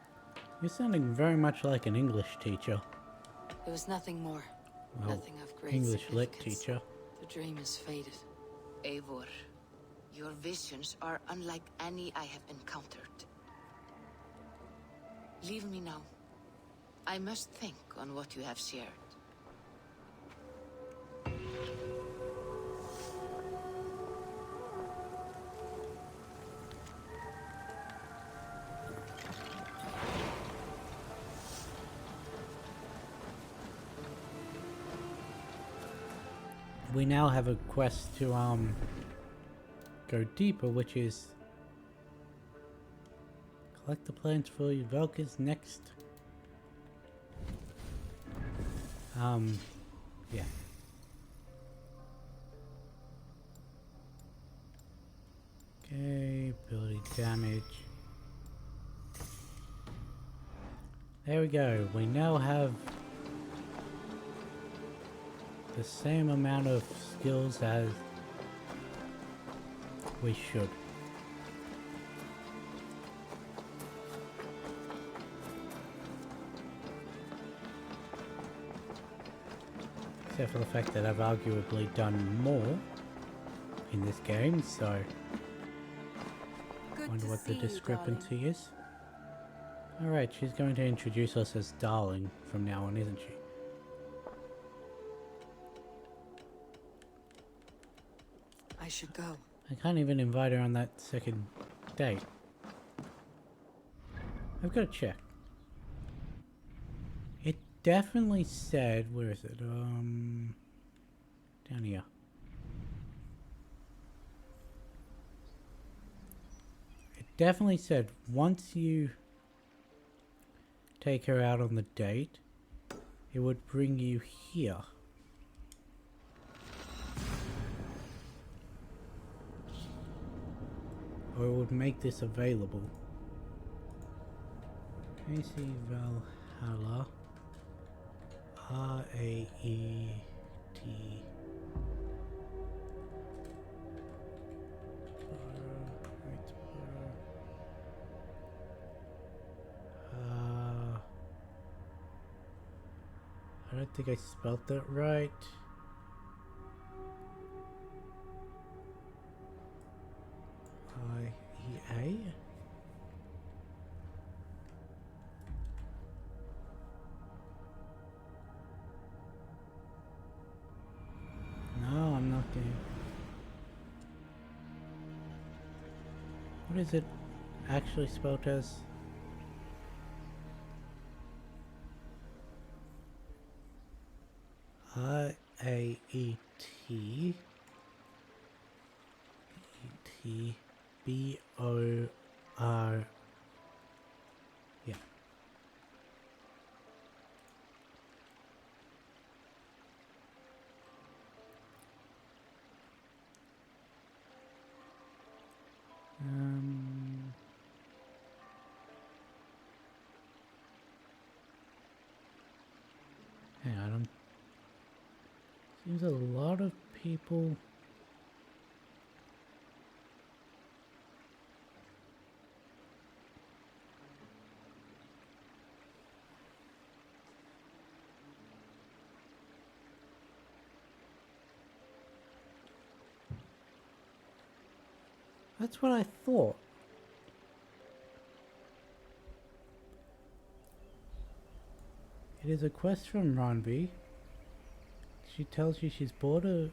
You're sounding very much like an English teacher. There was nothing more. Well, nothing of great English lit significance. teacher. The dream is faded. Eivor, your visions are unlike any I have encountered. Leave me now. I must think on what you have shared. We now have a quest to go deeper, which is collect the plans for Valka's next yeah. Okay, ability damage. There we go. We now have the same amount of skills as we should. Except for the fact that I've arguably done more in this game, so I wonder what the discrepancy is. Alright, she's going to introduce us as Darling from now on, isn't she? I should go. I can't even invite her on that second date. I've got to check. It definitely said, where is it? Down here. It definitely said once you take her out on the date, it would bring you here. Or it would make this available. AC Valhalla. R-A-E-T. I don't think I spelled that right. I-E-A? No, I'm not getting... What is it actually spelled as? I-A-E-T B-O-R, yeah. Hang on, seems a lot of people. That's what I thought. It is a quest from Ranvi. She tells you she's bought a...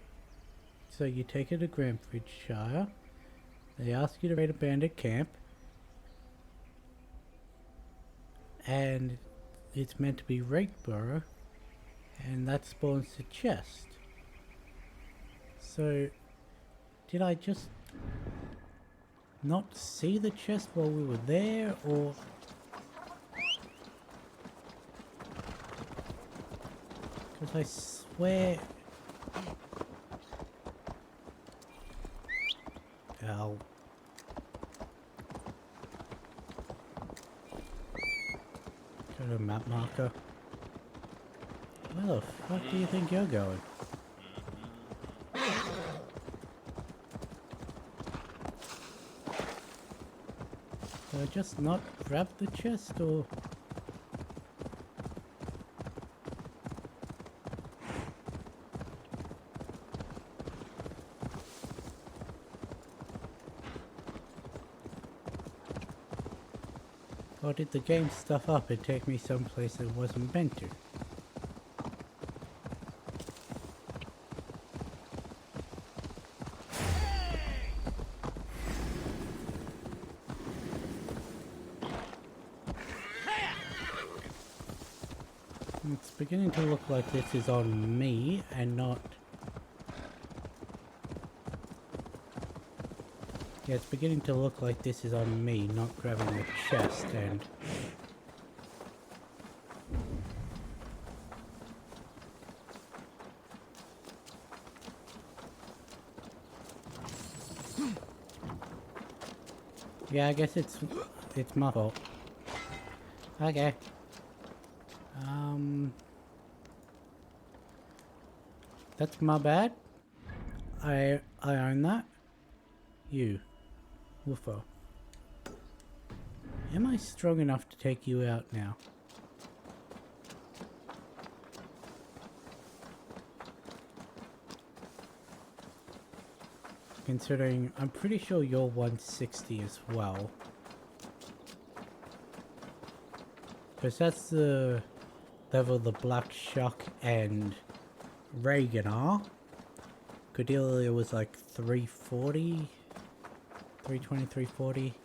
So you take her to Grandfridgeshire. They ask you to raid a bandit camp. And it's meant to be Rakeborough. And that spawns the chest. So... Did I just... not see the chest while we were there, or... Because I swear... Ow. Go to a map marker. Where the fuck do you think you're going? Did I just not grab the chest, or... Or did the game stuff up and take me someplace it wasn't meant to? It's beginning to look like this is on me and not... Yeah, it's beginning to look like this is on me, not grabbing the chest and... Yeah, I guess it's my fault. Okay. That's my bad. I own that. You, Woofo. Am I strong enough to take you out now? Considering I'm pretty sure you're 160 as well. Because that's the level the Black Shuck and Reagan are. Cordelia was like 340, 320, 340.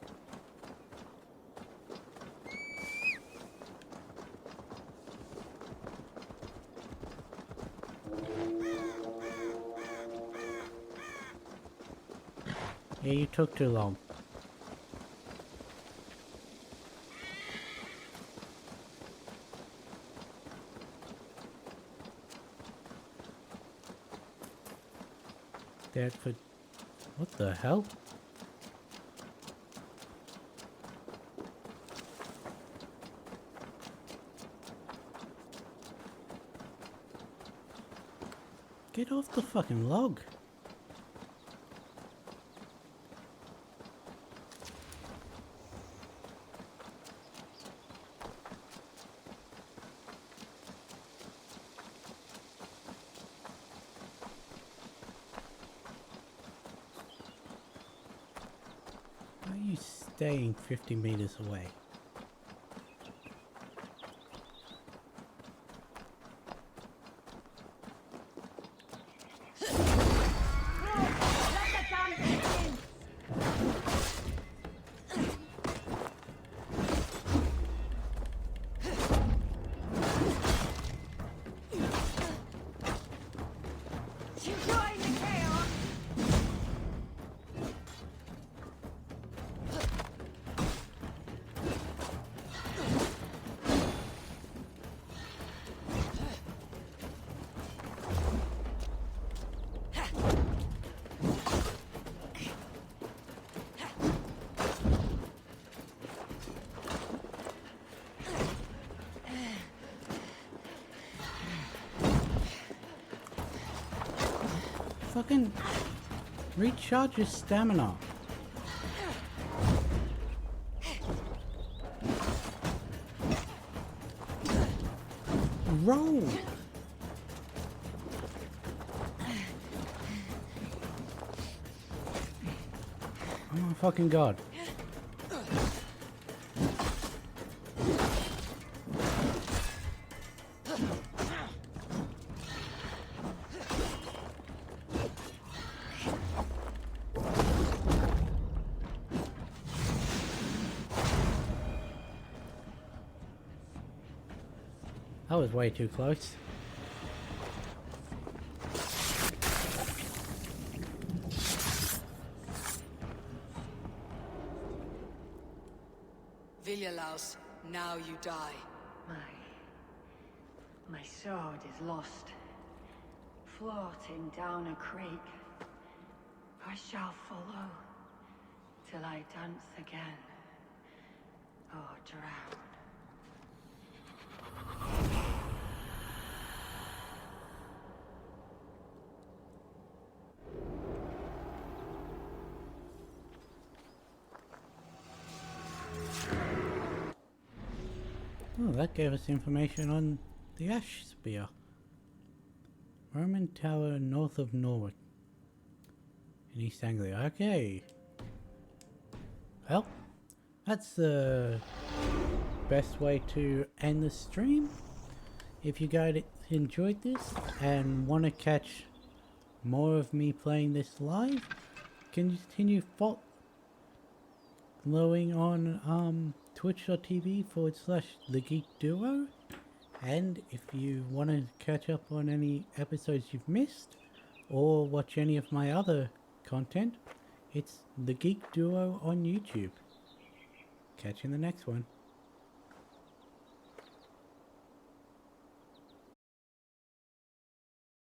Yeah, you took too long. Dead for... What the hell? Get off the fucking log. Why are you staying 50 meters away? Fucking recharge your stamina. Roll. Oh my fucking god. That was way too close. Viljalaus, now you die. My sword is lost. Floating down a creek. I shall follow till I dance again. Or drown. Oh, that gave us information on the Ash Spear. Roman Tower north of Norwood. In East Anglia. Okay. Well, that's the best way to end the stream. If you guys enjoyed this and want to catch more of me playing this live, continue following on twitch.tv/thegeekduo. And if you want to catch up on any episodes you've missed or watch any of my other content, it's The Geek Duo on YouTube. Catch you in the next one.